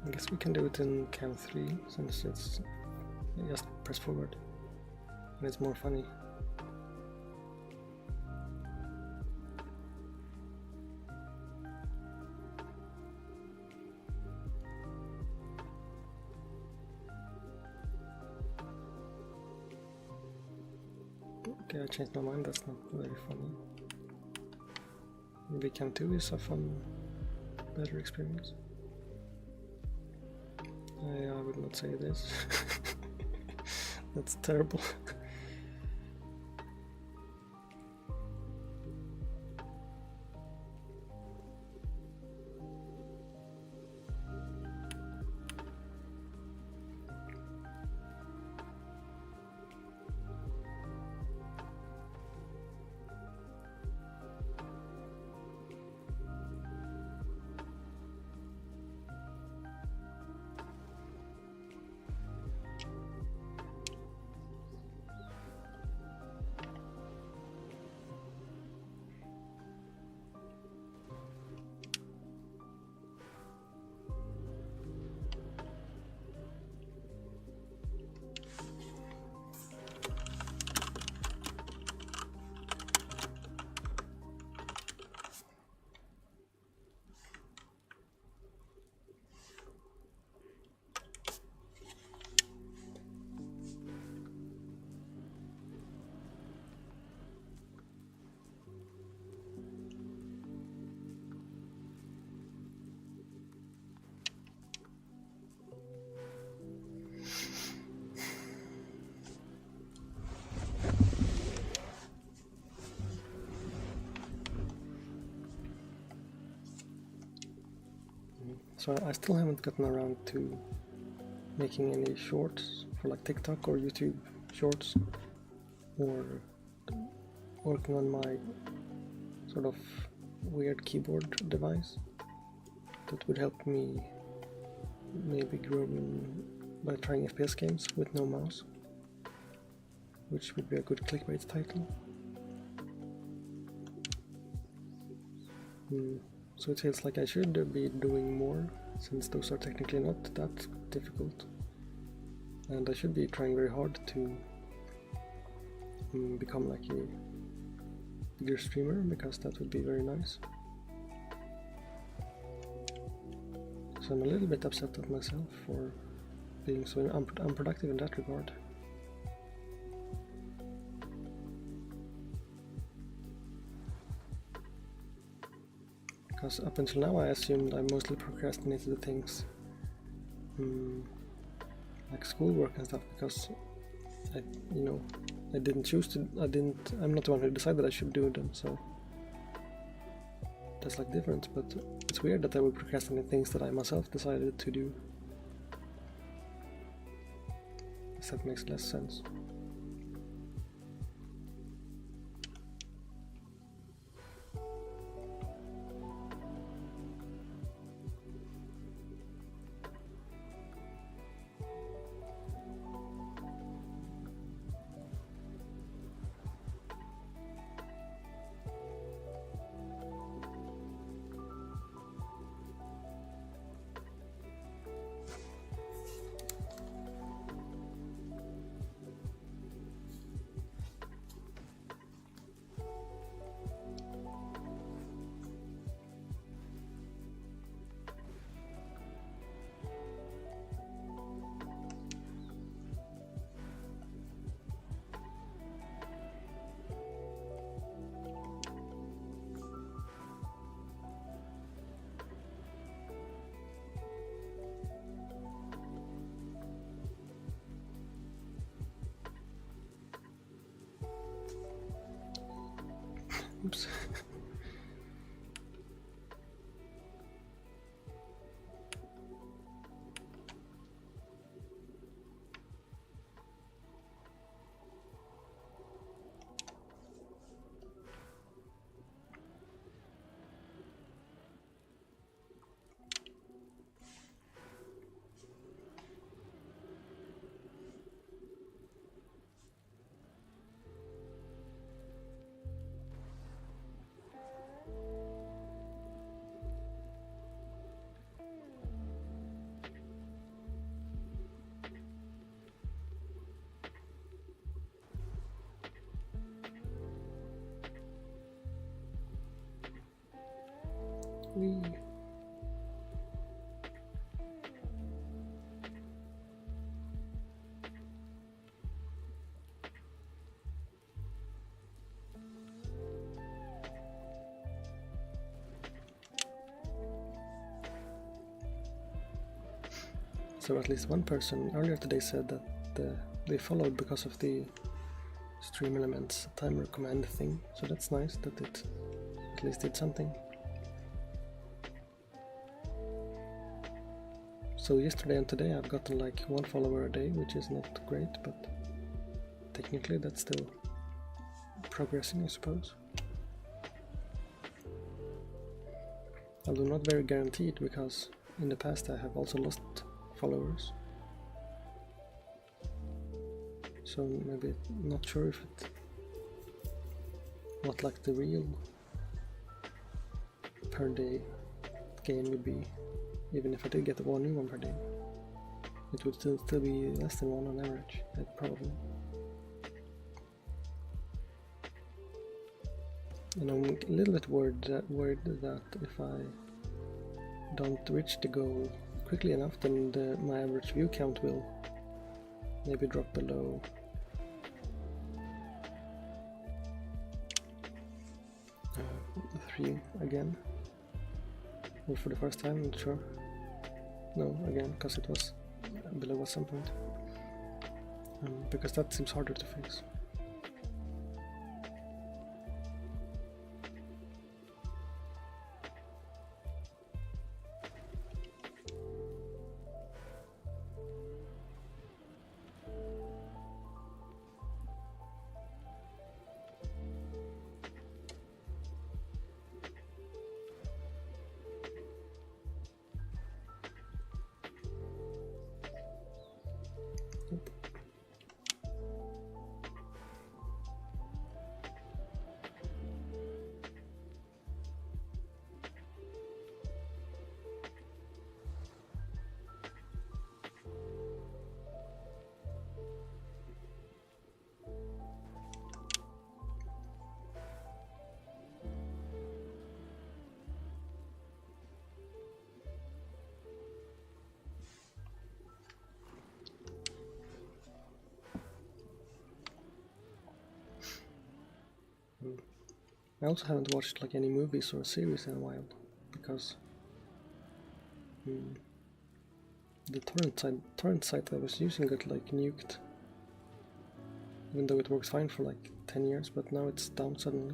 I guess we can do it in cam 3 since it's just press forward and it's more funny. Okay, I changed my mind, that's not very funny. Maybe cam 2 is a fun, better experience. I would not say this. That's terrible. So I still haven't gotten around to making any shorts for like TikTok or YouTube shorts, or working on my sort of weird keyboard device that would help me maybe grow by trying FPS games with no mouse, which would be a good clickbait title. So it feels like I should be doing more, since those are technically not that difficult. And I should be trying very hard to become like a bigger streamer, because that would be very nice. So I'm a little bit upset at myself for being so unproductive in that regard. Because up until now I assumed I mostly procrastinated the things like schoolwork and stuff, because I didn't choose to, I'm not the one who decided I should do them, so that's like different. But it's weird that I would procrastinate things that I myself decided to do. Guess that makes less sense. Oops. Whee. So at least one person earlier today said that they followed because of the stream elements timer command thing, so that's nice that it at least did something. So yesterday and today I've gotten like 1 follower a day, which is not great, but technically that's still progressing, I suppose. Although not very guaranteed, because in the past I have also lost followers. So maybe not sure if it what like the real per day gain would be. Even if I did get one new one per day, it would still be less than 1 on average, probably. And I'm a little bit worried that if I don't reach the goal quickly enough, then my average view count will maybe drop below 3 again. Or for the first time, I'm not sure. No, again, because it was below at some point. Because that seems harder to fix. I also haven't watched like any movies or series in a while, because the torrent site I was using got like nuked, even though it works fine for like 10 years, but now it's down suddenly.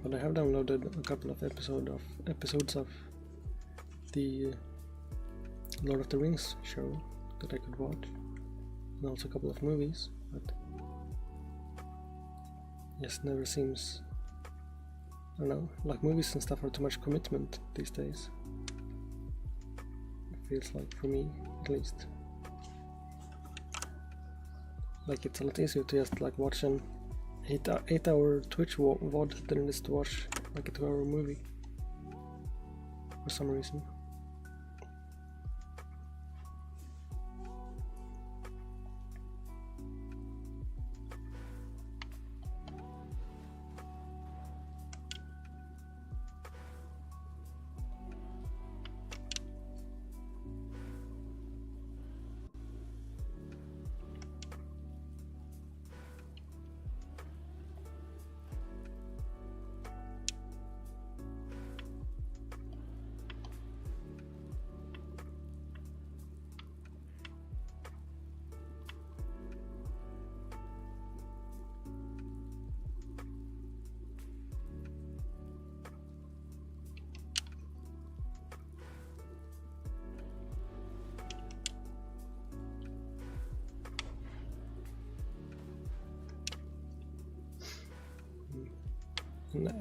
But I have downloaded a couple of episodes of the Lord of the Rings show that I could watch, and also a couple of movies, but yes, never seems, I don't know, like movies and stuff are too much commitment these days. It feels like, for me at least. Like it's a lot easier to just like watch an 8-hour Twitch VOD than it is to watch like a 2-hour movie for some reason.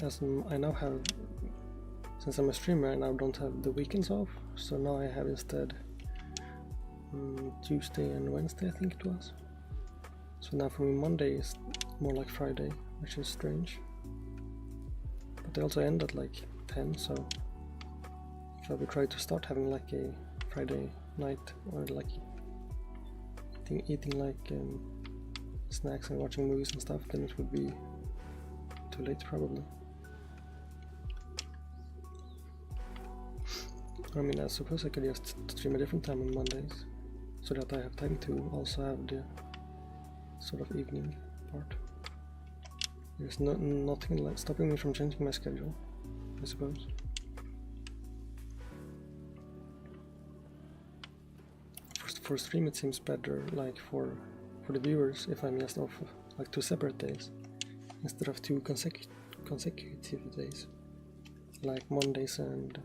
As I now have, since I'm a streamer, I now don't have the weekends off, so now I have instead Tuesday and Wednesday, I think it was. So now for me Monday is more like Friday, which is strange. But they also end at like 10, so if I would try to start having like a Friday night or like eating like snacks and watching movies and stuff, then it would be too late probably. I mean, I suppose I could just stream a different time on Mondays, so that I have time to also have the sort of evening part. There's nothing like stopping me from changing my schedule, I suppose. For stream it seems better, like for the viewers, if I'm just off like 2 separate days instead of 2 consecutive days, like Mondays and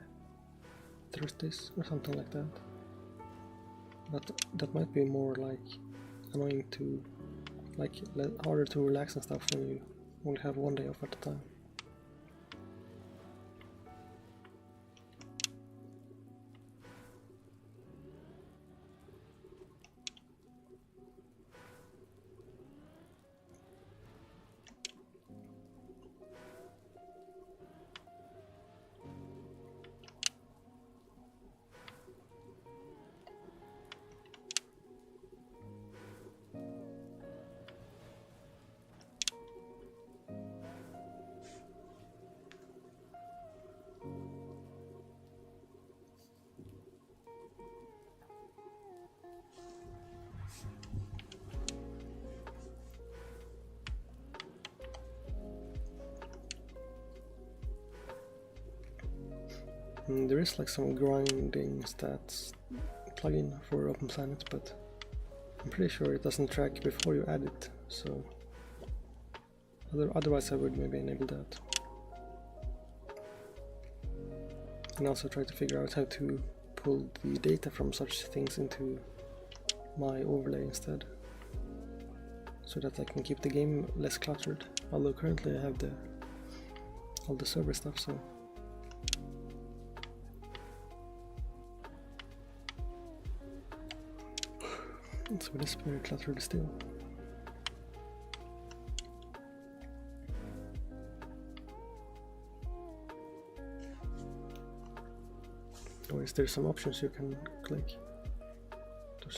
Thursdays or something like that. But that might be more like annoying to, like, harder to relax and stuff when you only have 1 day off at a time. There is like some grinding stats plugin for OpenPlanet, but I'm pretty sure it doesn't track before you add it, so otherwise I would maybe enable that. And also try to figure out how to pull the data from such things into my overlay instead, so that I can keep the game less cluttered, although currently I have all the server stuff, so so it is very cluttered still. Or is there some options you can click to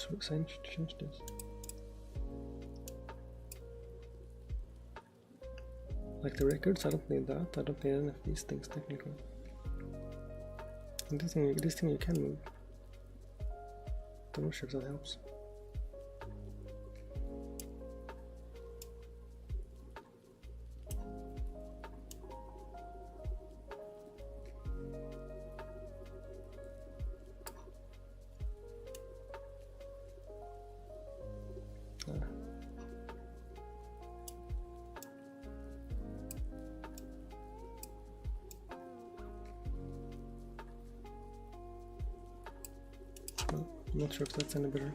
change this? Like the records, I don't need that. I don't need any of these things technically. And this thing you can move. I'm not sure if that helps. I'm not sure if that's any better.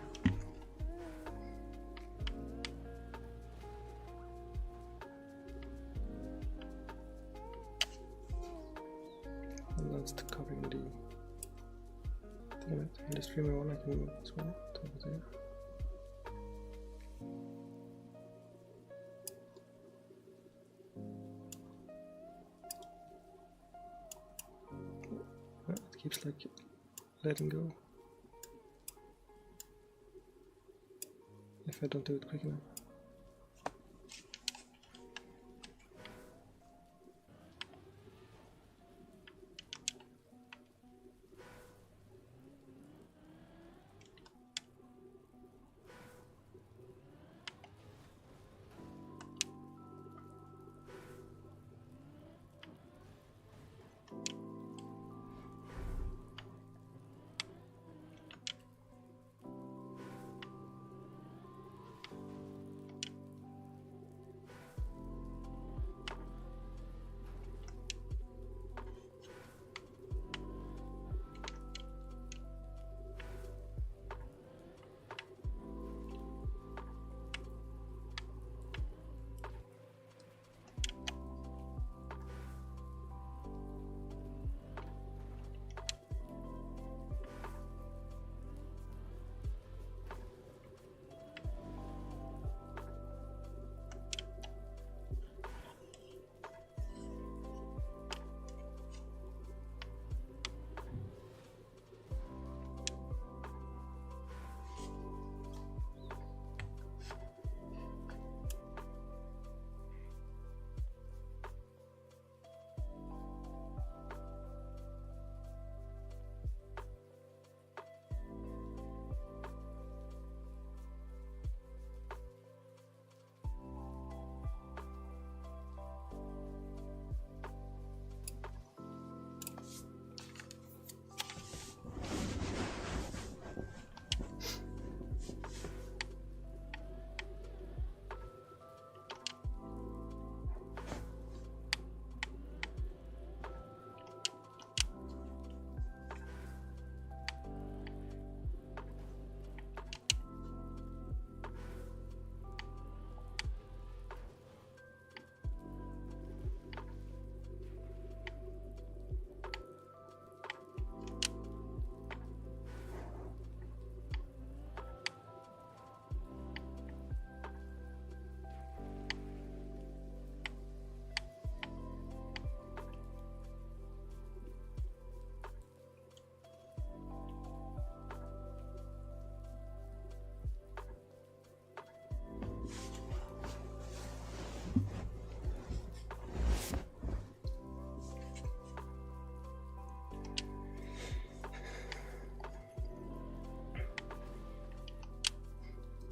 And that's covering the damn it. In the streamer one I can move as well to over there. Well, it keeps like letting go if I don't do it quick enough.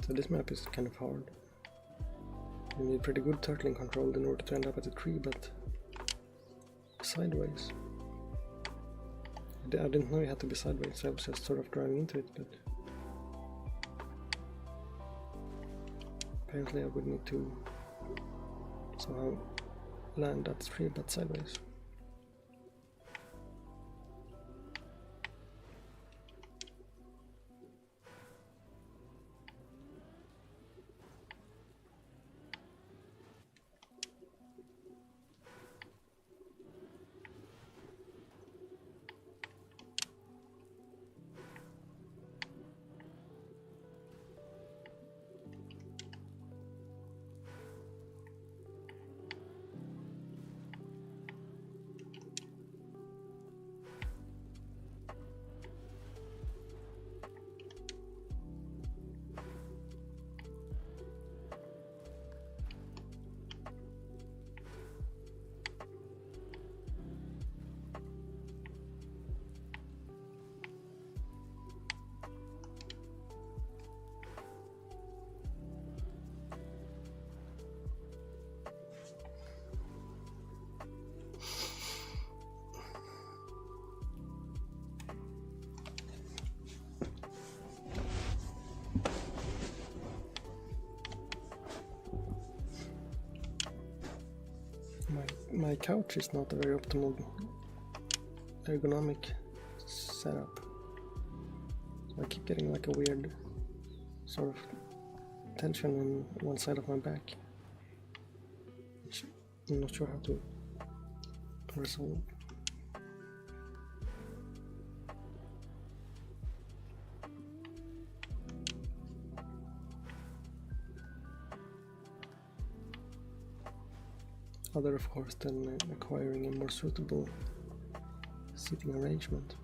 So this map is kind of hard. You need pretty good turtling control in order to end up at the tree, but sideways. I didn't know you had to be sideways, I was just sort of driving into it, but apparently I would need to somehow land at the tree, but sideways. My couch is not a very optimal ergonomic setup. So I keep getting like a weird sort of tension on one side of my back, which I'm not sure how to resolve. Other, of course, than acquiring a more suitable seating arrangement.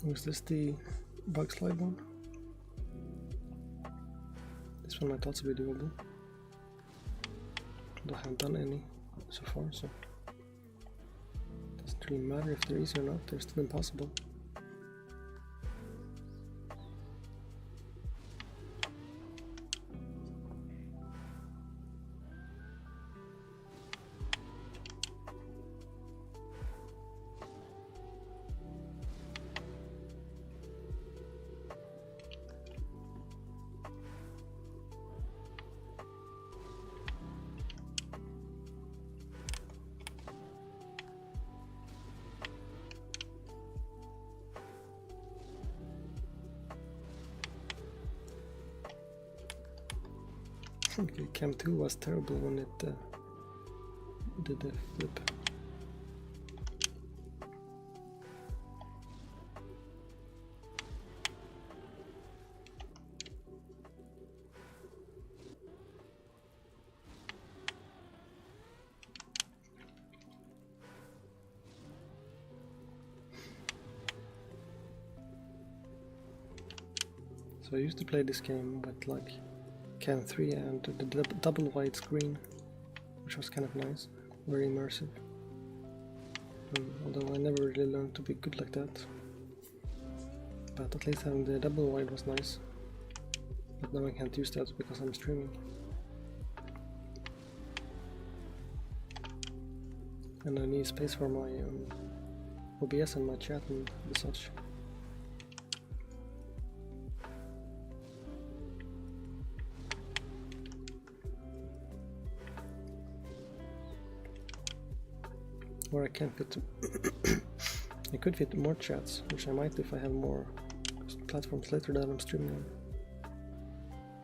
Was this the bug slide one? This one might also be doable. I haven't done any so far, so it doesn't really matter if they're easy or not, they're still impossible. Okay, Cam 2 was terrible when it did the flip. So I used to play this game with like Cam 3 and the double wide screen, which was kind of nice, very immersive. Although I never really learned to be good like that. But at least having the double wide was nice. But now I can't use that because I'm streaming. And I need space for my OBS and my chat and such. Or I can fit I could fit more chats, which I might if I have more platforms later that I'm streaming on.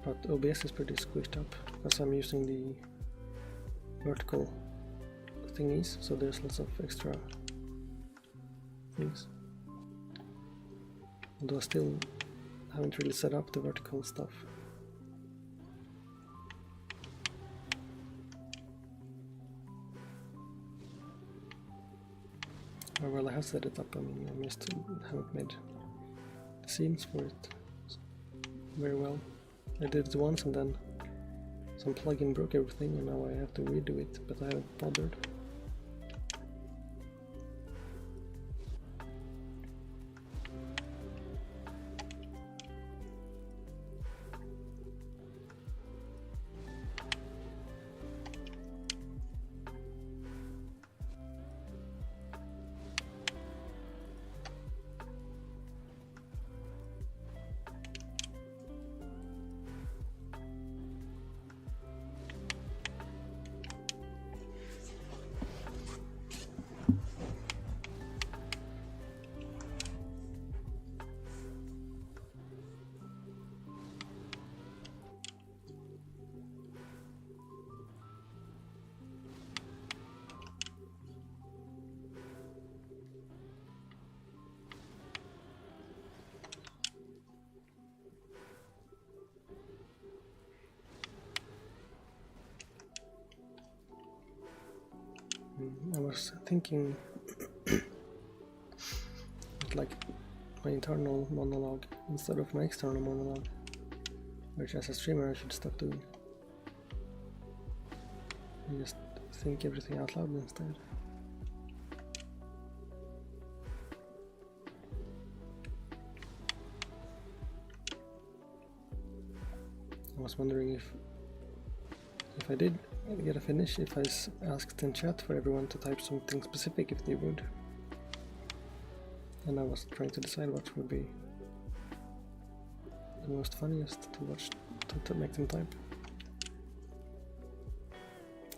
But OBS is pretty squished up because I'm using the vertical thingies, so there's lots of extra things. Although I still haven't really set up the vertical stuff. Or well, I have set it up, I mean, I just haven't made the scenes for it very well. I did it once and then some plugin broke everything and now I have to redo it, but I haven't bothered. I was thinking like my internal monologue instead of my external monologue, which as a streamer I should stop doing. I just think everything out loud instead. I was wondering if I did get a finish, if I asked in chat for everyone to type something specific if they would. And I was trying to decide what would be the most funniest to watch, to make them type.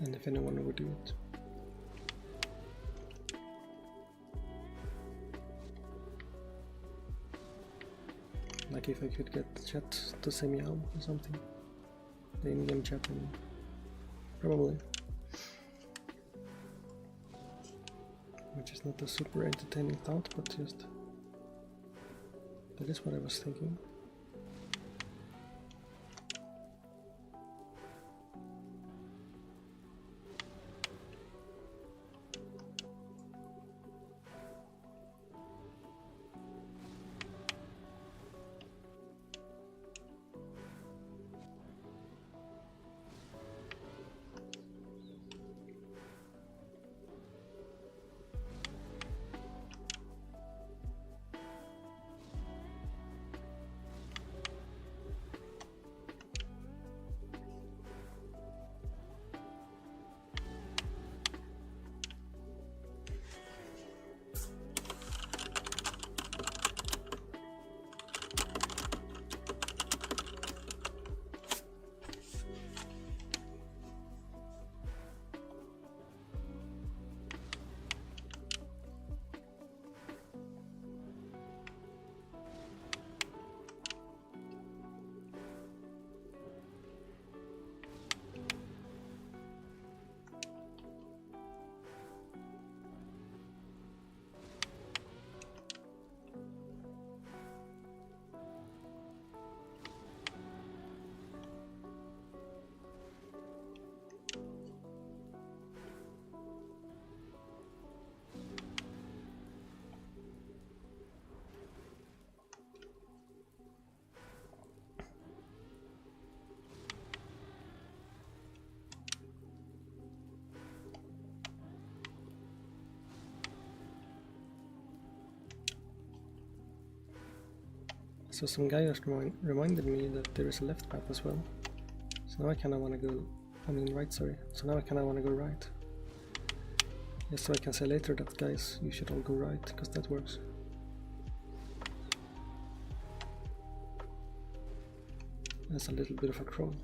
And if anyone would do it. Like if I could get the chat to say meow or something. The in-game chat, I mean. Probably. Which is not a super entertaining thought, but just that is what I was thinking. So some guy just reminded me that there is a left path as well. So now I kinda wanna go, I mean right, sorry. So now I kinda wanna go right. Just so I can say later that guys, you should all go right, because that works. That's a little bit of a troll.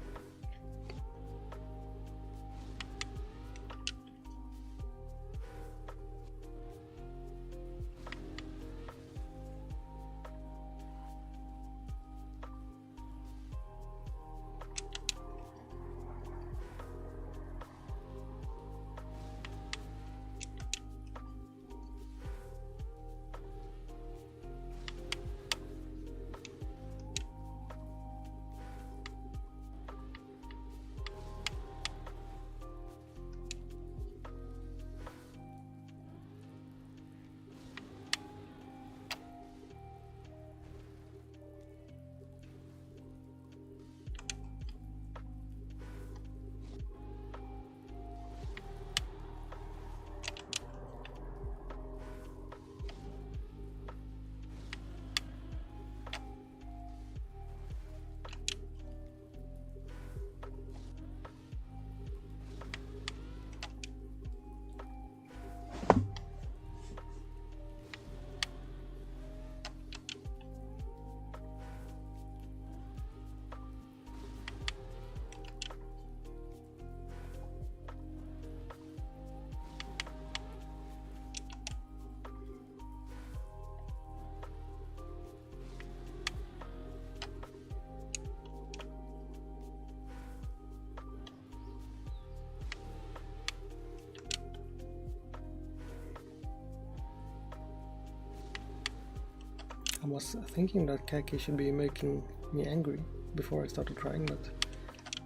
I was thinking that Kacky should be making me angry before I started trying, but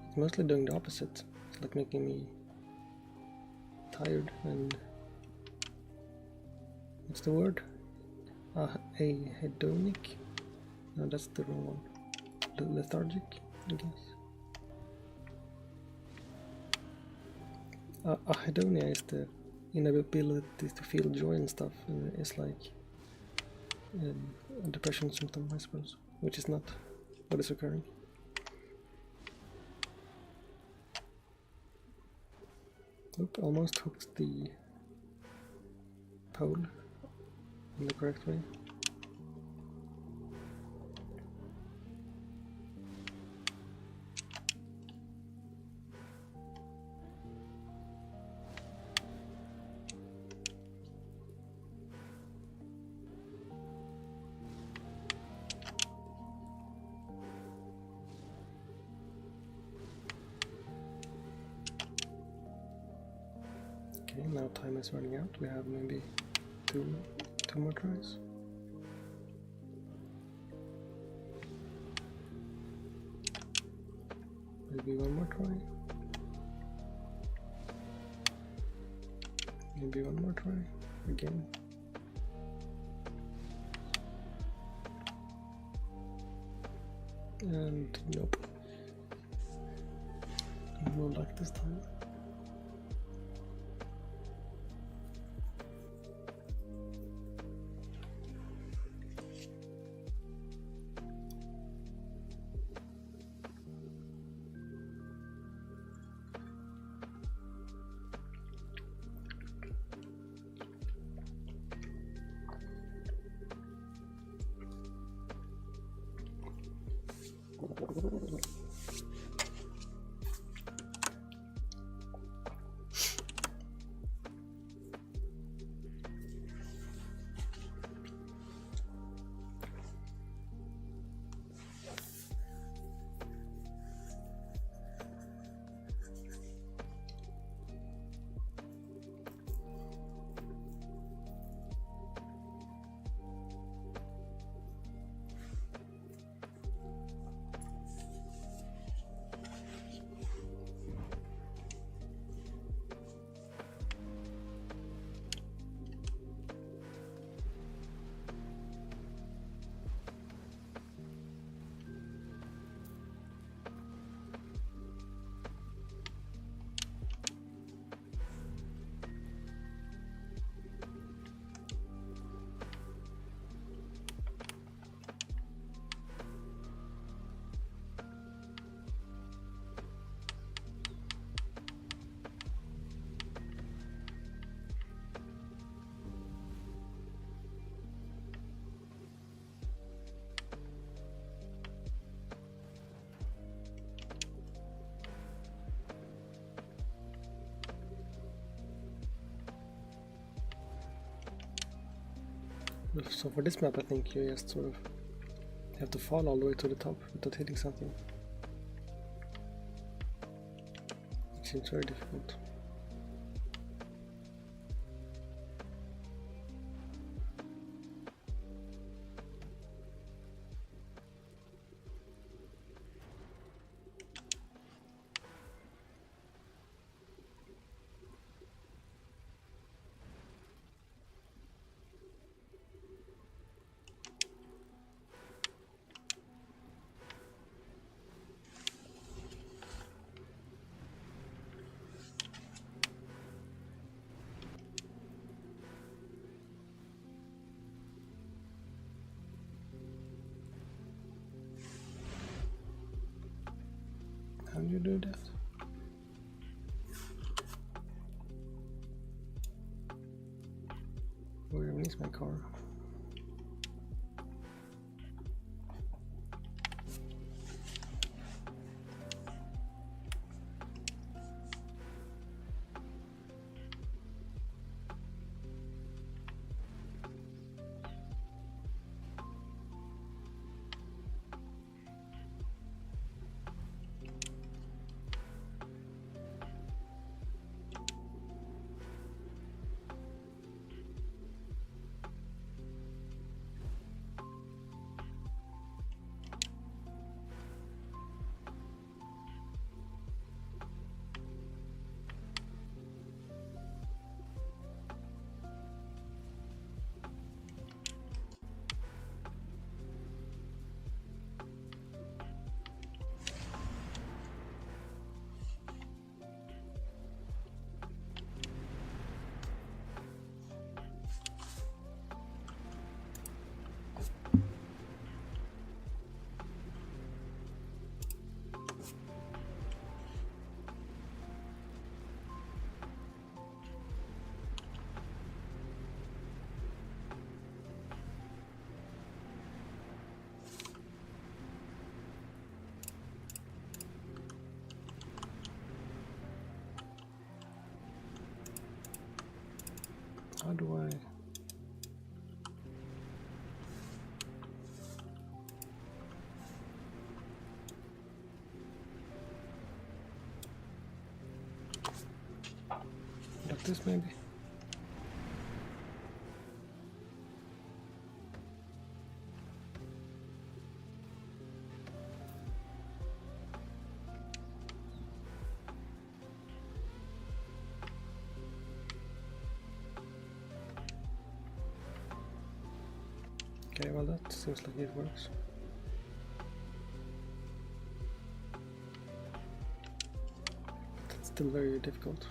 it's mostly doing the opposite. It's like making me tired and... what's the word? Hedonic? No, that's the wrong one. Lethargic, I guess. Hedonia is the inability to feel joy and stuff. It's like a depression symptom, I suppose, which is not what is occurring. Oop, almost hooked the pole in the correct way. Okay, now time is running out. We have maybe two more tries. Maybe one more try. Maybe one more try. Again. And nope. No luck this time. So for this map, I think you just sort of have to fall all the way to the top without hitting something. It seems very difficult. How do you do that? Where even is my car? How do I... like this maybe? Okay, well that seems like it works. It's still very difficult.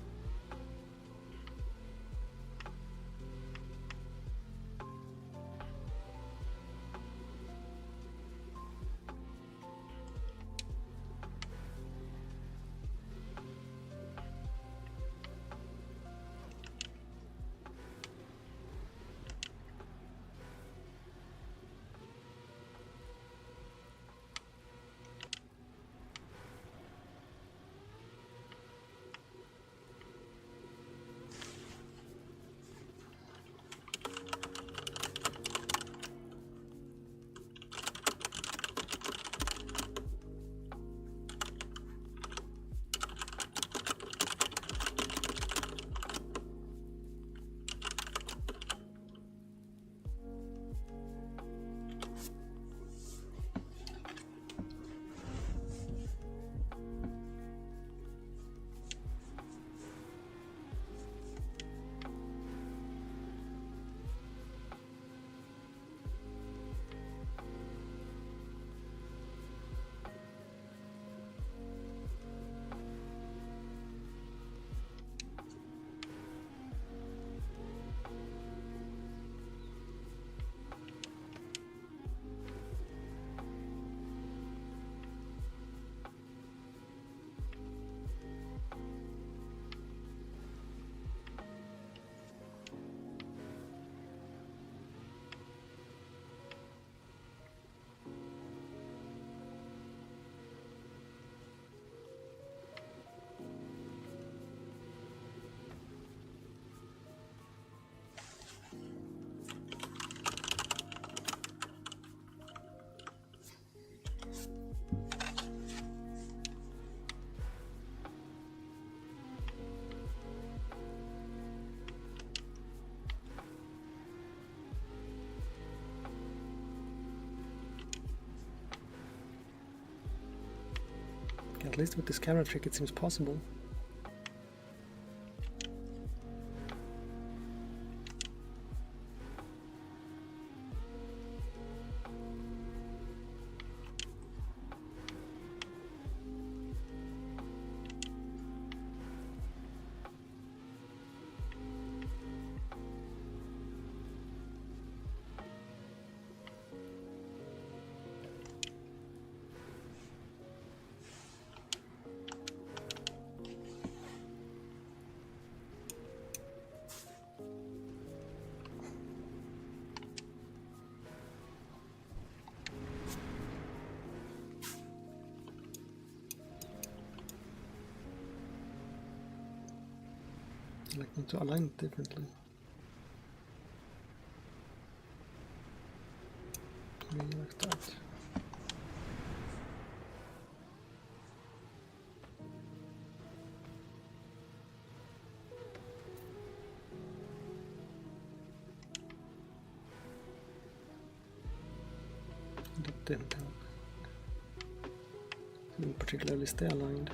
At least with this camera trick it seems possible. I like them to align it differently. Maybe like that. That didn't help. Didn't particularly stay aligned.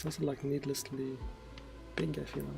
It's also like needlessly big, I feel like.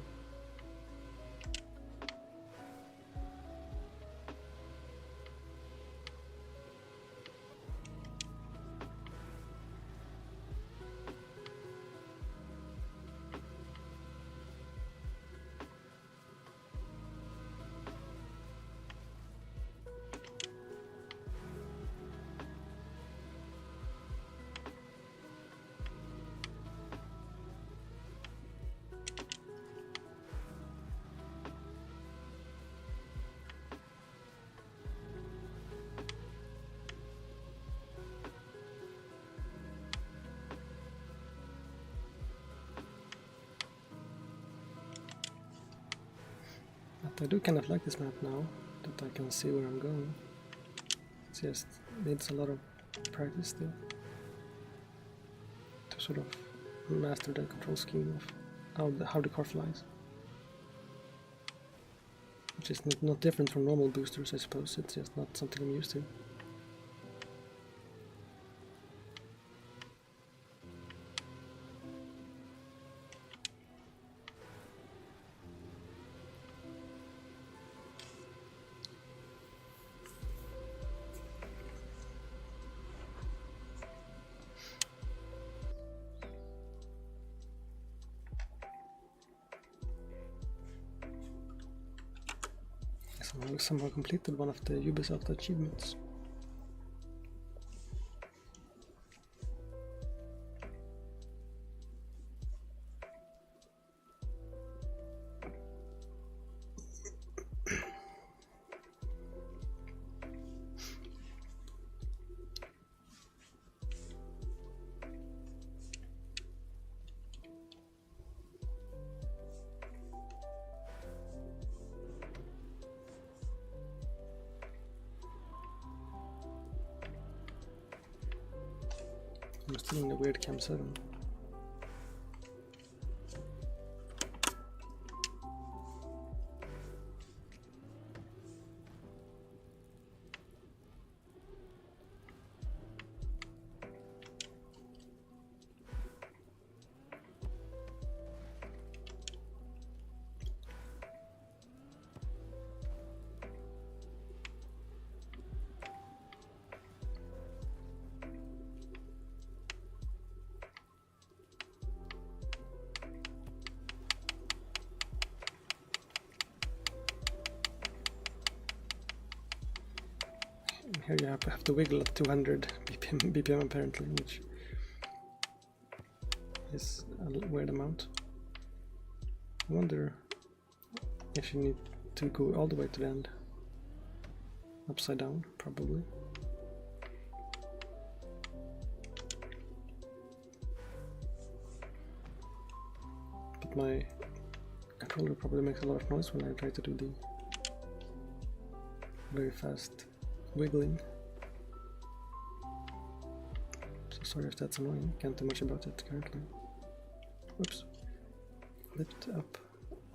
But I do kind of like this map now, that I can see where I'm going. It just needs a lot of practice still to sort of master the control scheme of how the car flies. Which is not different from normal boosters, I suppose. It's just not something I'm used to. I somehow completed one of the Ubisoft achievements. I'm still in the weird Cam 7. Here you have to wiggle at 200 BPM apparently, which is a weird amount. I wonder if you need to go all the way to the end. Upside down, probably. But my controller probably makes a lot of noise when I try to do the very fast wiggling. So sorry if that's annoying, can't do much about it currently. Oops. Lift up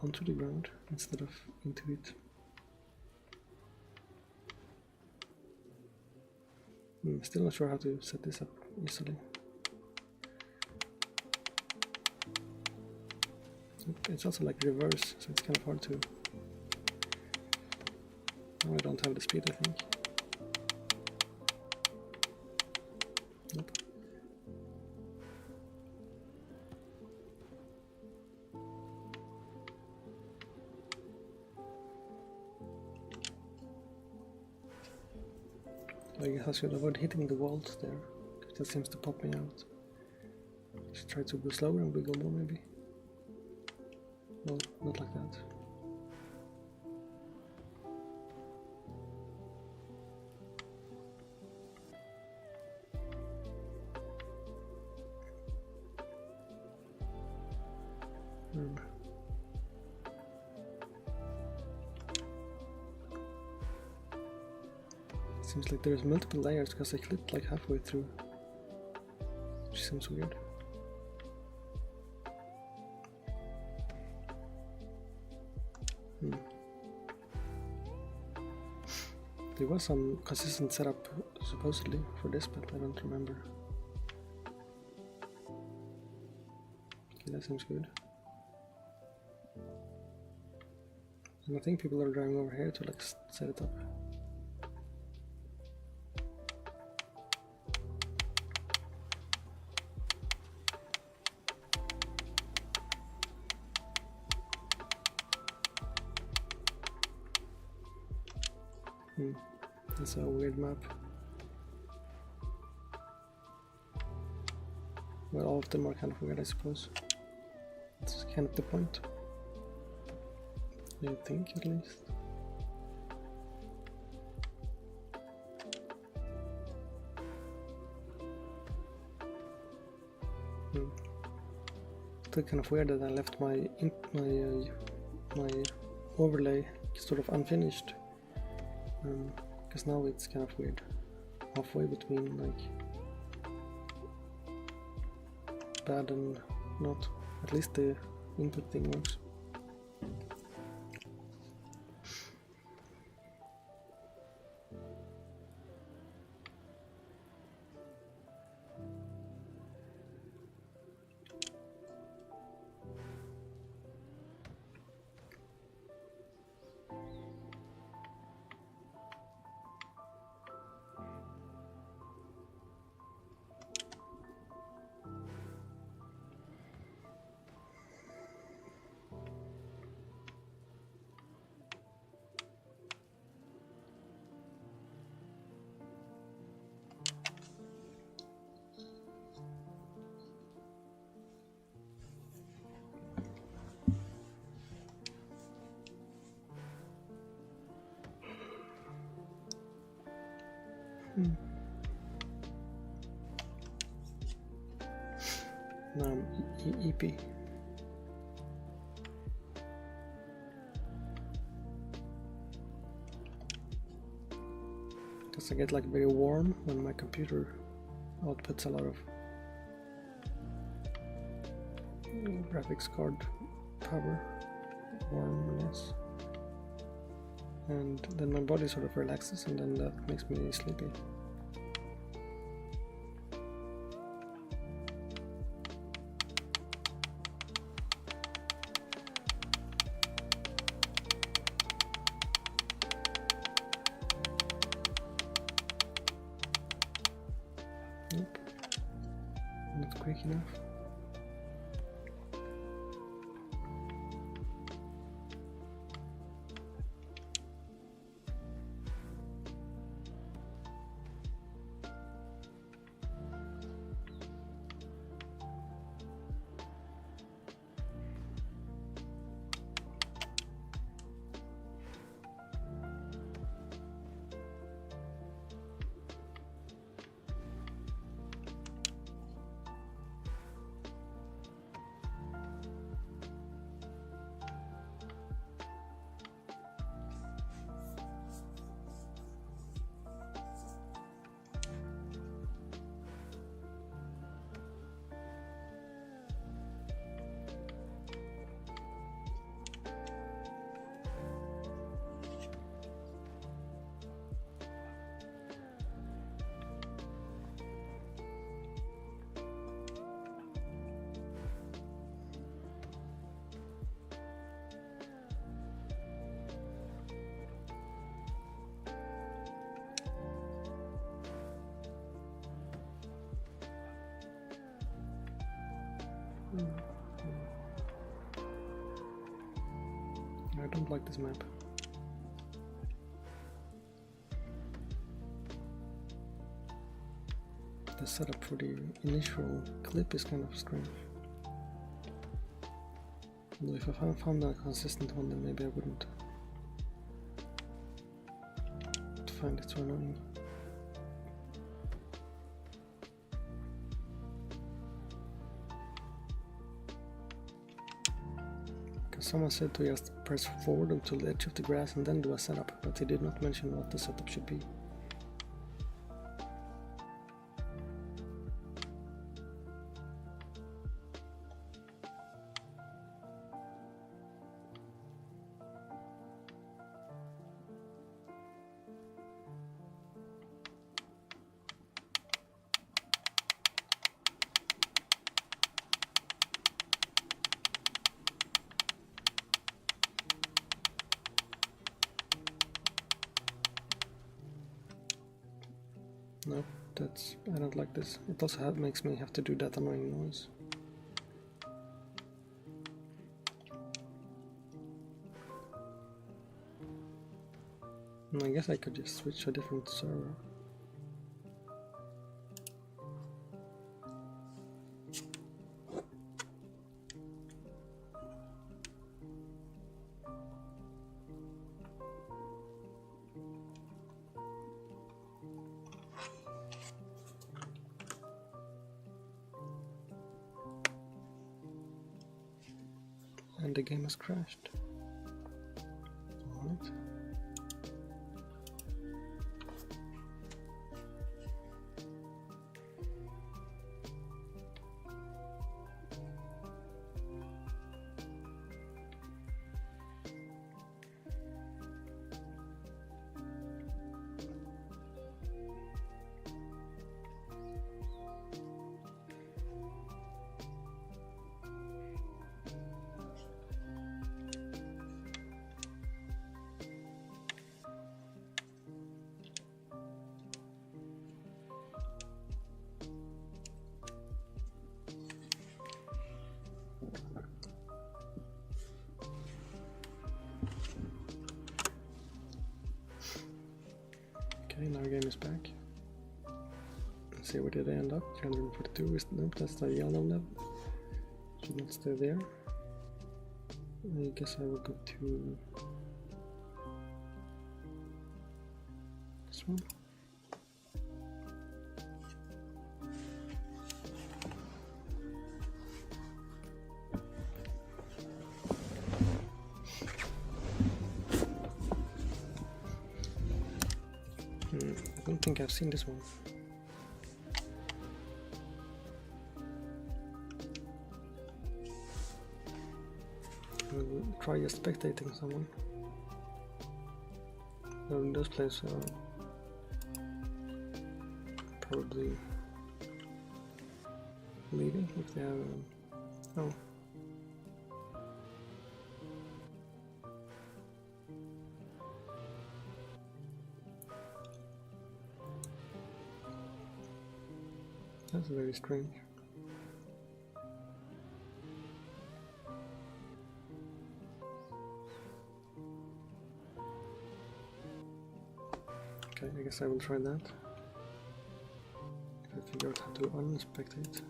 onto the ground instead of into it. Still not sure how to set this up easily. It's also like reverse, so it's kind of hard to... Now I don't have the speed, I think. Nope. I guess I should avoid hitting the walls there, because that seems to pop me out. Should try to go slower and wiggle more maybe. Well, not like that. Seems like there's multiple layers because I clipped like halfway through, which seems weird. There was some consistent setup supposedly for this, but I don't remember. that seems good. And I think people are driving over here to like set it up. That's a weird map. Well, all of them are kind of weird, I suppose. That's kind of the point. I think, at least. It's kind of weird that I left my overlay sort of unfinished. Because now it's kind of weird. Halfway between like bad and not. At least the input thing works. Now I'm EP. Because I get like very warm when my computer outputs a lot of graphics card power, warmness, and then my body sort of relaxes, and then that makes me sleepy. Nope, not quick enough. I don't like this map. The setup for the initial clip is kind of strange. Although if I found a consistent one, then maybe I wouldn't find it so annoying. Someone said to just press forward until the edge of the grass and then do a setup, but he did not mention what the setup should be. No, that's... I don't like this. It also makes me have to do that annoying noise. I guess I could just switch to a different server. And the game has crashed. Alright. Okay, now game is back. Let's see, where did I end up? 342 is... nope, that's the yellow level. Should not stay there. I guess I will go to this one. I don't think I've seen this one. I'll try just spectating someone. Those players are probably leaving if they have... oh. That's very strange. Okay, I guess I will try that. If I figure out how to unspectate.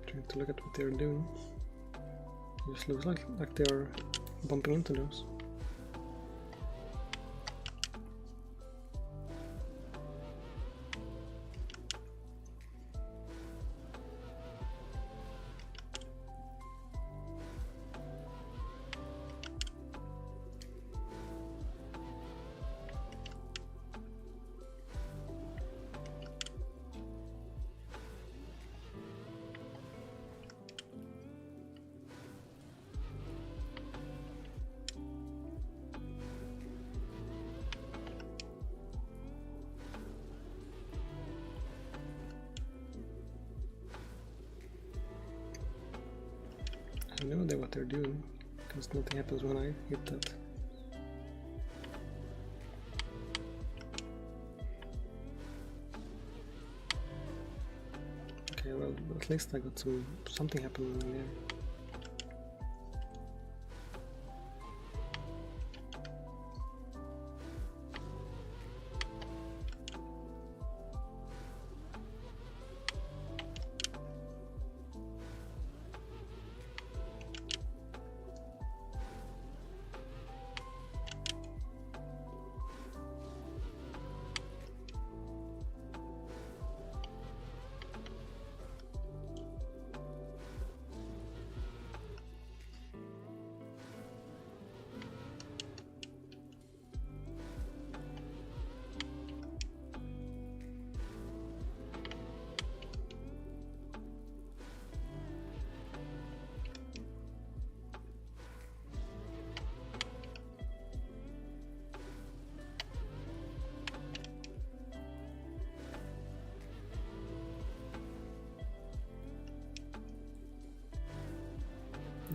Trying to look at what they're doing. It just looks like they're bumping into those. I know what they're doing, because nothing happens when I hit that. Okay, well, at least I got something happening in there.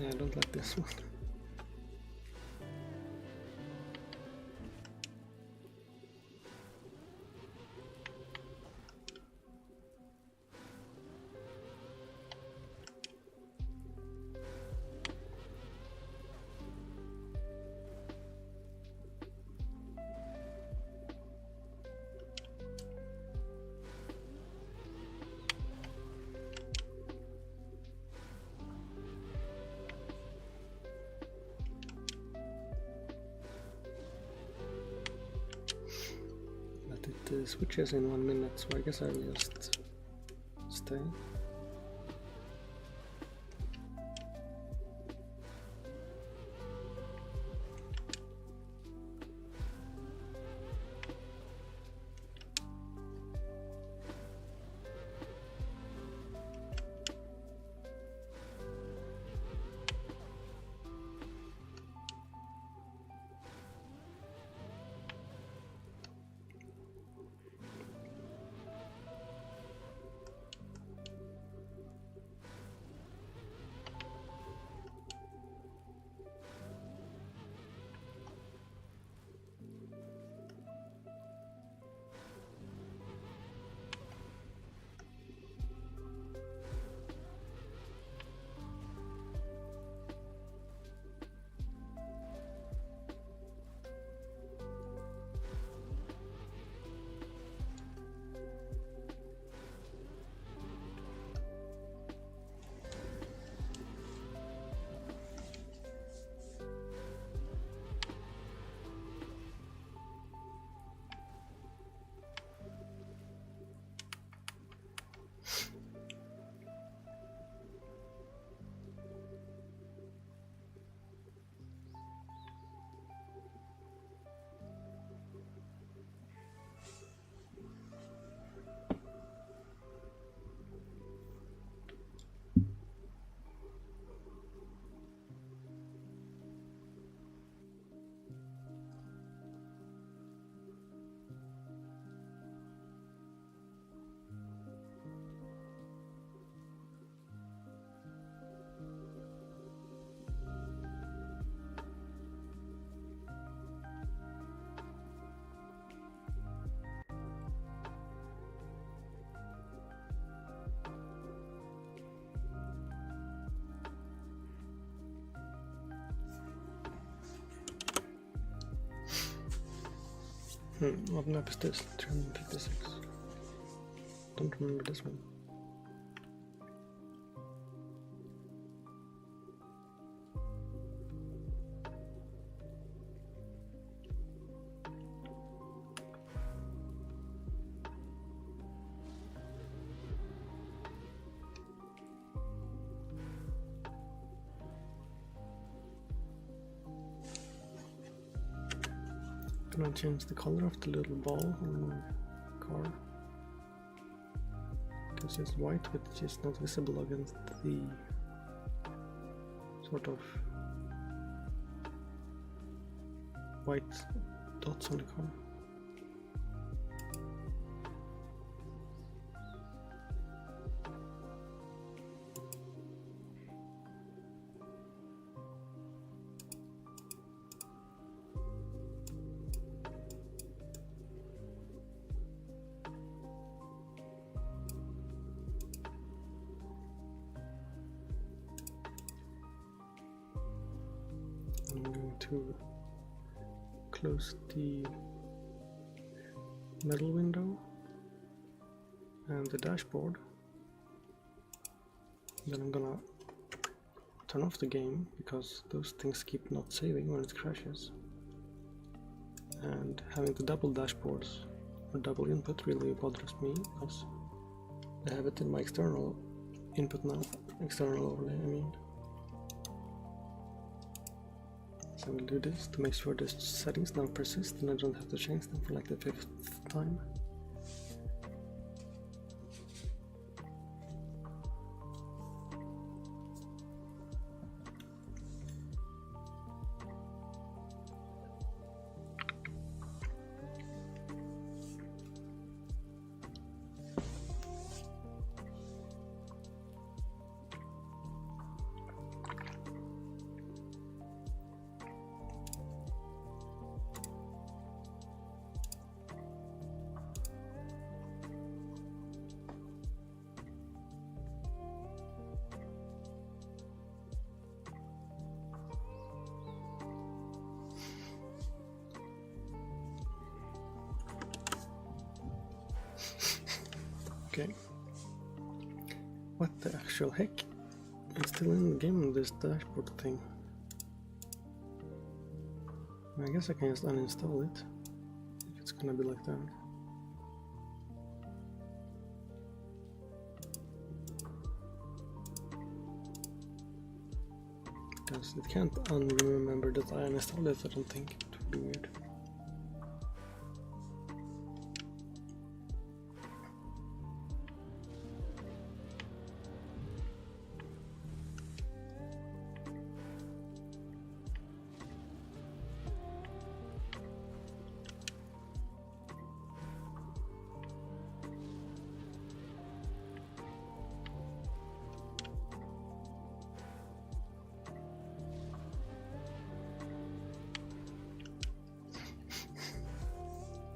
Yeah, I don't like this one. It switches in 1 minute, so I guess I'll just stay. What map is this? 356. Don't remember this one. Can I change the color of the little ball on my car? Because it's white, which is not visible against the sort of white dots on the car. I'm going to close the middle window and the dashboard. Then I'm gonna turn off the game because those things keep not saving when it crashes. And having the double dashboards or double input really bothers me because I have it in my external input now, external overlay I mean. So I will do this to make sure the settings now persist and I don't have to change them for like the 5th time. Okay. What the actual heck? I'm still in the game on this dashboard thing. I guess I can just uninstall it if it's gonna be like that. Because it can't unremember that I uninstalled it, I don't think. It would be weird.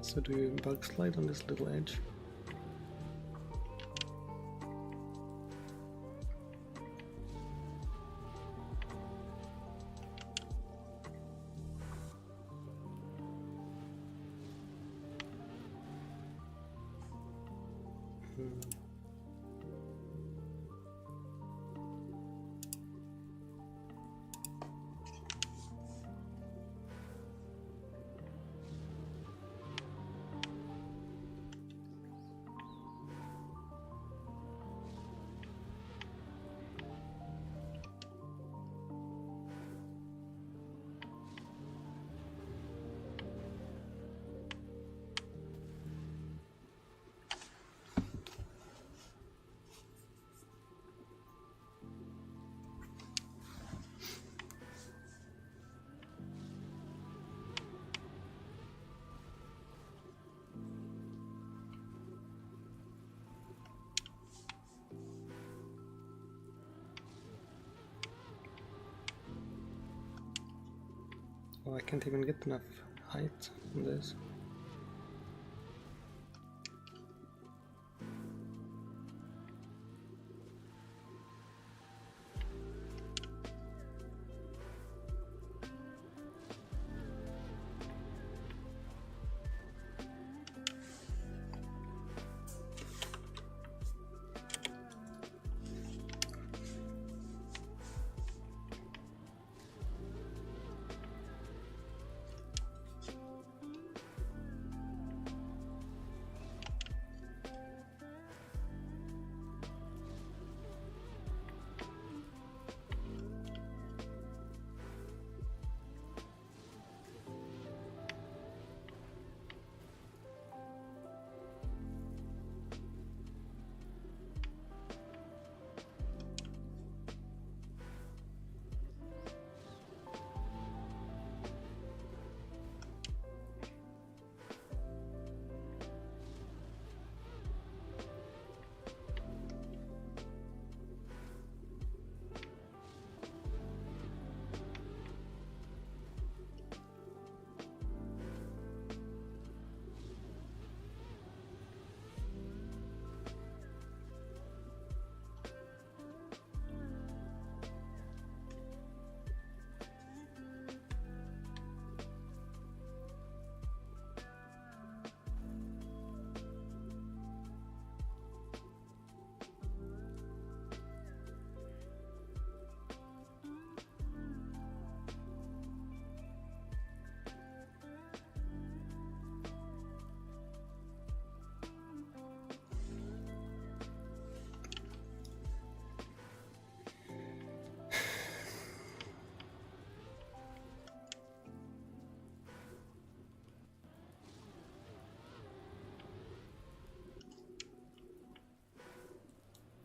So do you bug slide on this little edge? Oh, I can't even get enough height on this.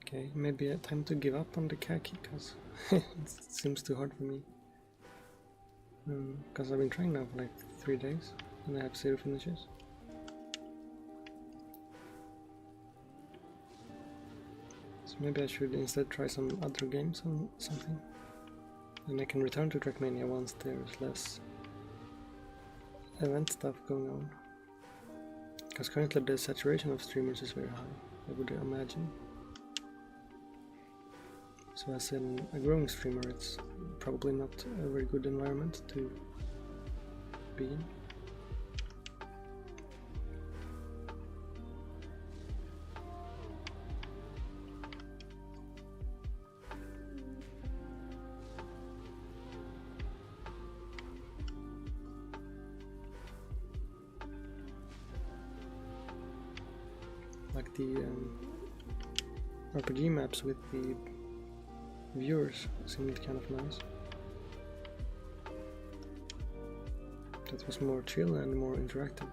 Okay, maybe time to give up on the Kacky, because it seems too hard for me. Because I've been trying now for like 3 days, and I have 0 finishes. So maybe I should instead try some other games or something. And I can return to TrackMania once there's less event stuff going on. Because currently the saturation of streamers is very high, I would imagine. So as a growing streamer, it's probably not a very good environment to be in. the RPG maps with the viewers seemed kind of nice. That was more chill and more interactive.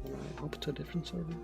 And I hop to a different server.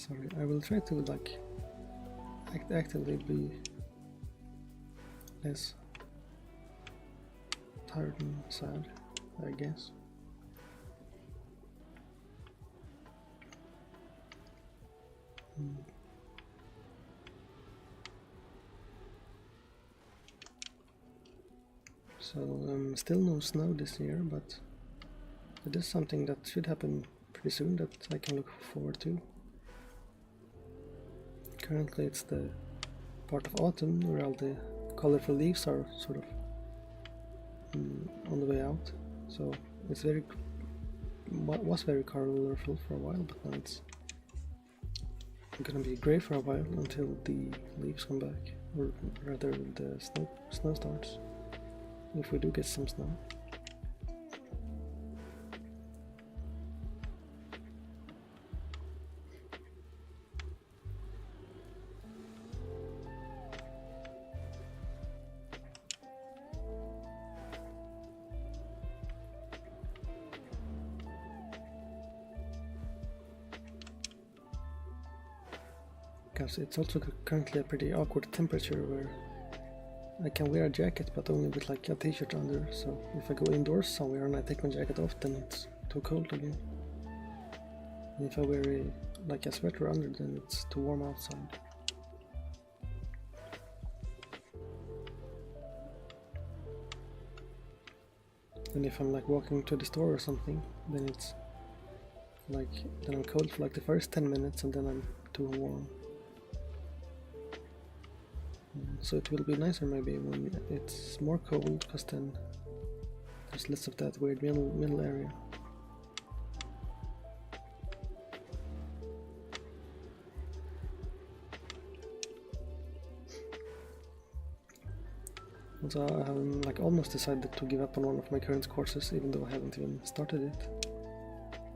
Sorry, I will try to like actively be less tired and sad, I guess. So still no snow this year, but it is something that should happen pretty soon that I can look forward to. Currently it's the part of autumn where all the colorful leaves are sort of on the way out, so it's was very colorful for a while, but now it's gonna be grey for a while until the leaves come back, or rather the snow starts, if we do get some snow. Because it's also currently a pretty awkward temperature where I can wear a jacket but only with like a t-shirt under, so if I go indoors somewhere and I take my jacket off, then it's too cold again. And if I wear like a sweater under, then it's too warm outside. And if I'm like walking to the store or something, then it's like, then I'm cold for like the first 10 minutes and then I'm too warm. So it will be nicer maybe when it's more cold, because then there's less of that weird middle area. Also, I have like almost decided to give up on one of my current courses, even though I haven't even started it.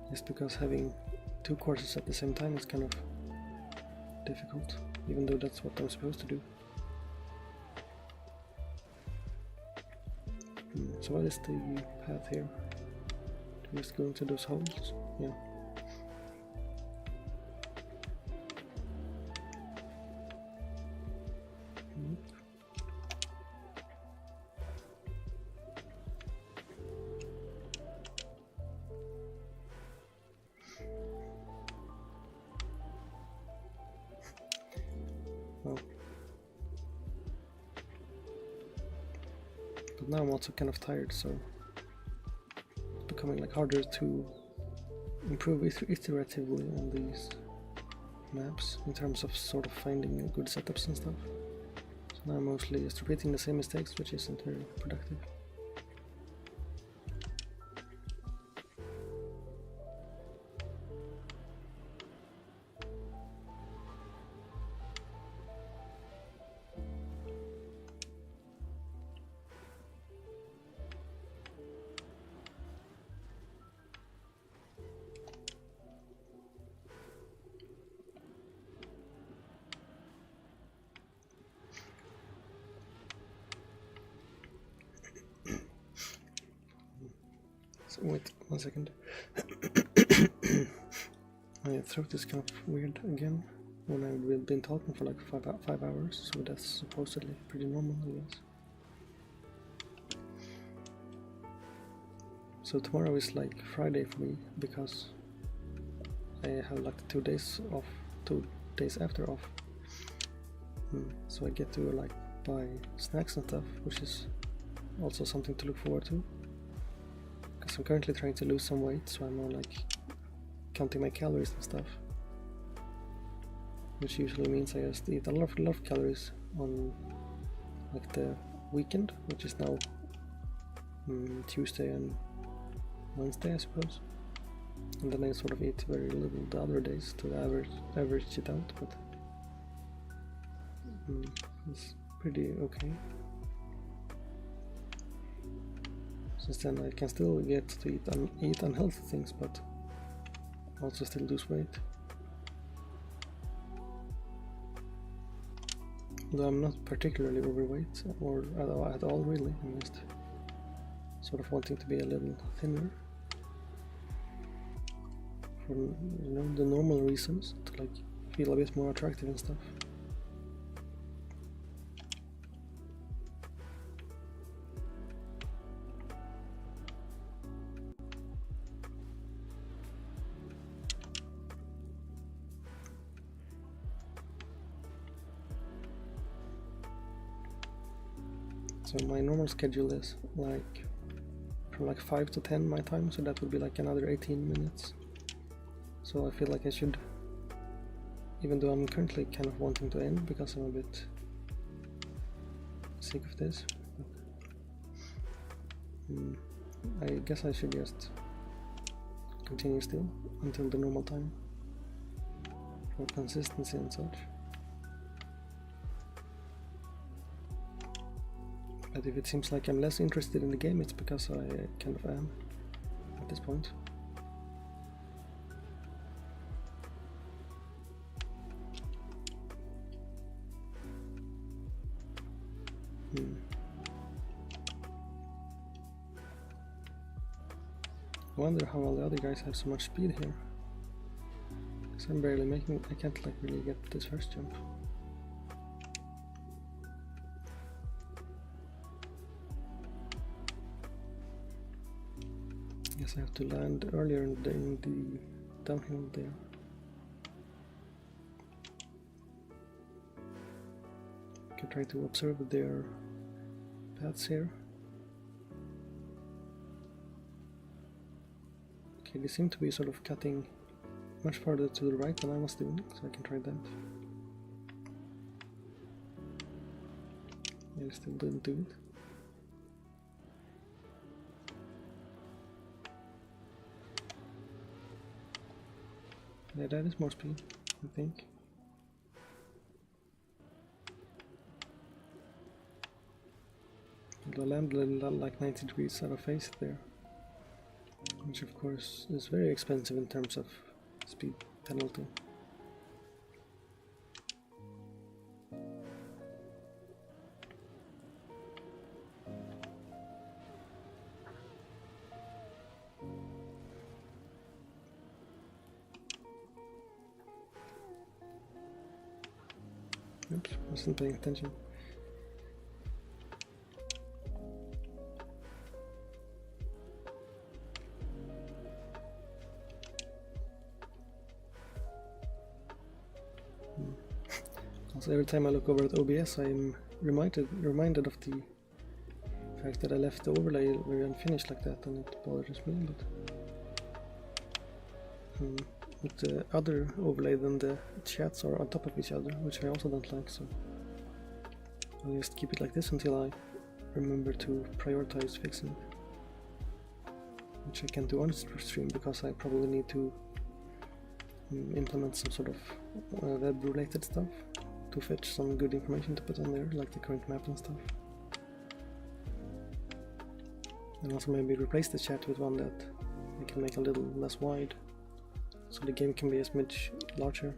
Just because having 2 courses at the same time is kind of difficult, even though that's what I'm supposed to do. So what is the path here? Do we just go into those holes? Yeah. Well. But now I'm also kind of tired, so it's becoming like harder to improve iteratively on these maps in terms of sort of finding good setups and stuff. So now I'm mostly just repeating the same mistakes, which isn't very productive. So wait 1 second. My throat is kind of weird again when I've been talking for like 5 hours, so that's supposedly pretty normal, I guess. So tomorrow is like Friday for me, because I have like 2 days off, 2 days after off. So I get to like buy snacks and stuff, which is also something to look forward to. Because I'm currently trying to lose some weight, so I'm more like counting my calories and stuff. Which usually means I just eat a lot of calories on like the weekend, which is now Tuesday and Wednesday, I suppose. And then I sort of eat very little the other days to average it out, but it's pretty okay. Since then I can still get to eat unhealthy things, but also still lose weight. Though I'm not particularly overweight, or at all really, I'm just sort of wanting to be a little thinner. For, you know, the normal reasons, to like feel a bit more attractive and stuff. So my normal schedule is like from like 5 to 10 my time, so that would be like another 18 minutes. So I feel like I should, even though I'm currently kind of wanting to end because I'm a bit sick of this, I guess I should just continue still until the normal time for consistency and such. But if it seems like I'm less interested in the game, it's because I kind of am at this point. I wonder how all the other guys have so much speed here. Because I'm barely making, I can't like really get this first jump. Guess I have to land earlier in the downhill there. I can try to observe their paths here. Okay, they seem to be sort of cutting much farther to the right than I was doing, so I can try that. Yeah, I still didn't do it. Yeah, that is more speed, I think. I landed like 90 degrees out of phase there, which of course is very expensive in terms of speed penalty. Oops, wasn't paying attention. Also, every time I look over at OBS, I'm reminded of the fact that I left the overlay very unfinished like that, and it bothers me. But with the other overlay, then the chats are on top of each other, which I also don't like. So I'll just keep it like this until I remember to prioritize fixing it, which I can't do on stream because I probably need to implement some sort of web-related stuff to fetch some good information to put on there, like the current map and stuff. And also maybe replace the chat with one that I can make a little less wide, so the game can be a smidge larger.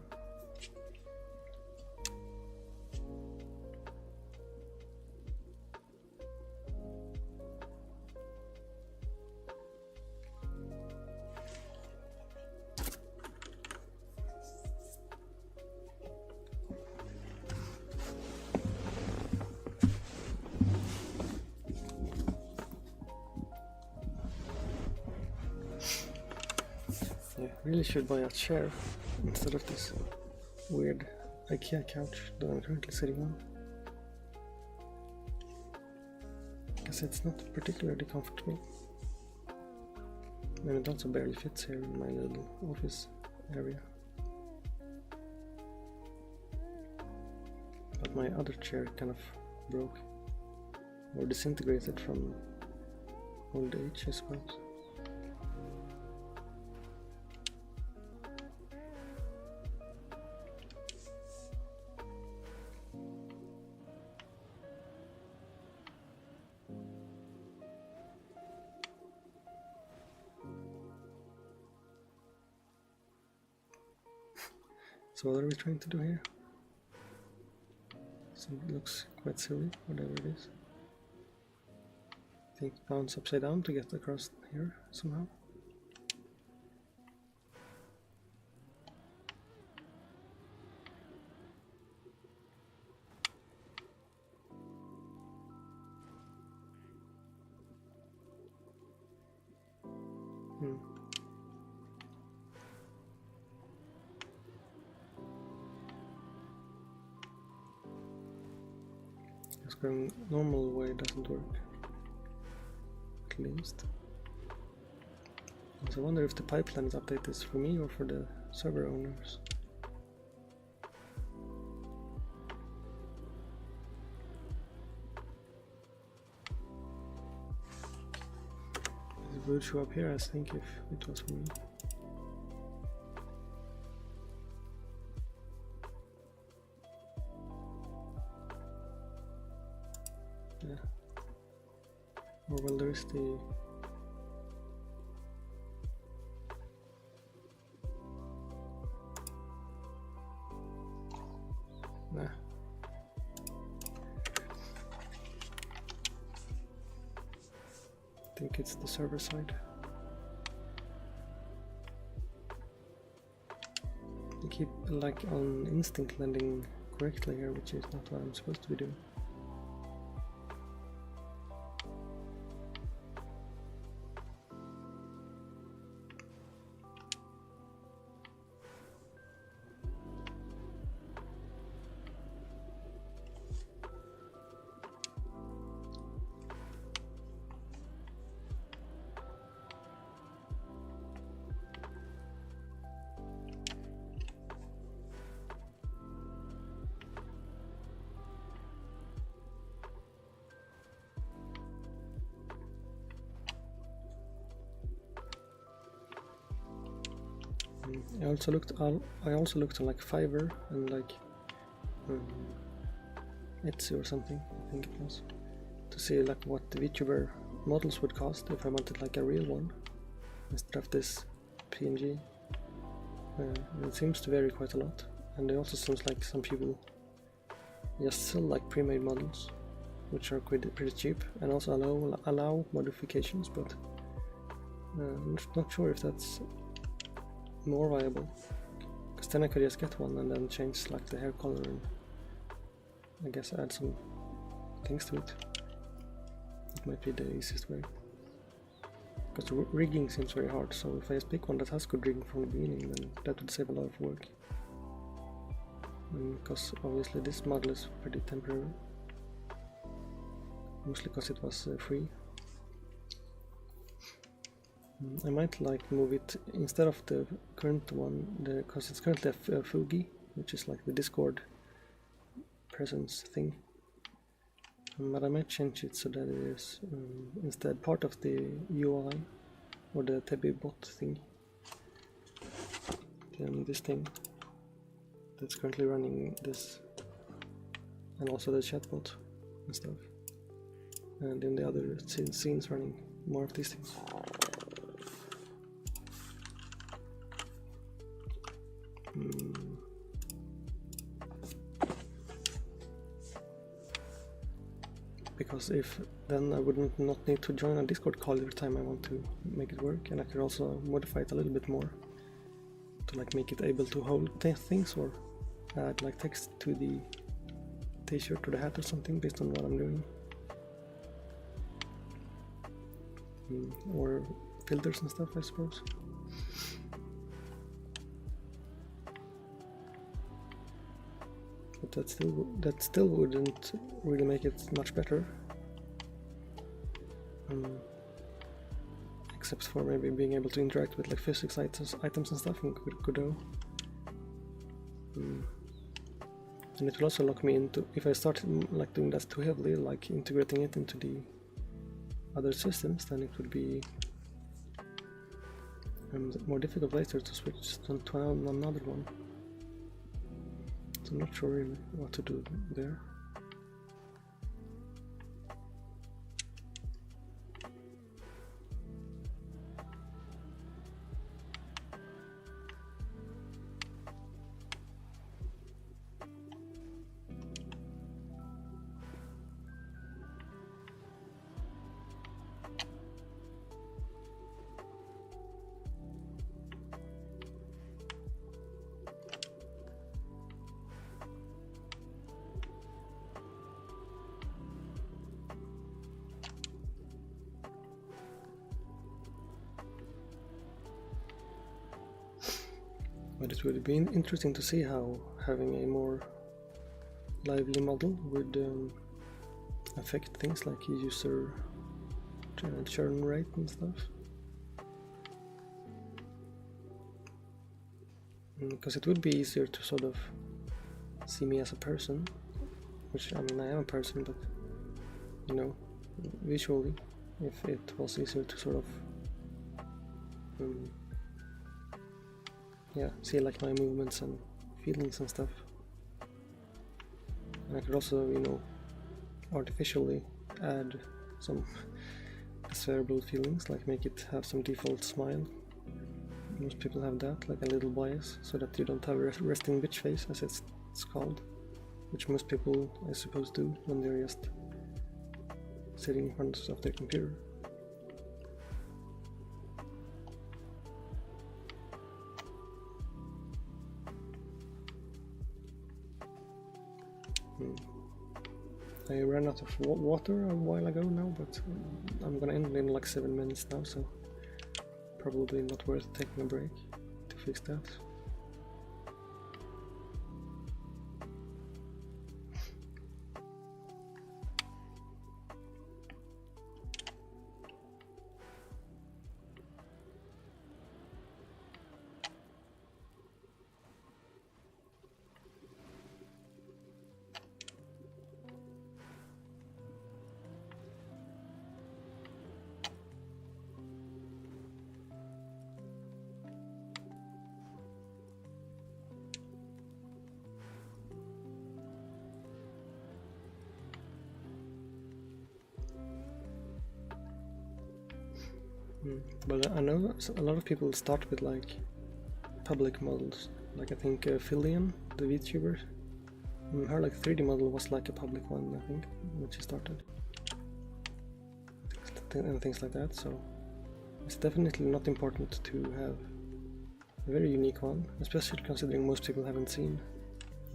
Really should buy a chair instead of this weird IKEA couch that I'm currently sitting on, because it's not particularly comfortable, and it also barely fits here in my little office area. But my other chair kind of broke or disintegrated from old age, I suppose. So what are we trying to do here? So it looks quite silly, whatever it is. I think bounce upside down to get across here somehow. going normal way doesn't work. At least. So I wonder if the pipelines update is for me or for the server owners. It would show up here, I think, if it was for me. Yeah. Or well, there is the nah. I think it's the server side. I keep like on instinct landing correctly here, which is not what I'm supposed to be doing. I also looked on like Fiverr and like Etsy or something, I think it was, to see like what the VTuber models would cost if I wanted like a real one instead of this PNG. It seems to vary quite a lot, and it also seems like some people just sell like pre-made models, which are pretty cheap and also allow modifications, but I'm not sure if that's more viable, because then I could just get one and then change like the hair color and I guess add some things to it. It might be the easiest way, because rigging seems very hard, so if I just pick one that has good rigging from the beginning, then that would save a lot of work. Because obviously this model is pretty temporary, mostly because it was free. I might like move it instead of the current one, because it's currently a Fugi, which is like the Discord presence thing. But I might change it so that it is instead part of the UI or the Tebby bot thing. Then this thing that's currently running this, and also the chatbot and stuff. And in the other scenes running more of these things. Because if then I wouldn't not need to join a Discord call every time I want to make it work, and I could also modify it a little bit more to like make it able to hold things or add like text to the t-shirt or the hat or something based on what I'm doing, or filters and stuff, I suppose. But that still wouldn't really make it much better, except for maybe being able to interact with like physics items and stuff in Godot. And it will also lock me into, if I start like doing that too heavily, like integrating it into the other systems, then it would be more difficult later to switch to another one. I'm not sure really what to do there. But it would be interesting to see how having a more lively model would affect things like user churn rate and stuff. Because it would be easier to sort of see me as a person, which, I mean, I am a person, but, you know, visually, if it was easier to sort of yeah, see like my movements and feelings and stuff. And I could also, you know, artificially add some desirable feelings, like make it have some default smile. Most people have that, like a little bias, so that you don't have a resting bitch face, as it's called, which most people, I suppose, do when they're just sitting in front of their computer. I ran out of water a while ago now, but I'm gonna end in like 7 minutes now, so probably not worth taking a break to fix that. But I know a lot of people start with like public models. Like I think Filian, the VTuber, her like 3D model was like a public one, I think, when she started. And things like that, so it's definitely not important to have a very unique one, especially considering most people haven't seen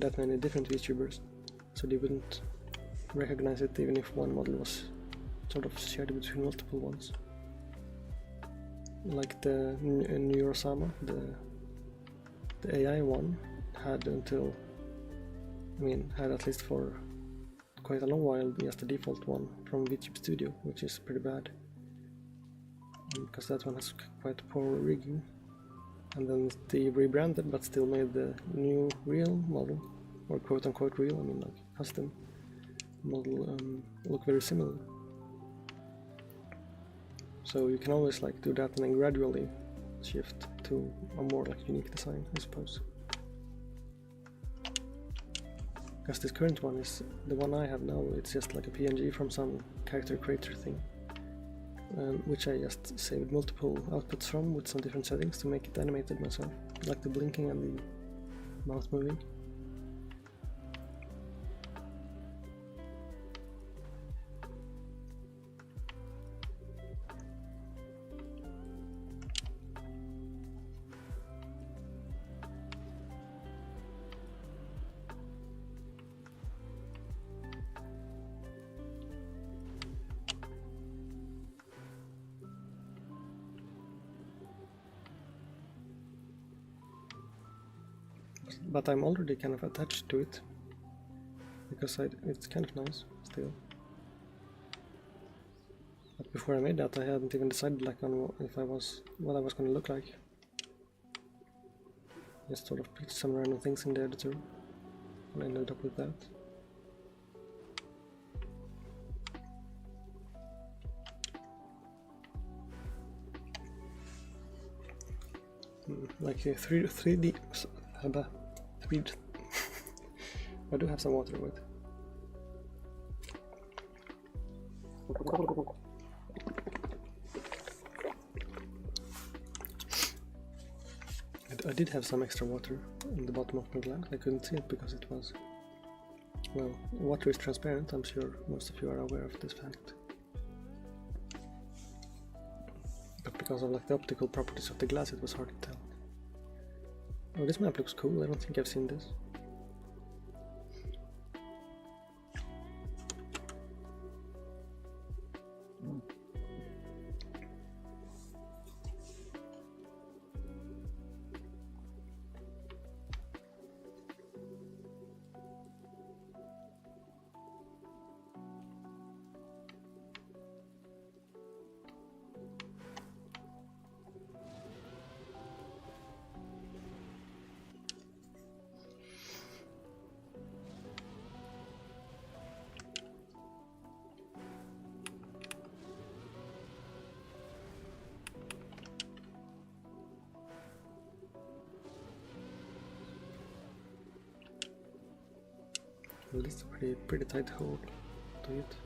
that many different VTubers, so they wouldn't recognize it even if one model was sort of shared between multiple ones. Like the Neurosama, the AI one, had until, I mean, had at least for quite a long while just the default one from VTube Studio, which is pretty bad, because that one has quite poor rigging. And then they rebranded but still made the new real model, or quote-unquote real, I mean like custom model, look very similar. So you can always like do that and then gradually shift to a more like unique design, I suppose. Because this current one is the one I have now, it's just like a PNG from some character creator thing, which I just saved multiple outputs from with some different settings to make it animated myself, like the blinking and the mouth moving. But I'm already kind of attached to it, because it's kind of nice still. But before I made that, I hadn't even decided like on what I was going to look like. Just sort of put some random things in the editor, and I ended up with that. Like a 3D. I do have some water with. I did have some extra water in the bottom of my glass. I couldn't see it because it was, well, water is transparent. I'm sure most of you are aware of this fact. But because of like the optical properties of the glass, it was hard to tell. Oh, this map looks cool. I don't think I've seen this. Well, it's a pretty tight hold to it.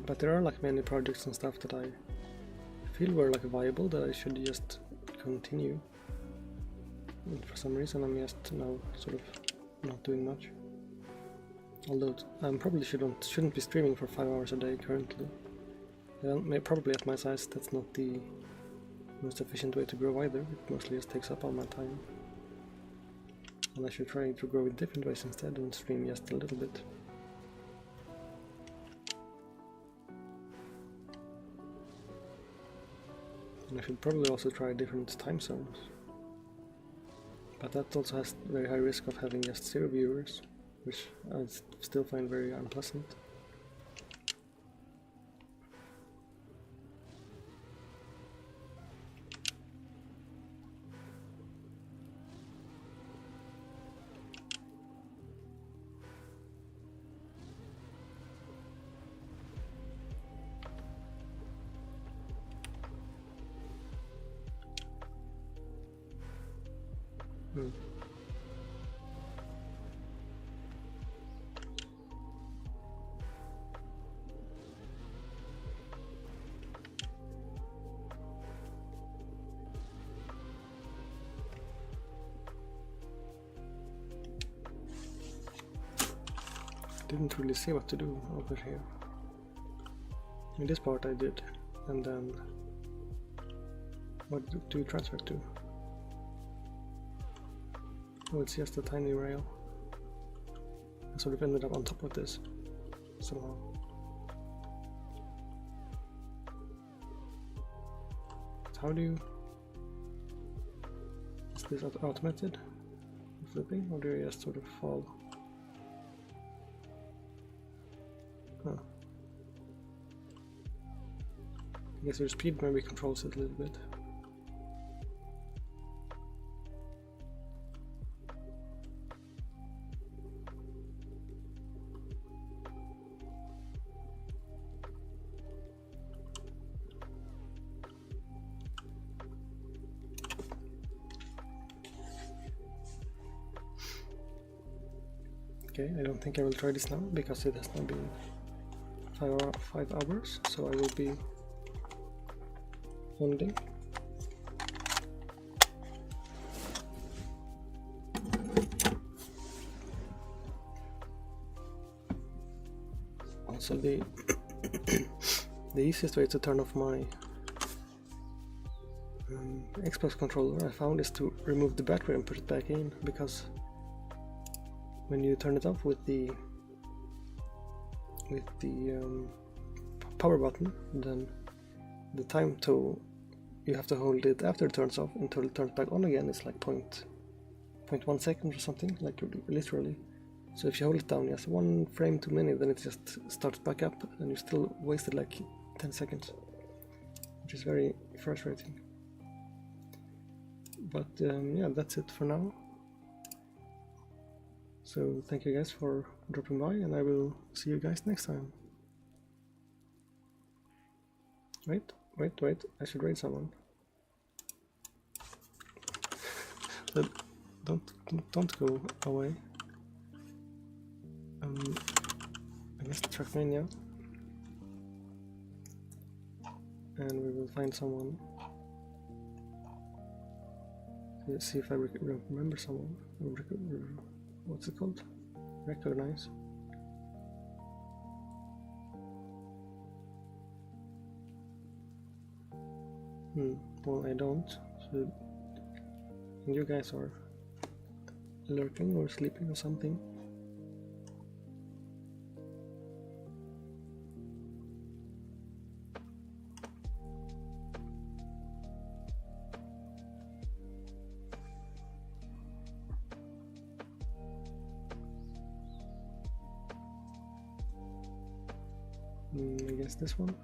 But there are like many projects and stuff that I feel were like viable that I should just continue. And for some reason I'm just now sort of not doing much. Although I probably shouldn't be streaming for 5 hours a day currently. Probably at my size that's not the most efficient way to grow either. It mostly just takes up all my time. And I should try to grow in different ways instead and stream just a little bit. And I should probably also try different time zones. But that also has very high risk of having just 0 viewers, which I still find very unpleasant. Didn't really see what to do over here. In this part I did, and then what do you transfer to? Oh, it's just a tiny rail. I sort of ended up on top of this somehow. But how do you... Is this automated flipping, or do you just sort of fall? Huh. I guess your speed maybe controls it a little bit. Okay, I don't think I will try this now because it has now been 5 hours, so I will be holding. Also the easiest way to turn off my Xbox controller I found is to remove the battery and put it back in, because when you turn it off with the power button, then the time you have to hold it after it turns off until it turns back on again is like 0.1 second or something, like literally. So if you hold it down just 1 frame too many, then it just starts back up and you still wasted like 10 seconds, which is very frustrating. But yeah, that's it for now. So thank you guys for dropping by, and I will see you guys next time. Wait, I should raid someone. Don't go away. I guess TrackMania. And we will find someone. Let's see if I remember someone. What's it called? Recognize. Well, I don't. So you guys are lurking or sleeping or something. I guess this one.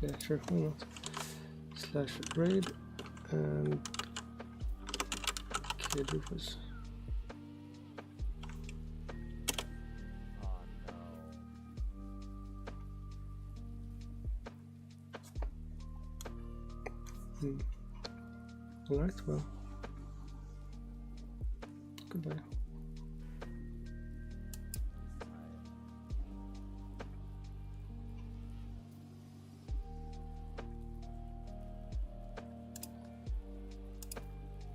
Yeah, sure, why not? Slash raid and kid Rufus. Oh no. Alright, well. Goodbye.